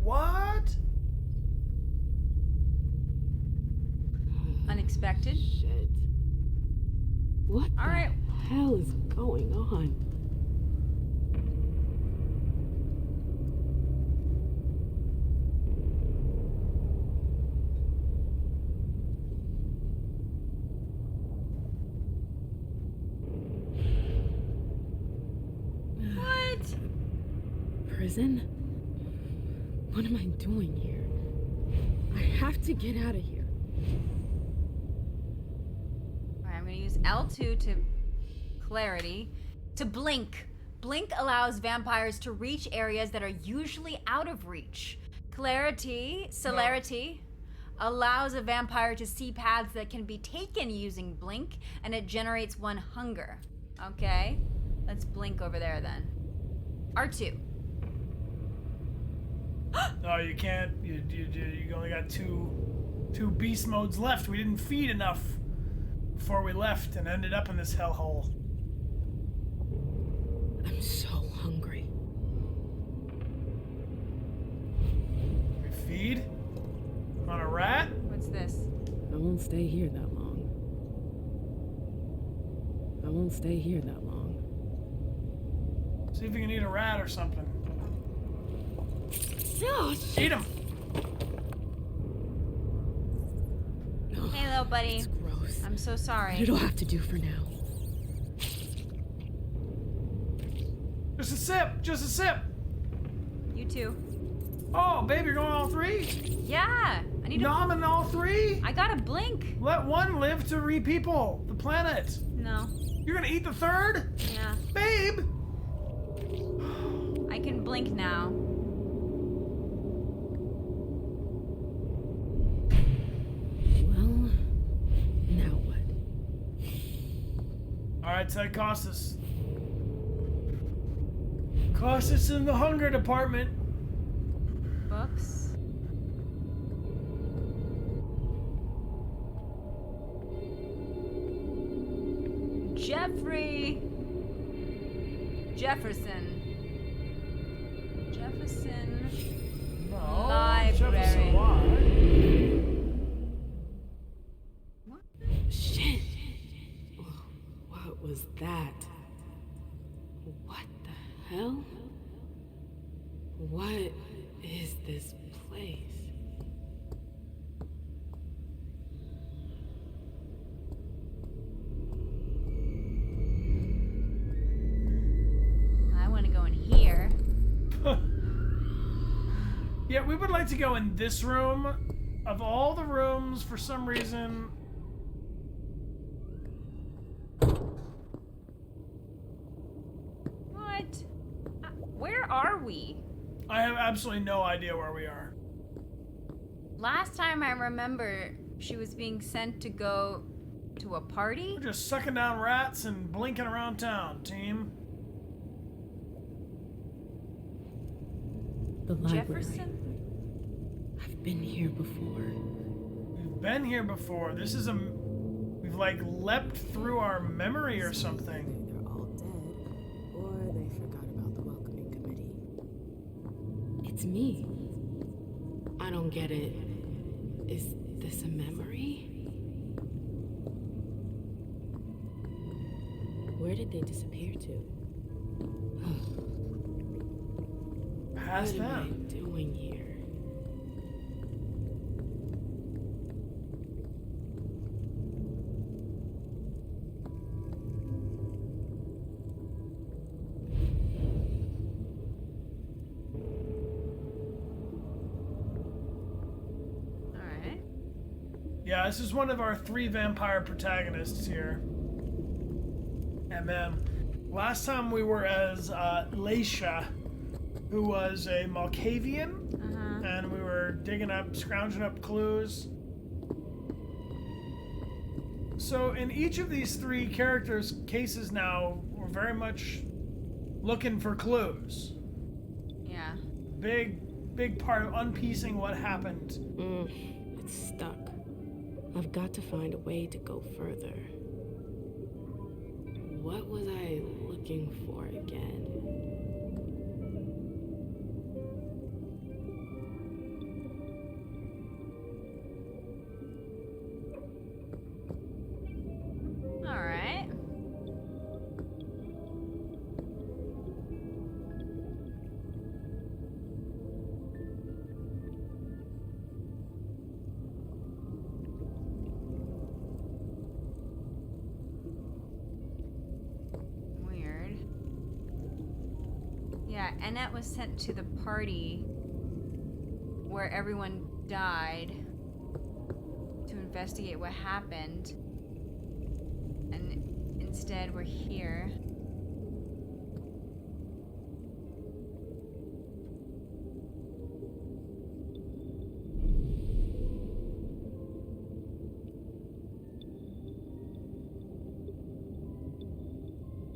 What? Unexpected. Shit. What All right. the hell is going on? prison? What am I doing here? I have to get out of here. Alright, I'm gonna use L2 to clarity. To blink. Blink allows vampires to reach areas that are usually out of reach. Celerity allows a vampire to see paths that can be taken using blink, and it generates 1 hunger. Okay, let's blink over there then. R2. No, you can't. You only got two beast modes left. We didn't feed enough before we left and ended up in this hellhole. I'm so hungry. We feed? On a rat? What's this? I won't stay here that long. I won't stay here that long. See if you can eat a rat or something. Oh, Eat him! Hey, little buddy. it's gross. I'm so sorry. What did I have to do for now? Just a sip! Just a sip! You too. Oh, babe, you're going all 3? Yeah, I need to. Nom in all 3? I gotta blink. Let one live to re-people the planet. No. You're gonna eat the 3rd? Yeah. Babe! I can blink now. Well, now what? Alright, Ted Costas. Costas in the hunger department. Books. Jeffrey. Jefferson. No. Library. Jefferson, why? What? Shit! What was that? What the hell? What is this place? I want to go in here. Yeah, we would like to go in this room. Of all the rooms, for some reason... What? Where are we? I have absolutely no idea where we are. Last time I remember, she was being sent to go to a party. We're just sucking down rats and blinking around town, team. The library. Jefferson? I've been here before. We've been here before. This is a... We've like leapt through our memory or something. They're all dead, or they forgot about the welcoming committee. It's me. I don't get it. Is this a memory? Where did they disappear to? Past What am I them. doing here? Alright. Yeah, this is one of our 3 vampire protagonists here. Last time we were as Leisha, who was a Malkavian, and we were digging up, scrounging up clues. So in each of these 3 characters' cases now, we're very much looking for clues. Yeah. Big part of unpiecing what happened. It's stuck. I've got to find a way to go further. What was I looking for again? Alright. Weird. Yeah, Annette was sent to the party where everyone died to investigate what happened. And instead we're here.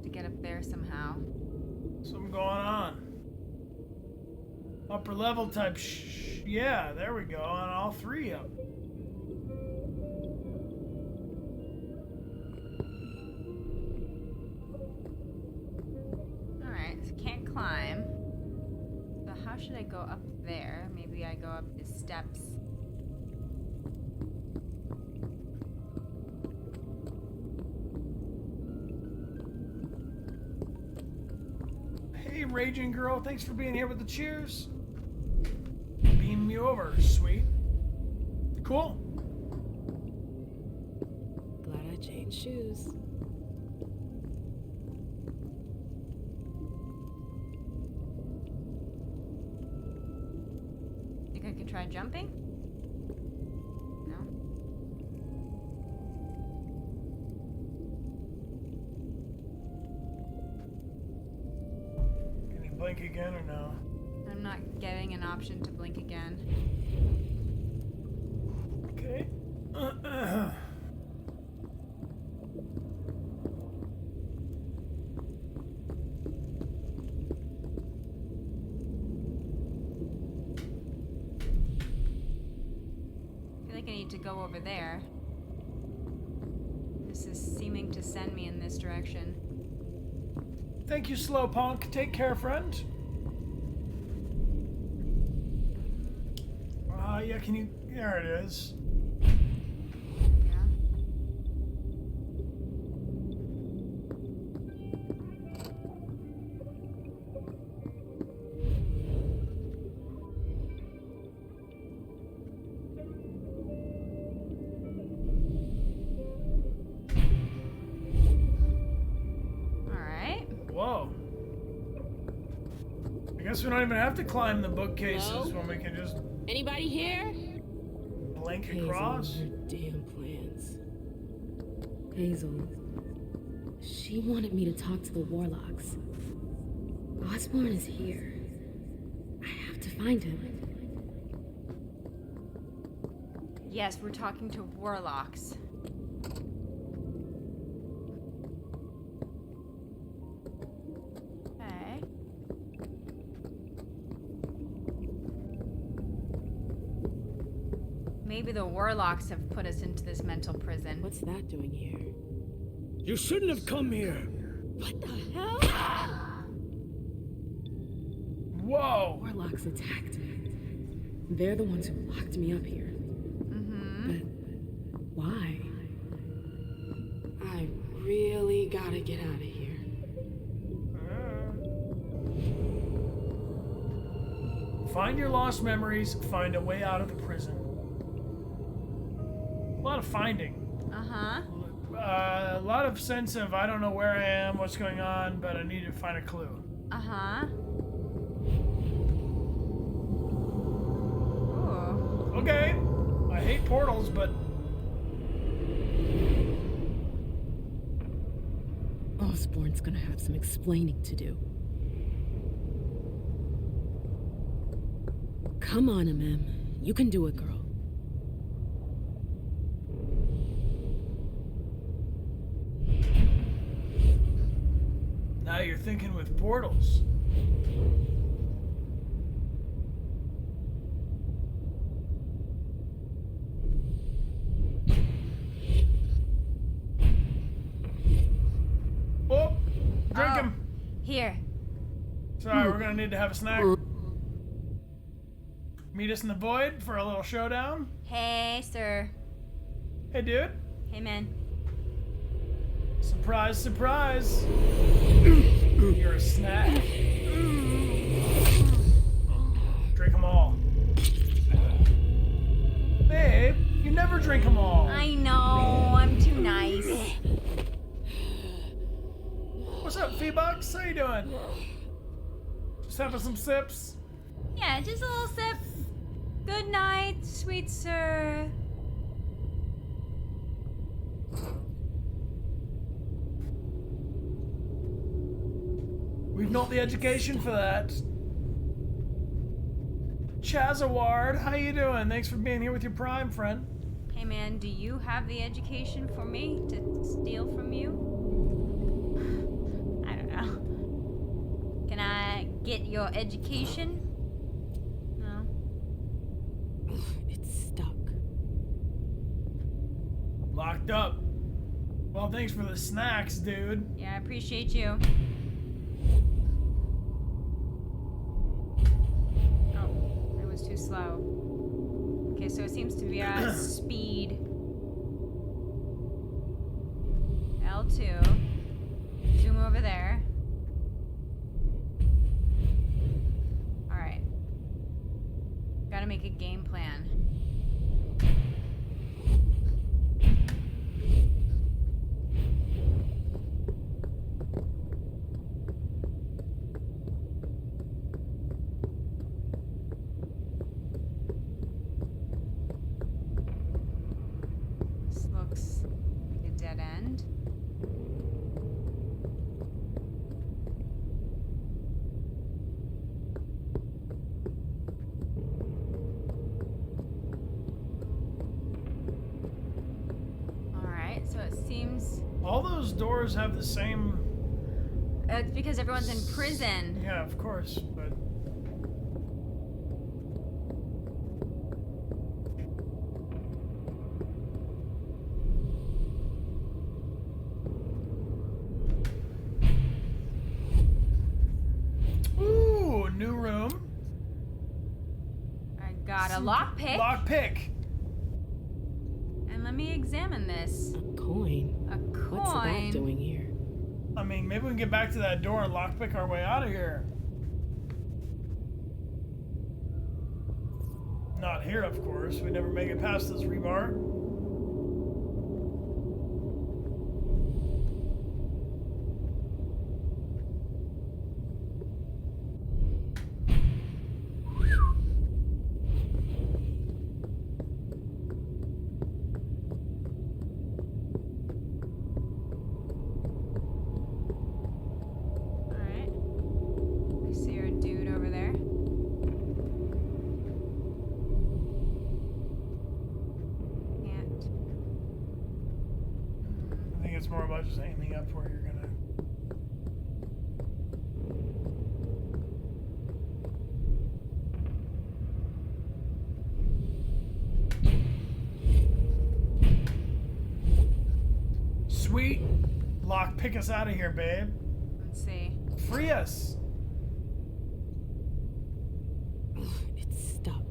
To get up there somehow. Something going on. Upper level type yeah, there we go. On all three of them. Alright, so can't climb. So how should I go up there? Maybe I go up the steps. Hey, Raging Girl, thanks for being here with the cheers. Beam you over, sweet. Cool. Glad I changed shoes. Think I could try jumping? No? Can you blink again or no? I'm not getting an option to blink again. Okay. I feel like I need to go over there. This is seeming to send me in this direction. Thank you, Slowpunk. Take care, friend. Yeah, can you... There it is. Yeah. Alright. Whoa. I guess we don't even have to climb the bookcases when we can just Anybody here? blink Hazel across. and her damn plans. Hazel. She wanted me to talk to the Warlocks. Osborn is here. I have to find him. Yes, we're talking to Warlocks. Okay. Maybe the Warlocks have put us into this mental prison. What's that doing here? You shouldn't have come here. What the hell? Whoa! Warlocks attacked me. They're the ones who locked me up here. But why? I really gotta get out of here. Find your lost memories, find a way out of the prison. A lot of finding. Uh-huh. A lot of sense of I don't know where I am, what's going on, but I need to find a clue. Uh-huh. Ooh. Okay. I hate portals, but Osborn's gonna have some explaining to do. Come on, Amem. You can do it, girl. now you're thinking with portals. Oh, drink him. Here. Sorry, we're gonna need to have a snack. Meet us in the void for a little showdown. Hey, sir. Hey, dude. Hey, man. Surprise, surprise. You're a snack. Drink them all. Babe, you never drink them all. I know. I'm too nice. What's up, Feebucks? How you doing? Just having some sips. Yeah, just a little sip. Good night, sweet sir. We've not the education for that. Chazaward, how you doing? Thanks for being here with your prime, friend. Hey man, do you have the education for me to steal from you? I don't know. Can I get your education? No. It's stuck. Locked up. Well, thanks for the snacks, dude. Yeah, I appreciate you. Oh, it was too slow. Okay, so it seems to be at speed L2. Zoom over there. Alright. Gotta make a game plan. This looks like a dead end. Alright, so it seems All those doors have the same. it's because everyone's in prison. Yeah, of course, but. Ooh, new room. I got a lockpick. Lockpick. And let me examine this. A coin. A coin. What's that doing here? I mean, maybe we can get back to that door and lockpick our way out of here. Not here, of course. We never make it past this rebar. Alright. I see a dude over there. Can't. I think it's more about just aiming up where you're gonna. Sweet. Lockpick us out of here, babe. Let's see. Free us. It's stuck.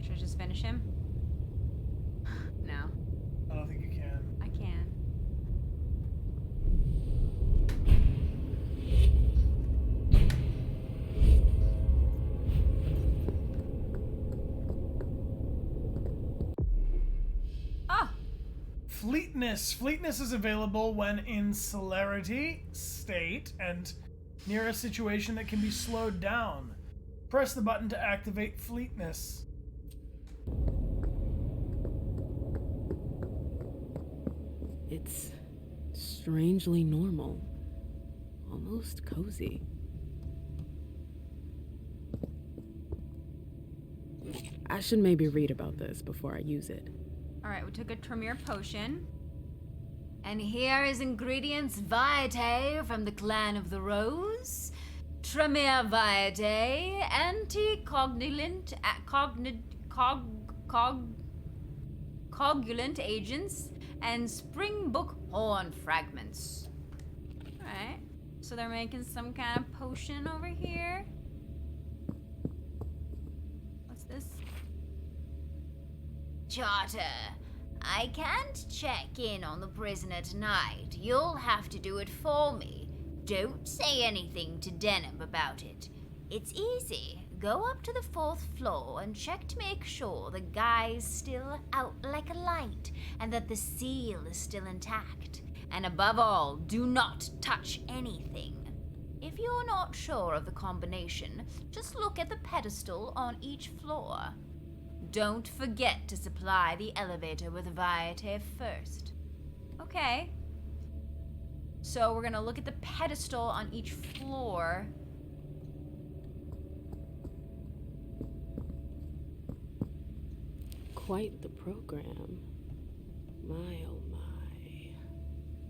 Should I just finish him? No. I don't think you can. I can. Oh! Fleetness. Fleetness is available when in celerity state and near a situation that can be slowed down. Press the button to activate Fleetness. It's strangely normal. Almost cozy. I should maybe read about this before I use it. Alright, we took a Tremere potion. And here is ingredients vitae from the Clan of the Rose. Tremere vitae, anticoagulant, coagulant agents, and Springbook horn fragments. Alright, so they're making some kind of potion over here. What's this? Charter, I can't check in on the prisoner tonight. You'll have to do it for me. Don't say anything to Denham about it. It's easy. Go up to the 4th floor and check to make sure the guy's still out like a light and that the seal is still intact. And above all, do not touch anything. If you're not sure of the combination, just look at the pedestal on each floor. Don't forget to supply the elevator with Viate first. Okay. So we're gonna look at the pedestal on each floor. Quite the program. My oh my.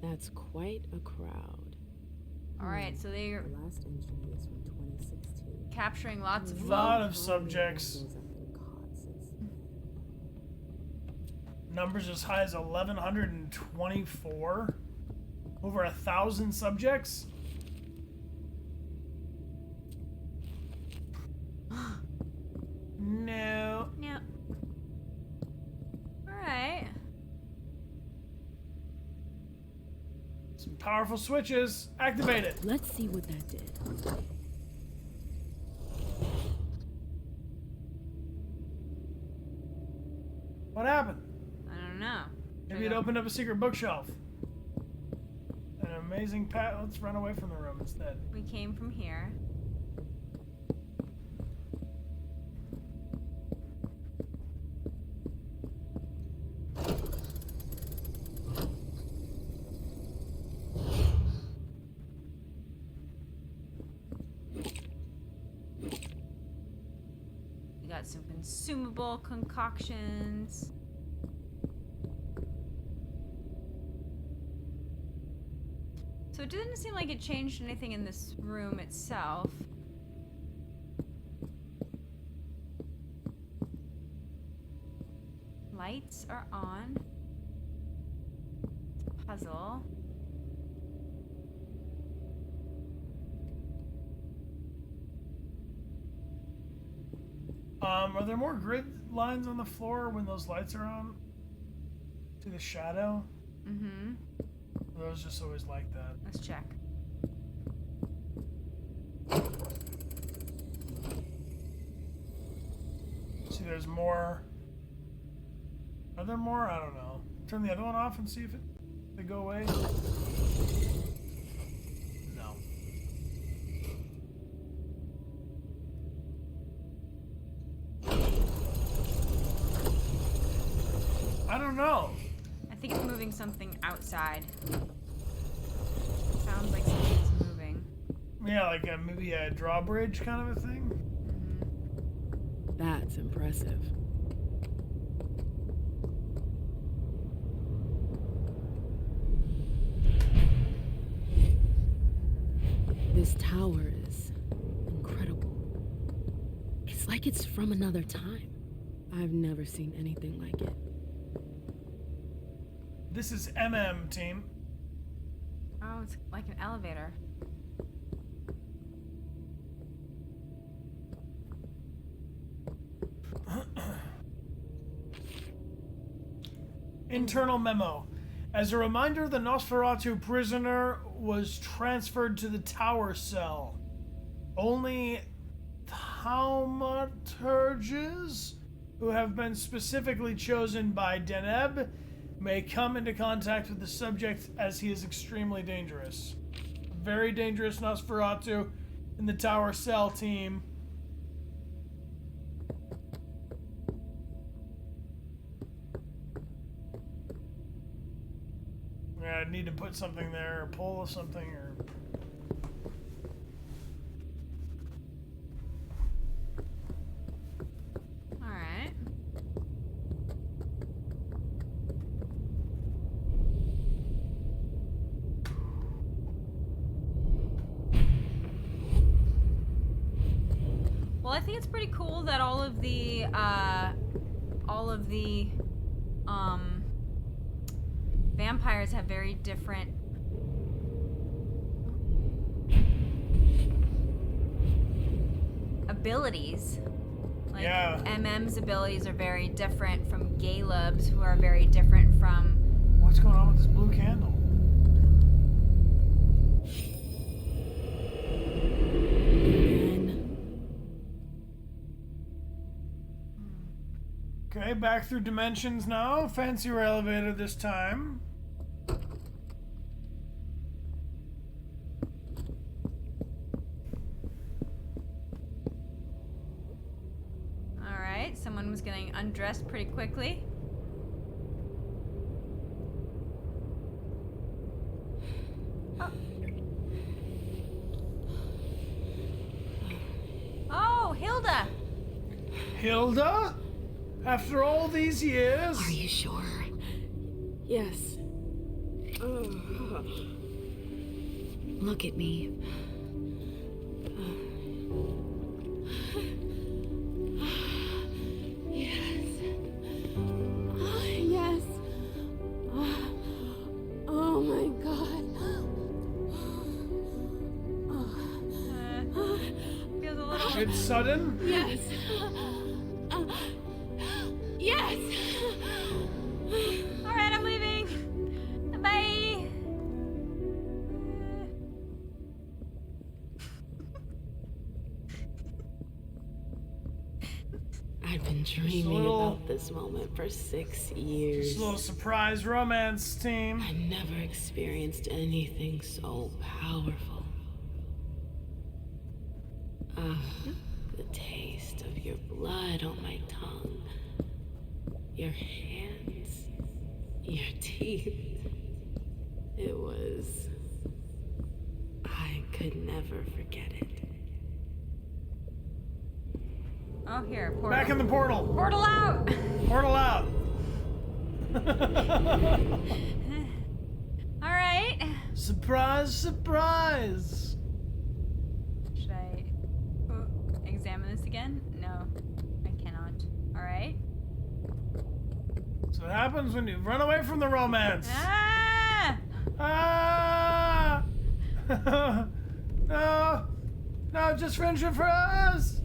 That's quite a crowd. Alright, so they're The last entry is from 2016. capturing lots of A lot of subjects. Those have been caught since then. Numbers as high as 1,124. Over 1,000 subjects. No. No. Alright. Some powerful switches. Activate it. Let's see what that did. What happened? I don't know. Maybe it opened up a secret bookshelf. An amazing pat. Let's run away from the room instead. We came from here. We got some consumable concoctions. So it didn't seem like it changed anything in this room itself. Lights are on. It's a puzzle. Are there more grid lines on the floor when those lights are on? To the shadow? Mm-hmm. Or those just always like that? Let's check. See, there's more. Are there more? I don't know. Turn the other one off and see if they go away. No. I don't know. I think it's moving something outside. Sounds like something's moving. Yeah, like maybe a drawbridge kind of a thing. That's impressive. This tower is incredible. It's like it's from another time. I've never seen anything like it. This is MM team. Oh, it's like an elevator. Internal memo. As a reminder, the Nosferatu prisoner was transferred to the tower cell. Only thaumaturges who have been specifically chosen by Deneb may come into contact with the subject, as he is extremely dangerous. A very dangerous Nosferatu in the tower cell team. Yeah, I'd need to put something there, or pull something, or... Alright. Well, I think it's pretty cool that all of the vampires have very different abilities. Like, yeah. MM's abilities are very different from Galeb's, who are very different from... What's going on with this blue candle? Okay, back through dimensions now. Fancier elevator this time. room's getting undressed pretty quickly. Oh. Oh, Hilda! Hilda? After all these years? Are you sure? Yes. Look at me. Yes. Yes. Oh my God. Feels a little... It's sudden? Yes. Yes. Alright, I'm leaving. Bye. I've been dreaming about this moment for 6 years. Just a little surprise romance team. I never experienced anything so powerful. The taste of your blood on my tongue. Your hands. Your teeth. It was... I could never forget it. Oh, here, portal. Back in the portal. Portal out! Portal out. Alright. Surprise, surprise. Should I examine this again? No, I cannot. Alright. So what happens when you run away from the romance? Ah! Ah! No! No, just friendship for us!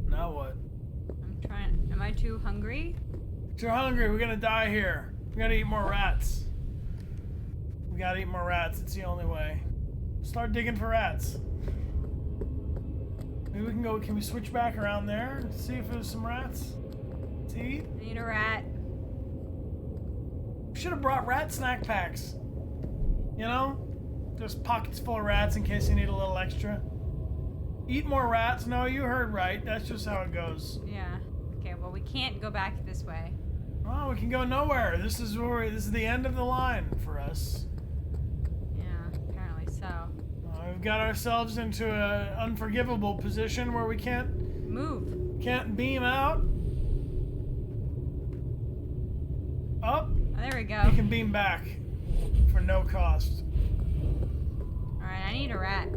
Now what? I'm trying. Am I too hungry? Too hungry, we're gonna die here. We gotta eat more rats. We gotta eat more rats, it's the only way. Start digging for rats. Maybe we can go, can we switch back around there? See if there's some rats to eat? I need a rat. We should have brought rat snack packs. You know? Just pockets full of rats in case you need a little extra. Eat more rats. No, you heard right. That's just how it goes. Yeah. Okay, well we can't go back this way. Oh, we can go nowhere. This is the end of the line for us. Yeah, apparently so. We've got ourselves into an unforgivable position where we can't move. Can't beam out. Up. Oh, there we go. You can beam back for no cost. Alright, I need a rat.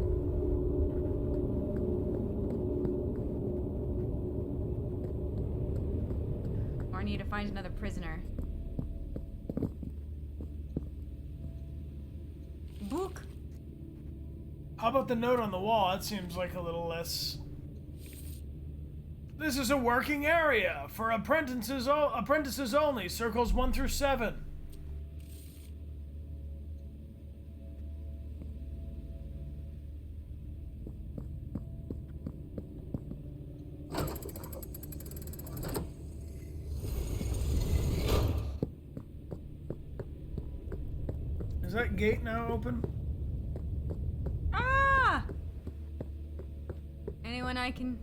Or I need to find another prisoner. Book. How about the note on the wall? That seems like a little less... This is a working area for apprentices only. Circles 1 through 7. Is that gate now open? Ah! Anyone I can...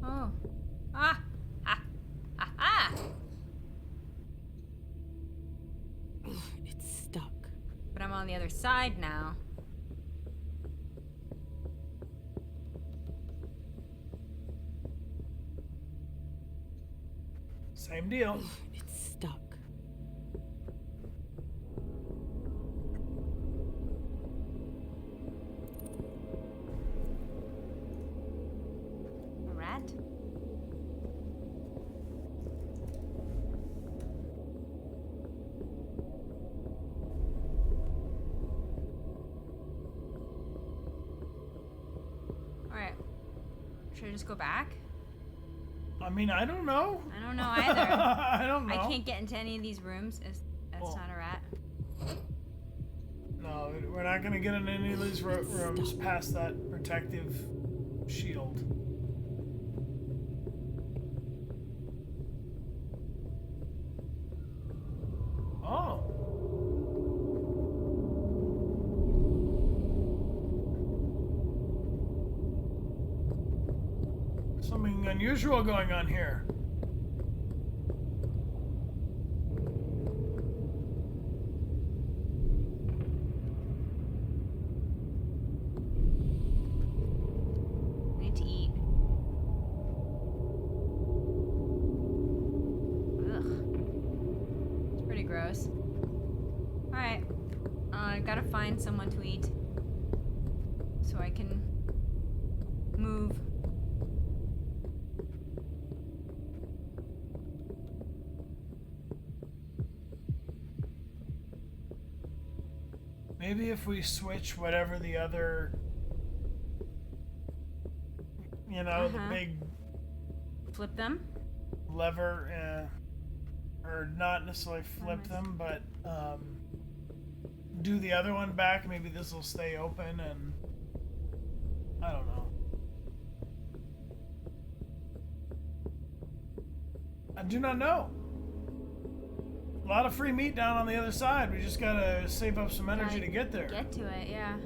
Oh. Ah! Ah! Ah! Ah! It's stuck. But I'm on the other side now. Same deal. It's stuck. A rat? Alright. Should I just go back? I mean, I don't know. I don't know either. I don't know. I can't get into any of these rooms. That's not a rat. No, we're not going to get in any of these rooms past that protective shield. Oh. Something unusual going on here. I need to eat. Ugh. It's pretty gross. Alright. I gotta find someone to eat. So I can move. Maybe if we switch whatever the other, you know, the big Flip them? lever, or not necessarily flip them, but do the other one back. Maybe this will stay open, and I don't know. I do not know. A lot of free meat down on the other side. We just gotta save up some energy to get there. Get to it, yeah.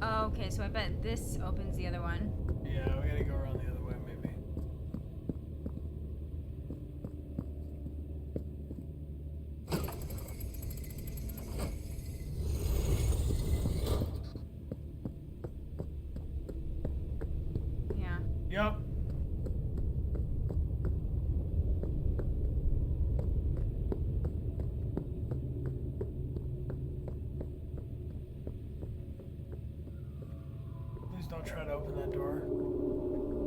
Oh, okay, so I bet this opens the other one. Yeah, we gotta go around the other way, maybe. Yeah. Yep. Please don't try to open that door.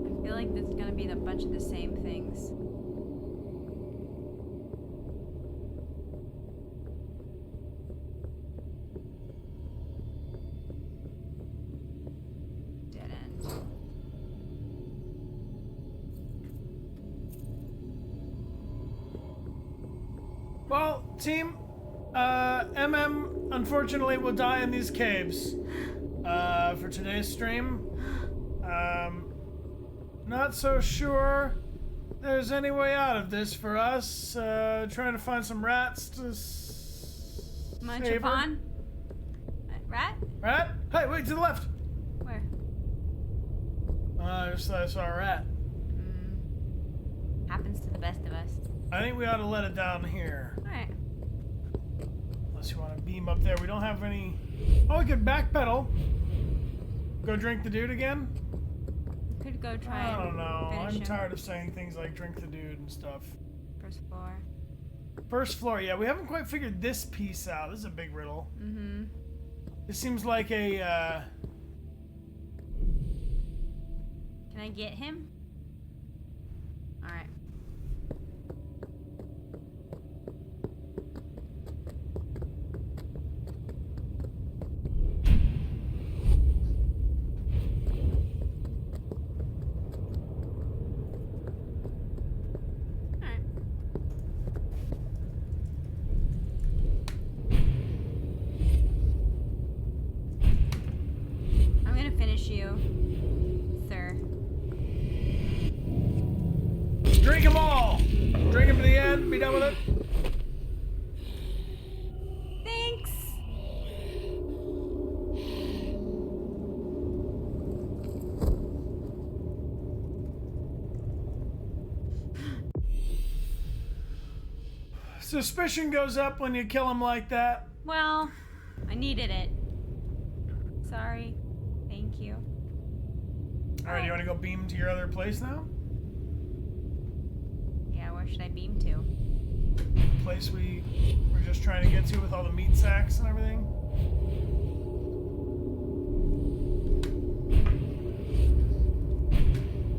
I feel like this is gonna be a bunch of the same things. Dead end. Well, team, MM unfortunately will die in these caves for today's stream. Not so sure there's any way out of this for us. Trying to find some rats to Munch save her. upon? Rat? Rat? Hey, wait, to the left! Where? I just thought I saw a rat. Happens to the best of us. I think we ought to let it down here. Alright. Unless you want to beam up there. We don't have any... Oh, we could backpedal. Go drink the dude again? Could go try I don't know. finish I'm him. tired of saying things like drink the dude and stuff. First floor. First floor, yeah. We haven't quite figured this piece out. This is a big riddle. Mm-hmm. This seems like a, Can I get him? Alright. Alright. I'm gonna finish you, sir. drink them all! Drink them to the end, be done with it. Thanks. Suspicion goes up when you kill him like that. Well, I needed it. Sorry. Thank you. Alright, you want to go beam to your other place now? Yeah, where should I beam to? The place we were just trying to get to with all the meat sacks and everything?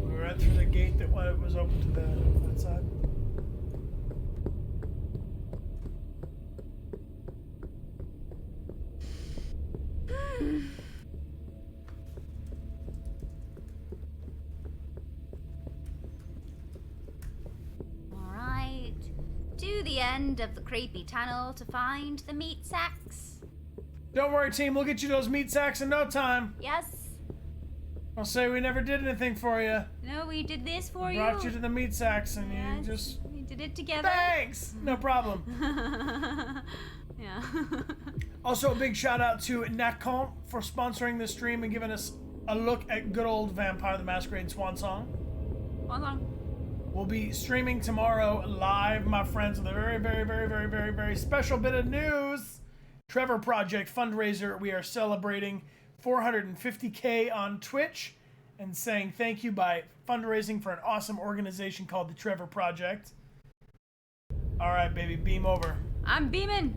We were right through the gate that was open to that side. Alright. To the end of the creepy tunnel to find the meat sacks. Don't worry, team. We'll get you those meat sacks in no time. Yes. I'll say we never did anything for you. No, we did this for you. Brought you to the meat sacks and Yes, you just... we did it together. Thanks! No problem. Yeah. Also, a big shout out to Nacon for sponsoring this stream and giving us a look at good old Vampire the Masquerade Swansong. Swansong. We'll be streaming tomorrow live, my friends, with a very, very, very, very, very, very special bit of news. Trevor Project fundraiser. We are celebrating 450K on Twitch and saying thank you by fundraising for an awesome organization called the Trevor Project. All right, baby, beam over. I'm beaming.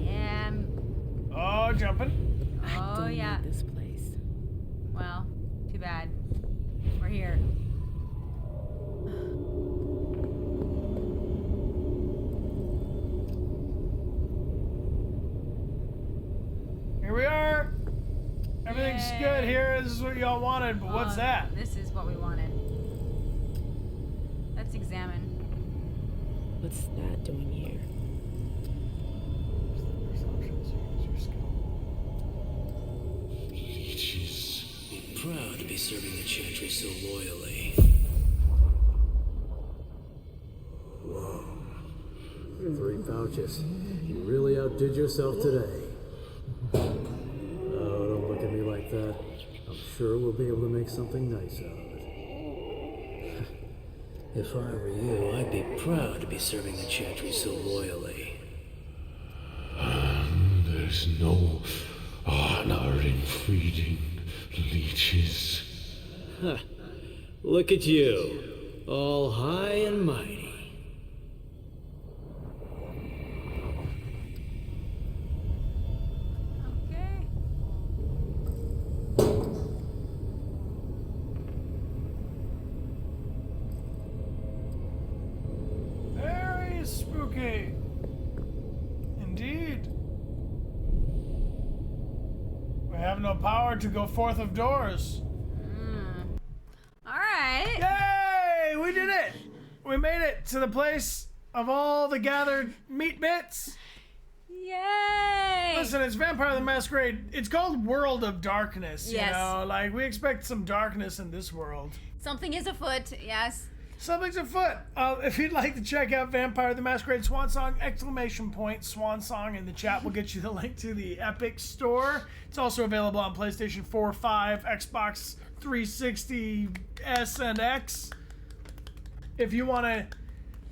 Yeah. Oh, jumping. Oh, yeah. Like this place. Well, too bad. We're here. Here we are. Everything's Yay. good here. This is what y'all wanted, but what's that? This is what we wanted. Let's examine. What's that doing here? Leeches. Be proud to be serving the Chantry so loyally. Whoa. 3 pouches. You really outdid yourself today. Oh, don't look at me like that. I'm sure we'll be able to make something nice out of it. If I were you, I'd be proud to be serving the Chantry so loyally. There's no honor in feeding leeches. Huh. Look at you, all high and mighty. Okay. Very spooky. Indeed. We have no power to go forth of doors. All right. Yay! We did it! We made it to the place of all the gathered meat bits. Yay! Listen, it's Vampire the Masquerade. It's called World of Darkness, you Yes. know? Like, we expect some darkness in this world. Something is afoot. Yes. Something's afoot. If you'd like to check out Vampire the Masquerade Swansong, ! Swansong in the chat will get you the link to the Epic Store. It's also available on PlayStation 4, 5, Xbox 360, S, and X. If you want to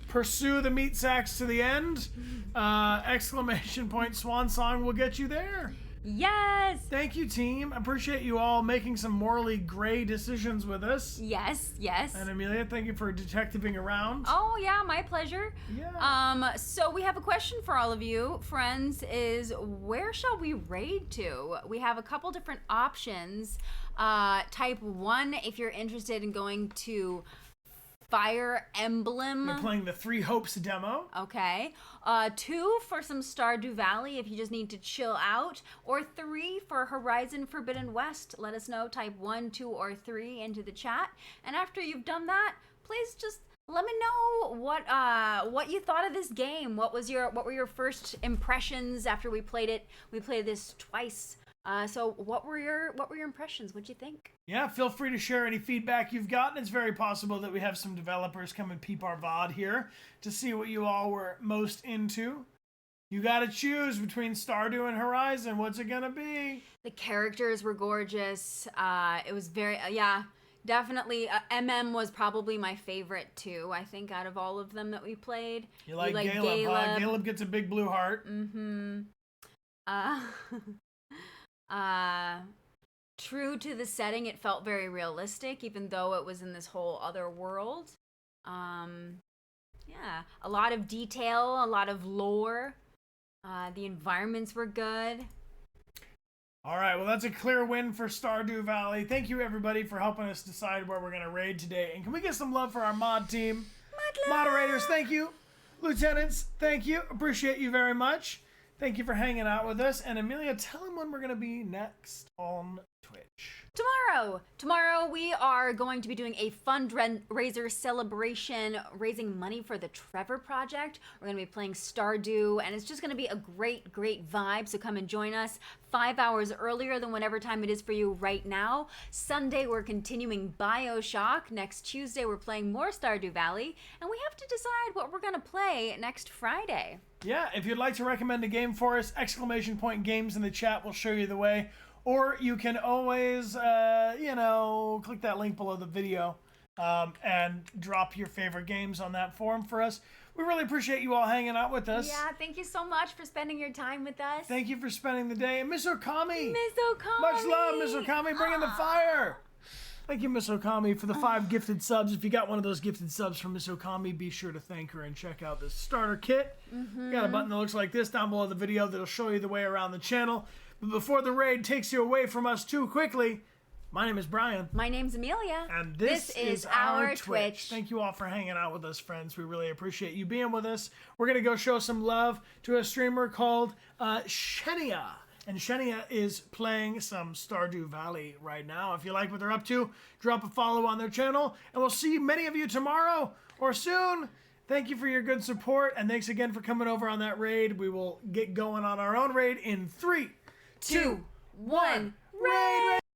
pursue the meat sacks to the end, ! Swansong will get you there. Yes. Thank you, team. Appreciate you all making some morally gray decisions with us. Yes. Yes. And Amelia, thank you for detectiving around. Oh yeah, my pleasure. Yeah. So we have a question for all of you, friends, is where shall we raid to? We have a couple different options. Type 1 if you're interested in going to Fire Emblem. We're playing the Three Hopes demo. Okay. 2 for some Stardew Valley if you just need to chill out. Or 3 for Horizon Forbidden West. Let us know. Type 1, 2, or 3 into the chat. And after you've done that, please just let me know what you thought of this game. What were your first impressions after we played it? We played this twice. So what were your impressions? What'd you think? Yeah, feel free to share any feedback you've gotten. It's very possible that we have some developers come and peep our VOD here to see what you all were most into. You gotta choose between Stardew and Horizon. What's it gonna be? The characters were gorgeous. It was very, definitely. MM was probably my favorite too, I think, out of all of them that we played. You like Caleb, huh? Caleb gets a big blue heart. Mm-hmm. True to the setting, it felt very realistic, even though it was in this whole other world. Yeah, a lot of detail, a lot of lore. The environments were good. All right, well, that's a clear win for Stardew Valley. Thank you, everybody, for helping us decide where we're going to raid today. And can we get some love for our mod team? Moderators, thank you. Lieutenants, thank you. Appreciate you very much. Thank you for hanging out with us. And Amelia, tell them when we're going to be next on Twitch. Tomorrow we are going to be doing a fundraiser celebration, raising money for the Trevor Project. We're going to be playing Stardew, and it's just going to be a great vibe. So come and join us 5 hours earlier than whatever time it is for you right now. Sunday we're continuing BioShock. Next Tuesday we're playing more Stardew Valley, and we have to decide what we're going to play next Friday. Yeah, if you'd like to recommend a game for us, !games in the chat will show you the way. Or you can always, click that link below the video and drop your favorite games on that forum for us. We really appreciate you all hanging out with us. Yeah, thank you so much for spending your time with us. Thank you for spending the day. And Miss Okami! Miss Okami! Much love, Miss Okami, bringing the fire! Thank you, Miss Okami, for the 5 gifted subs. If you got one of those gifted subs from Miss Okami, be sure to thank her and check out the starter kit. We got a button that looks like this down below the video that'll show you the way around the channel. But before the raid takes you away from us too quickly, my name is Bryan. My name's Amelia. And this is our Twitch. Thank you all for hanging out with us, friends. We really appreciate you being with us. We're going to go show some love to a streamer called Shenia. And Shenia is playing some Stardew Valley right now. If you like what they're up to, drop a follow on their channel. And we'll see many of you tomorrow or soon. Thank you for your good support. And thanks again for coming over on that raid. We will get going on our own raid in 3, 2, 1. Raid!